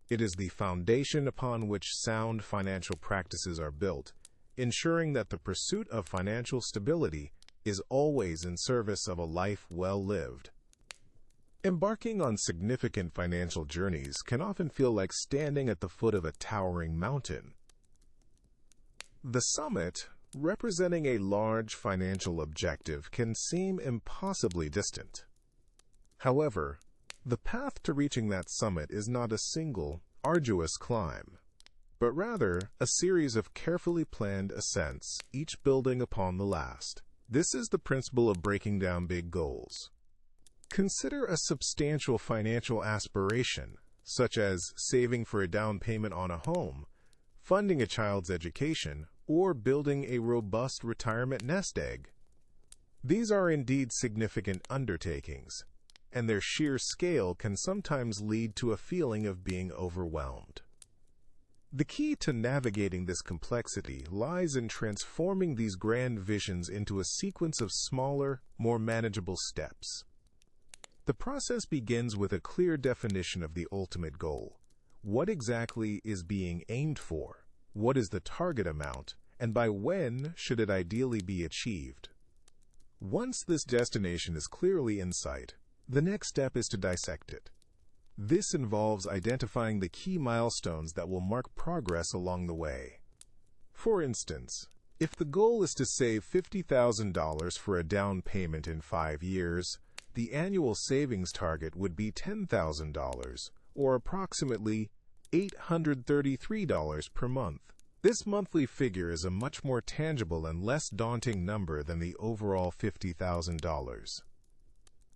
It is the foundation upon which sound financial practices are built, ensuring that the pursuit of financial stability is always in service of a life well lived. Embarking on significant financial journeys can often feel like standing at the foot of a towering mountain. The summit, representing a large financial objective, can seem impossibly distant. However, the path to reaching that summit is not a single, arduous climb, but rather a series of carefully planned ascents, each building upon the last. This is the principle of breaking down big goals. Consider a substantial financial aspiration, such as saving for a down payment on a home, funding a child's education, or building a robust retirement nest egg. These are indeed significant undertakings, and their sheer scale can sometimes lead to a feeling of being overwhelmed. The key to navigating this complexity lies in transforming these grand visions into a sequence of smaller, more manageable steps. The process begins with a clear definition of the ultimate goal. What exactly is being aimed for? What is the target amount? And by when should it ideally be achieved? Once this destination is clearly in sight, the next step is to dissect it. This involves identifying the key milestones that will mark progress along the way. For instance, if the goal is to save $50,000 for a down payment in 5 years, the annual savings target would be $10,000, or approximately $833 per month. This monthly figure is a much more tangible and less daunting number than the overall $50,000.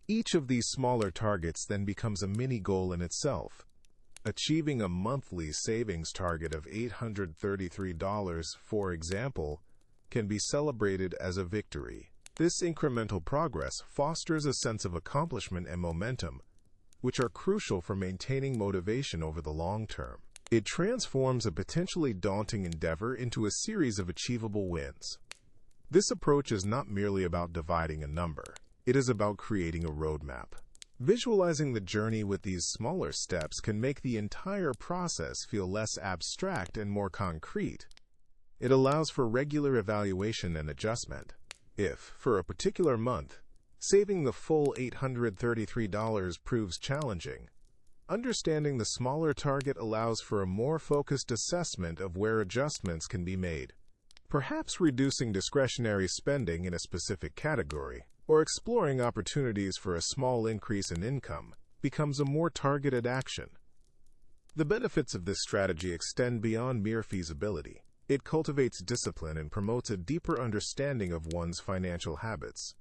Each of these smaller targets then becomes a mini-goal in itself. Achieving a monthly savings target of $833, for example, can be celebrated as a victory. This incremental progress fosters a sense of accomplishment and momentum, which are crucial for maintaining motivation over the long term. It transforms a potentially daunting endeavor into a series of achievable wins. This approach is not merely about dividing a number. It is about creating a roadmap. Visualizing the journey with these smaller steps can make the entire process feel less abstract and more concrete. It allows for regular evaluation and adjustment. If, for a particular month, saving the full $833 proves challenging, Understanding the smaller target allows for a more focused assessment of where adjustments can be made. Perhaps reducing discretionary spending in a specific category, or exploring opportunities for a small increase in income, becomes a more targeted action. The benefits of this strategy extend beyond mere feasibility. It cultivates discipline and promotes a deeper understanding of one's financial habits.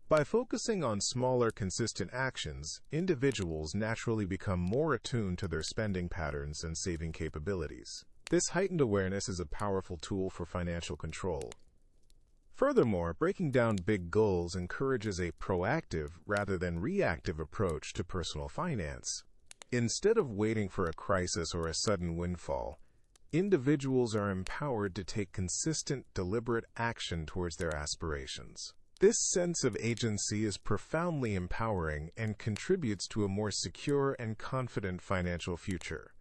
By focusing on smaller, consistent actions, individuals naturally become more attuned to their spending patterns and saving capabilities. This heightened awareness is a powerful tool for financial control. Furthermore, breaking down big goals encourages a proactive rather than reactive approach to personal finance. Instead of waiting for a crisis or a sudden windfall, individuals are empowered to take consistent, deliberate action towards their aspirations. This sense of agency is profoundly empowering and contributes to a more secure and confident financial future.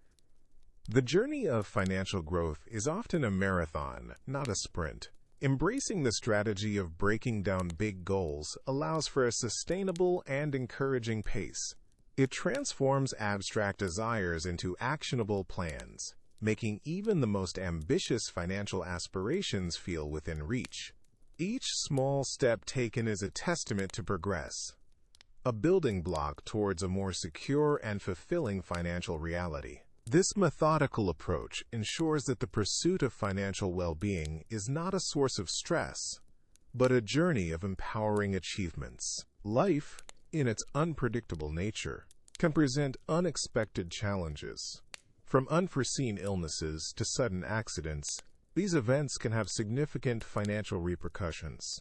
The journey of financial growth is often a marathon, not a sprint. Embracing the strategy of breaking down big goals allows for a sustainable and encouraging pace. It transforms abstract desires into actionable plans, making even the most ambitious financial aspirations feel within reach. Each small step taken is a testament to progress, a building block towards a more secure and fulfilling financial reality. This methodical approach ensures that the pursuit of financial well-being is not a source of stress, but a journey of empowering achievements. Life, in its unpredictable nature, can present unexpected challenges. From unforeseen illnesses to sudden accidents, these events can have significant financial repercussions.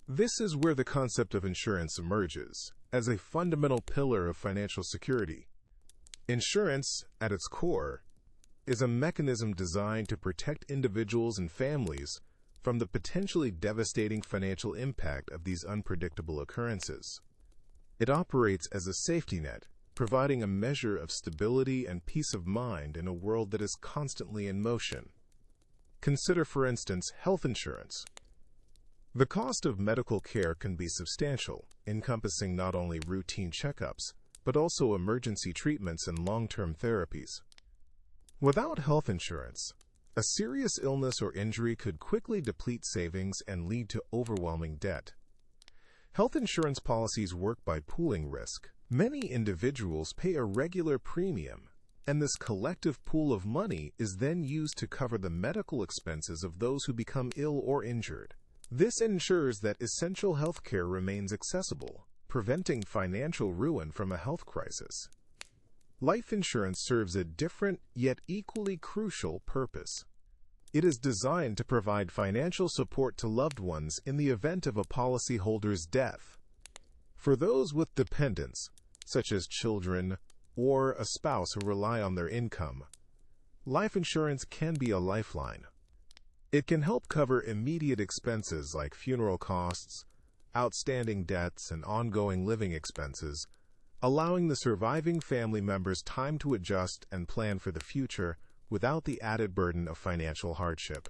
This is where the concept of insurance emerges, as a fundamental pillar of financial security. Insurance, at its core, is a mechanism designed to protect individuals and families from the potentially devastating financial impact of these unpredictable occurrences. It operates as a safety net, providing a measure of stability and peace of mind in a world that is constantly in motion. Consider, for instance, health insurance. The cost of medical care can be substantial, encompassing not only routine checkups, but also emergency treatments and long-term therapies. Without health insurance, a serious illness or injury could quickly deplete savings and lead to overwhelming debt. Health insurance policies work by pooling risk. Many individuals pay a regular premium, and this collective pool of money is then used to cover the medical expenses of those who become ill or injured. This ensures that essential health care remains accessible, preventing financial ruin from a health crisis. Life insurance serves a different yet equally crucial purpose. It is designed to provide financial support to loved ones in the event of a policyholder's death. For those with dependents, such as children or a spouse who rely on their income, life insurance can be a lifeline. It can help cover immediate expenses like funeral costs, outstanding debts, and ongoing living expenses, allowing the surviving family members time to adjust and plan for the future without the added burden of financial hardship.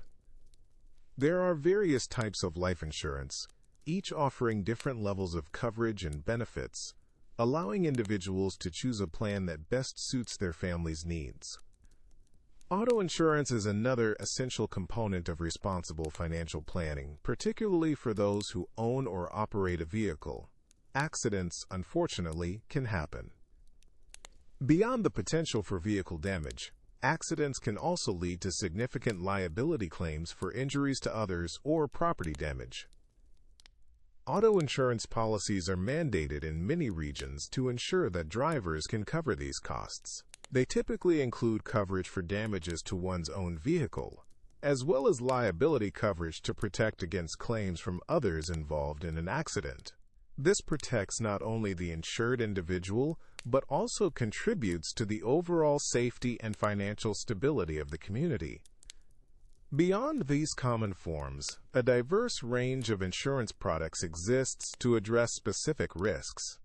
There are various types of life insurance, each offering different levels of coverage and benefits, allowing individuals to choose a plan that best suits their family's needs. Auto insurance is another essential component of responsible financial planning, particularly for those who own or operate a vehicle. Accidents, unfortunately, can happen. Beyond the potential for vehicle damage, accidents can also lead to significant liability claims for injuries to others or property damage. Auto insurance policies are mandated in many regions to ensure that drivers can cover these costs. They typically include coverage for damages to one's own vehicle, as well as liability coverage to protect against claims from others involved in an accident. This protects not only the insured individual, but also contributes to the overall safety and financial stability of the community. Beyond these common forms, a diverse range of insurance products exists to address specific risks.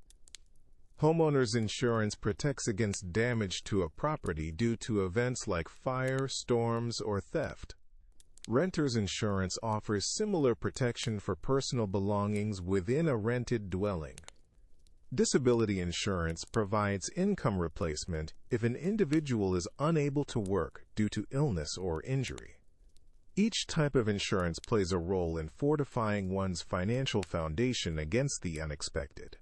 Homeowners insurance protects against damage to a property due to events like fire, storms, or theft. Renters insurance offers similar protection for personal belongings within a rented dwelling. Disability insurance provides income replacement if an individual is unable to work due to illness or injury. Each type of insurance plays a role in fortifying one's financial foundation against the unexpected.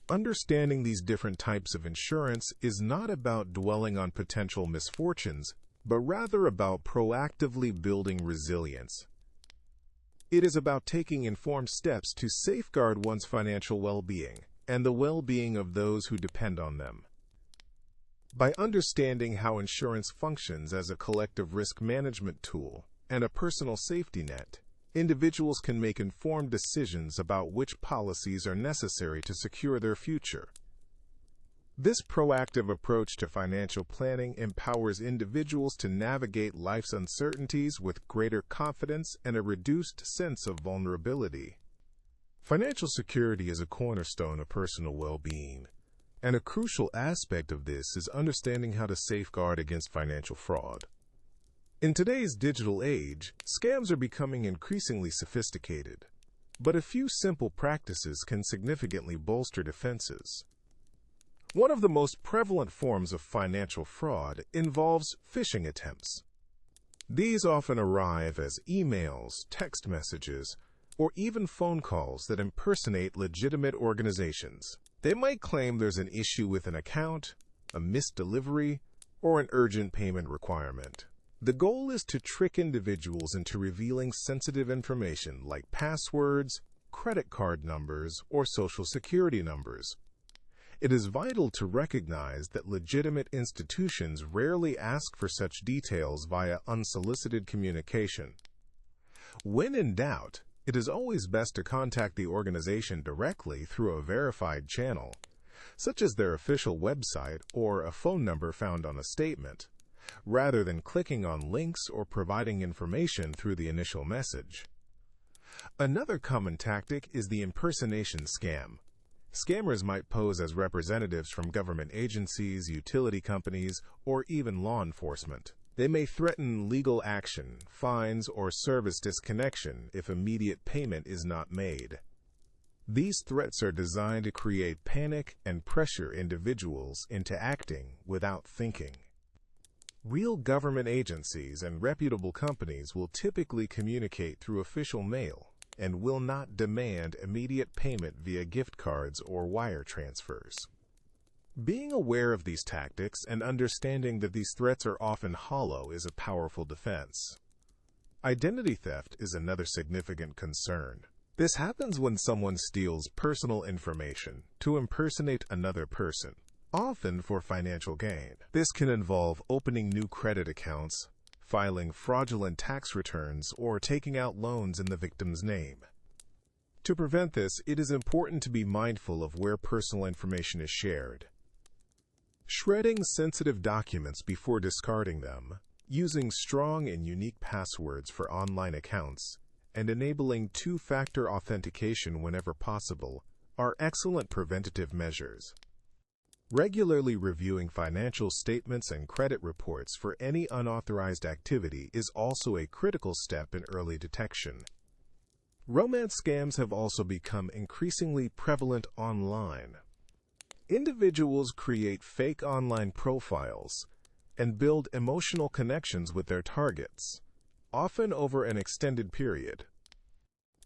Understanding these different types of insurance is not about dwelling on potential misfortunes, but rather about proactively building resilience. It is about taking informed steps to safeguard one's financial well-being and the well-being of those who depend on them. By understanding how insurance functions as a collective risk management tool and a personal safety net, individuals can make informed decisions about which policies are necessary to secure their future. This proactive approach to financial planning empowers individuals to navigate life's uncertainties with greater confidence and a reduced sense of vulnerability. Financial security is a cornerstone of personal well-being, and a crucial aspect of this is understanding how to safeguard against financial fraud. In today's digital age, scams are becoming increasingly sophisticated, but a few simple practices can significantly bolster defenses. One of the most prevalent forms of financial fraud involves phishing attempts. These often arrive as emails, text messages, or even phone calls that impersonate legitimate organizations. They might claim there's an issue with an account, a missed delivery, or an urgent payment requirement. The goal is to trick individuals into revealing sensitive information like passwords, credit card numbers, or social security numbers. It is vital to recognize that legitimate institutions rarely ask for such details via unsolicited communication. When in doubt, it is always best to contact the organization directly through a verified channel, such as their official website or a phone number found on a statement, rather than clicking on links or providing information through the initial message. Another common tactic is the impersonation scam. Scammers might pose as representatives from government agencies, utility companies, or even law enforcement. They may threaten legal action, fines, or service disconnection if immediate payment is not made. These threats are designed to create panic and pressure individuals into acting without thinking. Real government agencies and reputable companies will typically communicate through official mail and will not demand immediate payment via gift cards or wire transfers. Being aware of these tactics and understanding that these threats are often hollow is a powerful defense. Identity theft is another significant concern. This happens when someone steals personal information to impersonate another person, often for financial gain. This can involve opening new credit accounts, filing fraudulent tax returns, or taking out loans in the victim's name. To prevent this, it is important to be mindful of where personal information is shared. Shredding sensitive documents before discarding them, using strong and unique passwords for online accounts, and enabling two-factor authentication whenever possible are excellent preventative measures. Regularly reviewing financial statements and credit reports for any unauthorized activity is also a critical step in early detection. Romance scams have also become increasingly prevalent online. Individuals create fake online profiles and build emotional connections with their targets, often over an extended period.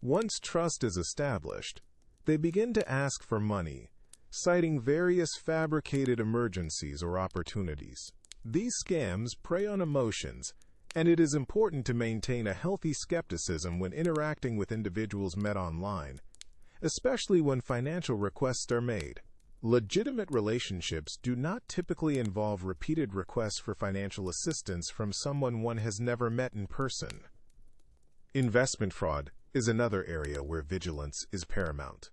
Once trust is established, they begin to ask for money, citing various fabricated emergencies or opportunities. These scams prey on emotions, and it is important to maintain a healthy skepticism when interacting with individuals met online, especially when financial requests are made. Legitimate relationships do not typically involve repeated requests for financial assistance from someone one has never met in person. Investment fraud is another area where vigilance is paramount.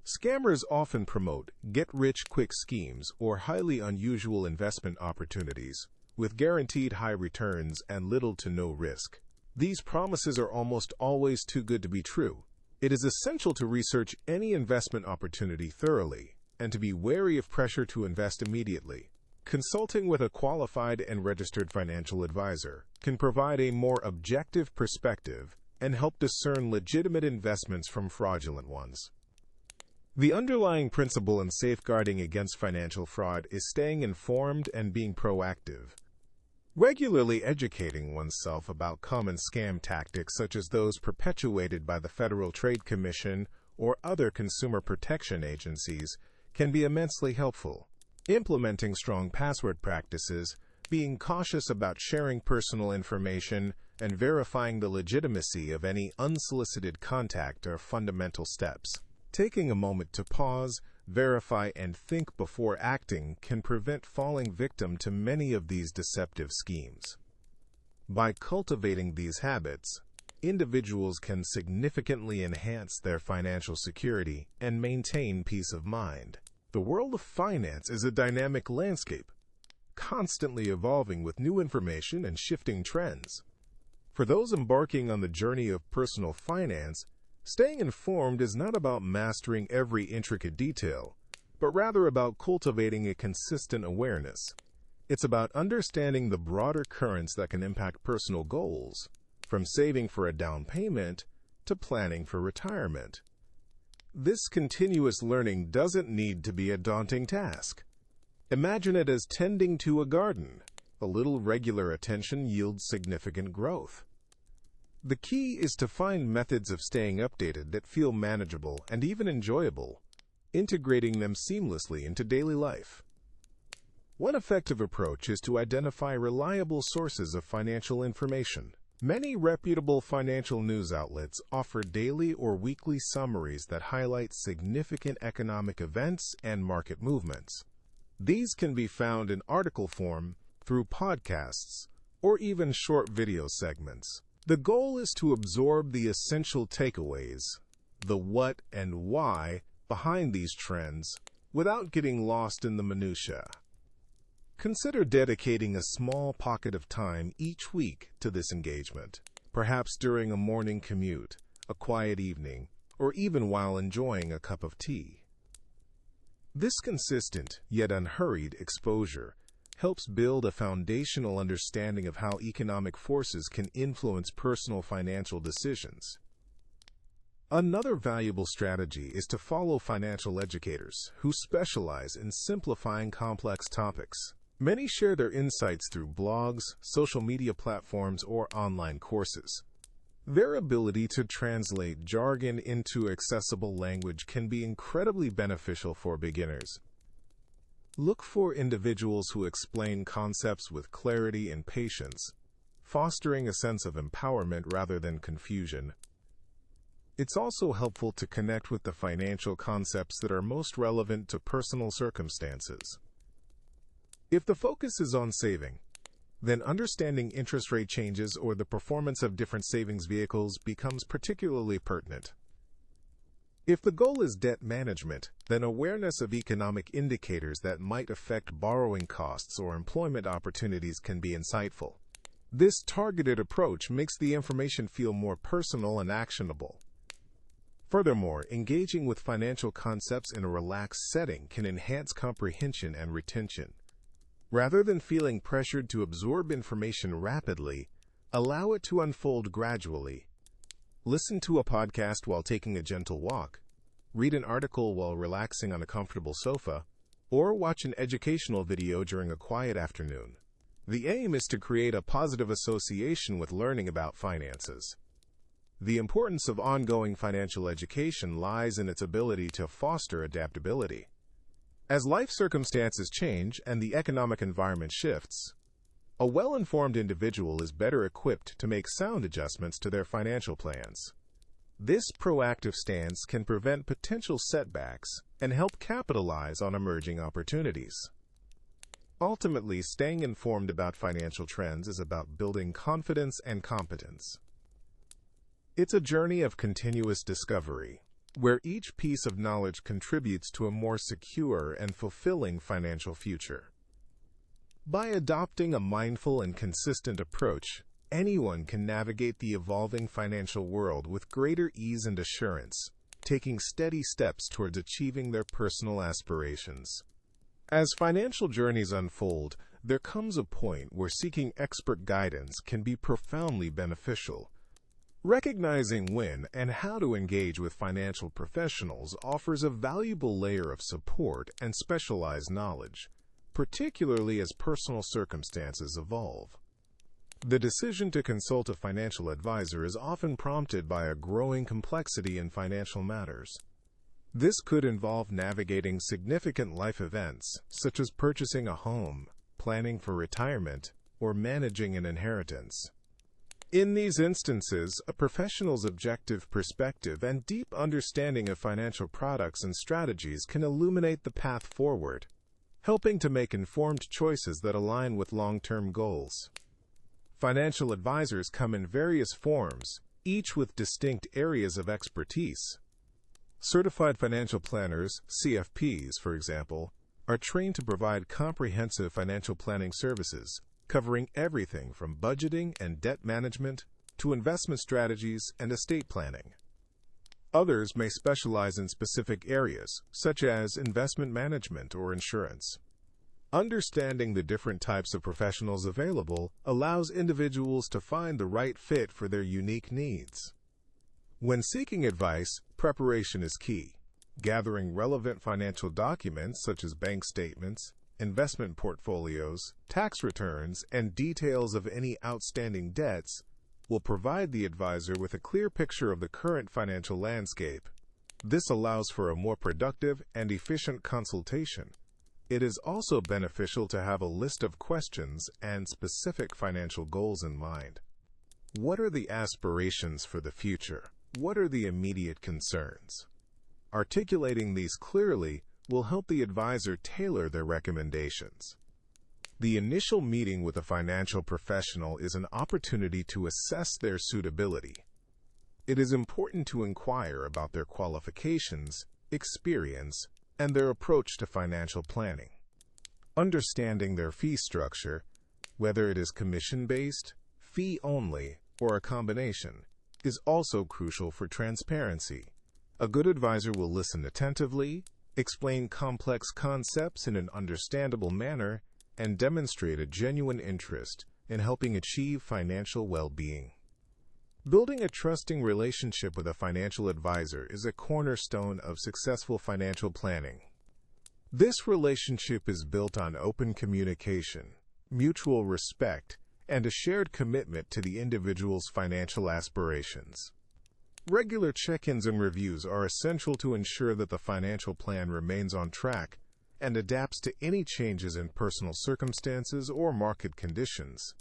Scammers often promote get-rich-quick schemes or highly unusual investment opportunities with guaranteed high returns and little to no risk. These promises are almost always too good to be true. It is essential to research any investment opportunity thoroughly and to be wary of pressure to invest immediately. Consulting with a qualified and registered financial advisor can provide a more objective perspective and help discern legitimate investments from fraudulent ones. The underlying principle in safeguarding against financial fraud is staying informed and being proactive. Regularly educating oneself about common scam tactics such as those perpetuated by the Federal Trade Commission or other consumer protection agencies can be immensely helpful. Implementing strong password practices, being cautious about sharing personal information, and verifying the legitimacy of any unsolicited contact are fundamental steps. Taking a moment to pause, verify, and think before acting can prevent falling victim to many of these deceptive schemes. By cultivating these habits, individuals can significantly enhance their financial security and maintain peace of mind. The world of finance is a dynamic landscape, constantly evolving with new information and shifting trends. For those embarking on the journey of personal finance, staying informed is not about mastering every intricate detail, but rather about cultivating a consistent awareness. It's about understanding the broader currents that can impact personal goals, from saving for a down payment to planning for retirement. This continuous learning doesn't need to be a daunting task. Imagine it as tending to a garden. A little regular attention yields significant growth. The key is to find methods of staying updated that feel manageable and even enjoyable, integrating them seamlessly into daily life. One effective approach is to identify reliable sources of financial information. Many reputable financial news outlets offer daily or weekly summaries that highlight significant economic events and market movements. These can be found in article form, through podcasts, or even short video segments. The goal is to absorb the essential takeaways, the what and why behind these trends, without getting lost in the minutiae. Consider dedicating a small pocket of time each week to this engagement, perhaps during a morning commute, a quiet evening, or even while enjoying a cup of tea. This consistent, yet unhurried exposure helps build a foundational understanding of how economic forces can influence personal financial decisions. Another valuable strategy is to follow financial educators who specialize in simplifying complex topics. Many share their insights through blogs, social media platforms, or online courses. Their ability to translate jargon into accessible language can be incredibly beneficial for beginners. Look for individuals who explain concepts with clarity and patience, fostering a sense of empowerment rather than confusion. It's also helpful to connect with the financial concepts that are most relevant to personal circumstances. If the focus is on saving, then understanding interest rate changes or the performance of different savings vehicles becomes particularly pertinent. If the goal is debt management, then awareness of economic indicators that might affect borrowing costs or employment opportunities can be insightful. This targeted approach makes the information feel more personal and actionable. Furthermore, engaging with financial concepts in a relaxed setting can enhance comprehension and retention. Rather than feeling pressured to absorb information rapidly, allow it to unfold gradually. Listen to a podcast while taking a gentle walk, read an article while relaxing on a comfortable sofa, or watch an educational video during a quiet afternoon. The aim is to create a positive association with learning about finances. The importance of ongoing financial education lies in its ability to foster adaptability. As life circumstances change and the economic environment shifts, a well-informed individual is better equipped to make sound adjustments to their financial plans. This proactive stance can prevent potential setbacks and help capitalize on emerging opportunities. Ultimately, staying informed about financial trends is about building confidence and competence. It's a journey of continuous discovery, where each piece of knowledge contributes to a more secure and fulfilling financial future. By adopting a mindful and consistent approach, anyone can navigate the evolving financial world with greater ease and assurance, taking steady steps towards achieving their personal aspirations. As financial journeys unfold, there comes a point where seeking expert guidance can be profoundly beneficial. Recognizing when and how to engage with financial professionals offers a valuable layer of support and specialized knowledge, particularly as personal circumstances evolve. The decision to consult a financial advisor is often prompted by a growing complexity in financial matters. This could involve navigating significant life events, such as purchasing a home, planning for retirement, or managing an inheritance. In these instances, a professional's objective perspective and deep understanding of financial products and strategies can illuminate the path forward, helping to make informed choices that align with long-term goals. Financial advisors come in various forms, each with distinct areas of expertise. Certified financial planners, CFPs, for example, are trained to provide comprehensive financial planning services, covering everything from budgeting and debt management to investment strategies and estate planning. Others may specialize in specific areas, such as investment management or insurance. Understanding the different types of professionals available allows individuals to find the right fit for their unique needs. When seeking advice, preparation is key. Gathering relevant financial documents such as bank statements, investment portfolios, tax returns, and details of any outstanding debts will provide the advisor with a clear picture of the current financial landscape. This allows for a more productive and efficient consultation. It is also beneficial to have a list of questions and specific financial goals in mind. What are the aspirations for the future? What are the immediate concerns? Articulating these clearly will help the advisor tailor their recommendations. The initial meeting with a financial professional is an opportunity to assess their suitability. It is important to inquire about their qualifications, experience, and their approach to financial planning. Understanding their fee structure, whether it is commission-based, fee-only, or a combination, is also crucial for transparency. A good advisor will listen attentively, explain complex concepts in an understandable manner, and demonstrate a genuine interest in helping achieve financial well-being. Building a trusting relationship with a financial advisor is a cornerstone of successful financial planning. This relationship is built on open communication, mutual respect, and a shared commitment to the individual's financial aspirations. Regular check-ins and reviews are essential to ensure that the financial plan remains on track and adapts to any changes in personal circumstances or market conditions.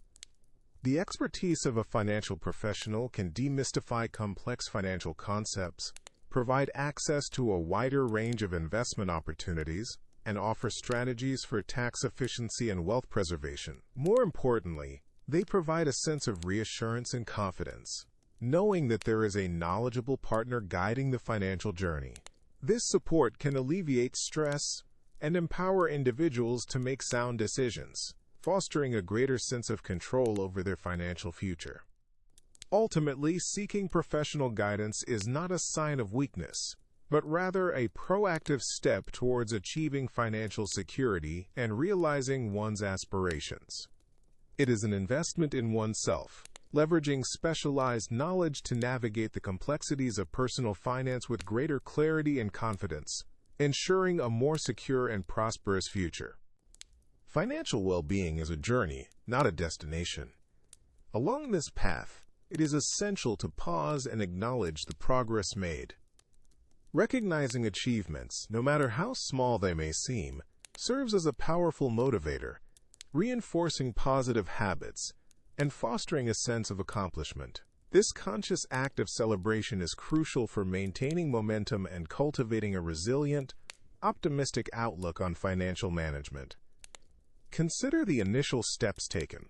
The expertise of a financial professional can demystify complex financial concepts, provide access to a wider range of investment opportunities, and offer strategies for tax efficiency and wealth preservation. More importantly, they provide a sense of reassurance and confidence, knowing that there is a knowledgeable partner guiding the financial journey. This support can alleviate stress and empower individuals to make sound decisions, fostering a greater sense of control over their financial future. Ultimately, seeking professional guidance is not a sign of weakness, but rather a proactive step towards achieving financial security and realizing one's aspirations. It is an investment in oneself, leveraging specialized knowledge to navigate the complexities of personal finance with greater clarity and confidence, ensuring a more secure and prosperous future. Financial well-being is a journey, not a destination. Along this path, it is essential to pause and acknowledge the progress made. Recognizing achievements, no matter how small they may seem, serves as a powerful motivator, reinforcing positive habits and fostering a sense of accomplishment. This conscious act of celebration is crucial for maintaining momentum and cultivating a resilient, optimistic outlook on financial management. Consider the initial steps taken.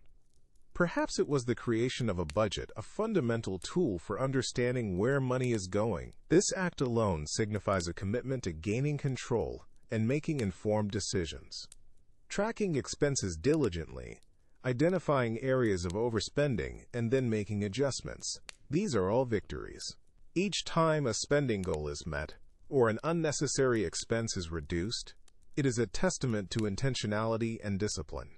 Perhaps it was the creation of a budget, a fundamental tool for understanding where money is going. This act alone signifies a commitment to gaining control and making informed decisions. Tracking expenses diligently, identifying areas of overspending, and then making adjustments. These are all victories. Each time a spending goal is met, or an unnecessary expense is reduced, it is a testament to intentionality and discipline.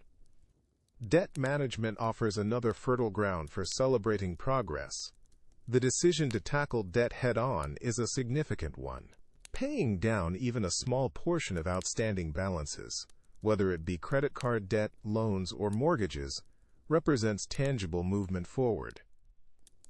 Debt management offers another fertile ground for celebrating progress. The decision to tackle debt head-on is a significant one. Paying down even a small portion of outstanding balances, whether it be credit card debt, loans, or mortgages, represents tangible movement forward.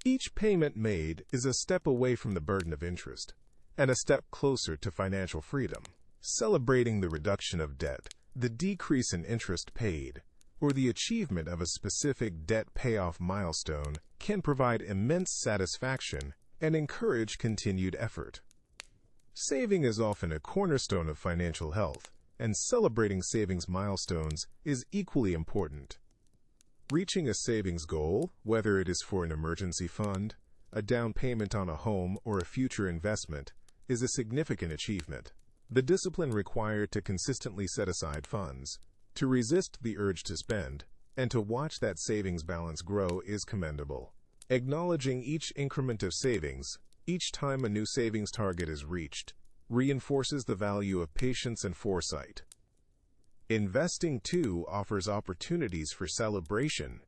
Each payment made is a step away from the burden of interest, and a step closer to financial freedom. Celebrating the reduction of debt, the decrease in interest paid, or the achievement of a specific debt payoff milestone can provide immense satisfaction and encourage continued effort. Saving is often a cornerstone of financial health, and celebrating savings milestones is equally important. Reaching a savings goal, whether it is for an emergency fund, a down payment on a home, or a future investment, is a significant achievement. The discipline required to consistently set aside funds, to resist the urge to spend, and to watch that savings balance grow is commendable. Acknowledging each increment of savings, each time a new savings target is reached, reinforces the value of patience and foresight. Investing, too, offers opportunities for celebration.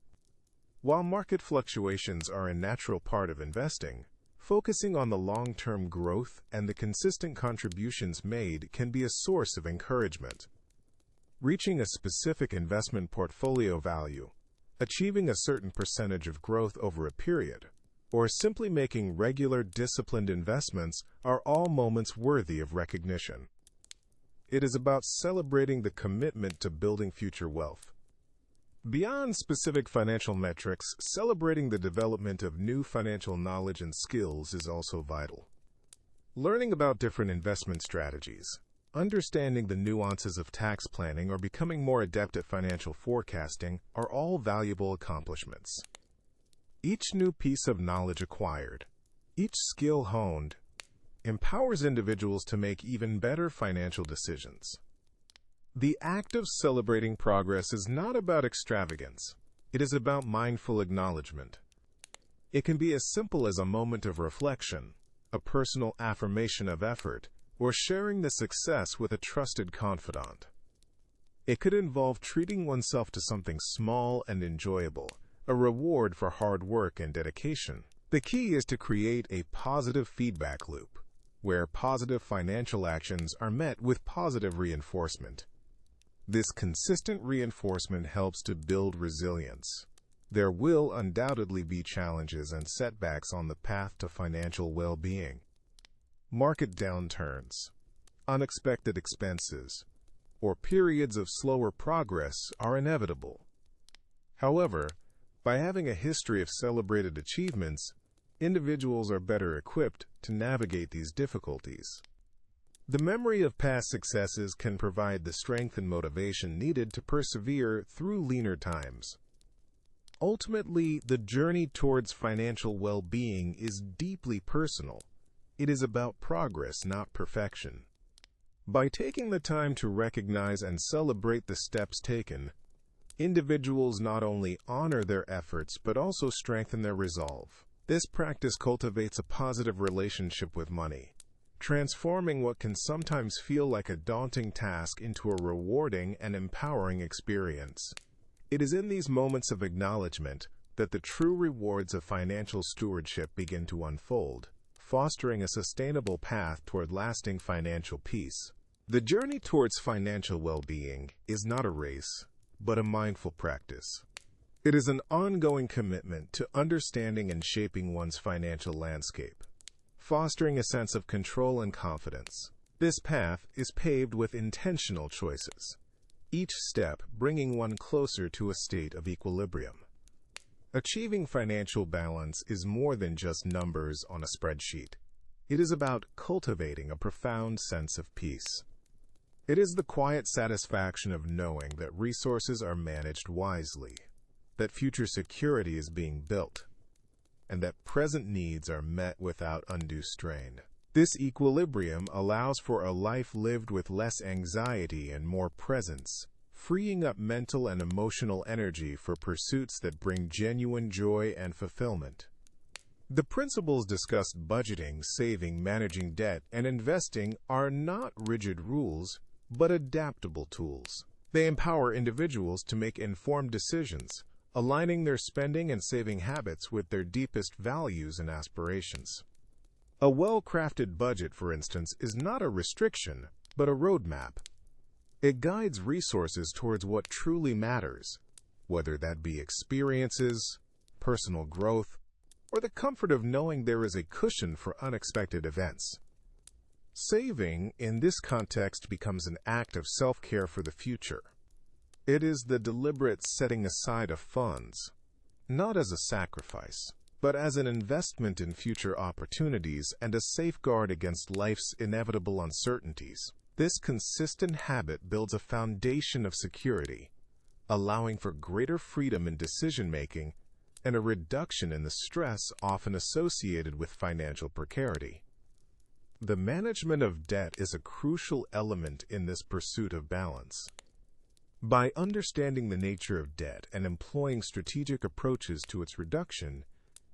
While market fluctuations are a natural part of investing, focusing on the long-term growth and the consistent contributions made can be a source of encouragement. Reaching a specific investment portfolio value, achieving a certain percentage of growth over a period, or simply making regular, disciplined investments are all moments worthy of recognition. It is about celebrating the commitment to building future wealth. Beyond specific financial metrics, celebrating the development of new financial knowledge and skills is also vital. Learning about different investment strategies, understanding the nuances of tax planning, or becoming more adept at financial forecasting are all valuable accomplishments. Each new piece of knowledge acquired, each skill honed, empowers individuals to make even better financial decisions. The act of celebrating progress is not about extravagance. It is about mindful acknowledgement. It can be as simple as a moment of reflection, a personal affirmation of effort, or sharing the success with a trusted confidant. It could involve treating oneself to something small and enjoyable, a reward for hard work and dedication. The key is to create a positive feedback loop, where positive financial actions are met with positive reinforcement. This consistent reinforcement helps to build resilience. There will undoubtedly be challenges and setbacks on the path to financial well-being. Market downturns, unexpected expenses, or periods of slower progress are inevitable. However, by having a history of celebrated achievements, individuals are better equipped to navigate these difficulties. The memory of past successes can provide the strength and motivation needed to persevere through leaner times. Ultimately, the journey towards financial well-being is deeply personal. It is about progress, not perfection. By taking the time to recognize and celebrate the steps taken, individuals not only honor their efforts but also strengthen their resolve. This practice cultivates a positive relationship with money, transforming what can sometimes feel like a daunting task into a rewarding and empowering experience. It is in these moments of acknowledgement that the true rewards of financial stewardship begin to unfold, fostering a sustainable path toward lasting financial peace. The journey towards financial well-being is not a race, but a mindful practice. It is an ongoing commitment to understanding and shaping one's financial landscape, fostering a sense of control and confidence. This path is paved with intentional choices, each step bringing one closer to a state of equilibrium. Achieving financial balance is more than just numbers on a spreadsheet. It is about cultivating a profound sense of peace. It is the quiet satisfaction of knowing that resources are managed wisely, that future security is being built, and that present needs are met without undue strain. This equilibrium allows for a life lived with less anxiety and more presence, freeing up mental and emotional energy for pursuits that bring genuine joy and fulfillment. The principles discussed, budgeting, saving, managing debt, and investing, are not rigid rules, but adaptable tools. They empower individuals to make informed decisions, aligning their spending and saving habits with their deepest values and aspirations. A well-crafted budget, for instance, is not a restriction, but a roadmap. It guides resources towards what truly matters, whether that be experiences, personal growth, or the comfort of knowing there is a cushion for unexpected events. Saving, in this context, becomes an act of self-care for the future. It is the deliberate setting aside of funds, not as a sacrifice, but as an investment in future opportunities and a safeguard against life's inevitable uncertainties. This consistent habit builds a foundation of security, allowing for greater freedom in decision-making and a reduction in the stress often associated with financial precarity. The management of debt is a crucial element in this pursuit of balance. By understanding the nature of debt and employing strategic approaches to its reduction,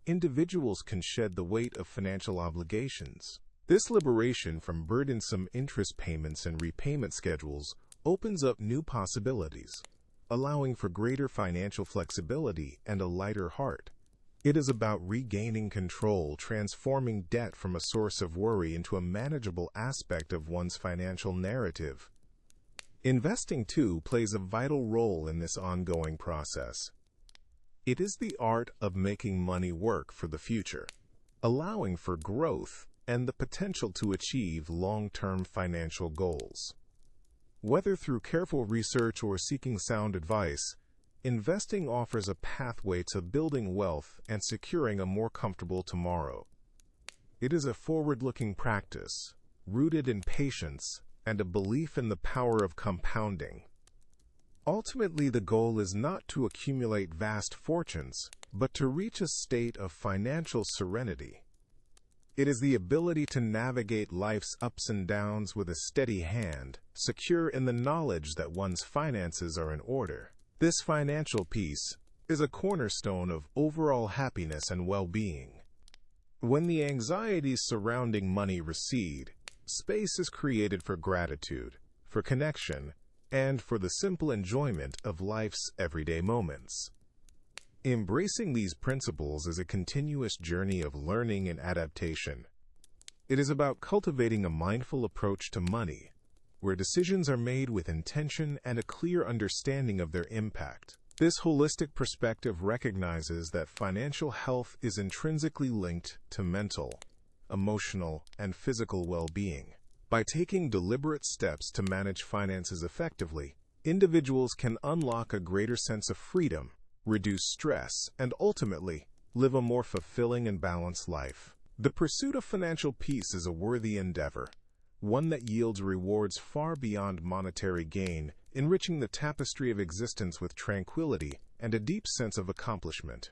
individuals can shed the weight of financial obligations. This liberation from burdensome interest payments and repayment schedules opens up new possibilities, allowing for greater financial flexibility and a lighter heart. It is about regaining control, transforming debt from a source of worry into a manageable aspect of one's financial narrative. Investing, too, plays a vital role in this ongoing process. It is the art of making money work for the future, allowing for growth and the potential to achieve long-term financial goals. Whether through careful research or seeking sound advice, investing offers a pathway to building wealth and securing a more comfortable tomorrow. It is a forward-looking practice, rooted in patience and a belief in the power of compounding. Ultimately, the goal is not to accumulate vast fortunes, but to reach a state of financial serenity. It is the ability to navigate life's ups and downs with a steady hand, secure in the knowledge that one's finances are in order. This financial peace is a cornerstone of overall happiness and well-being. When the anxieties surrounding money recede, space is created for gratitude, for connection, and for the simple enjoyment of life's everyday moments. Embracing these principles is a continuous journey of learning and adaptation. It is about cultivating a mindful approach to money, where decisions are made with intention and a clear understanding of their impact. This holistic perspective recognizes that financial health is intrinsically linked to mental, emotional, and physical well-being. By taking deliberate steps to manage finances effectively, individuals can unlock a greater sense of freedom, reduce stress, and ultimately live a more fulfilling and balanced life. The pursuit of financial peace is a worthy endeavor, one that yields rewards far beyond monetary gain, enriching the tapestry of existence with tranquility and a deep sense of accomplishment.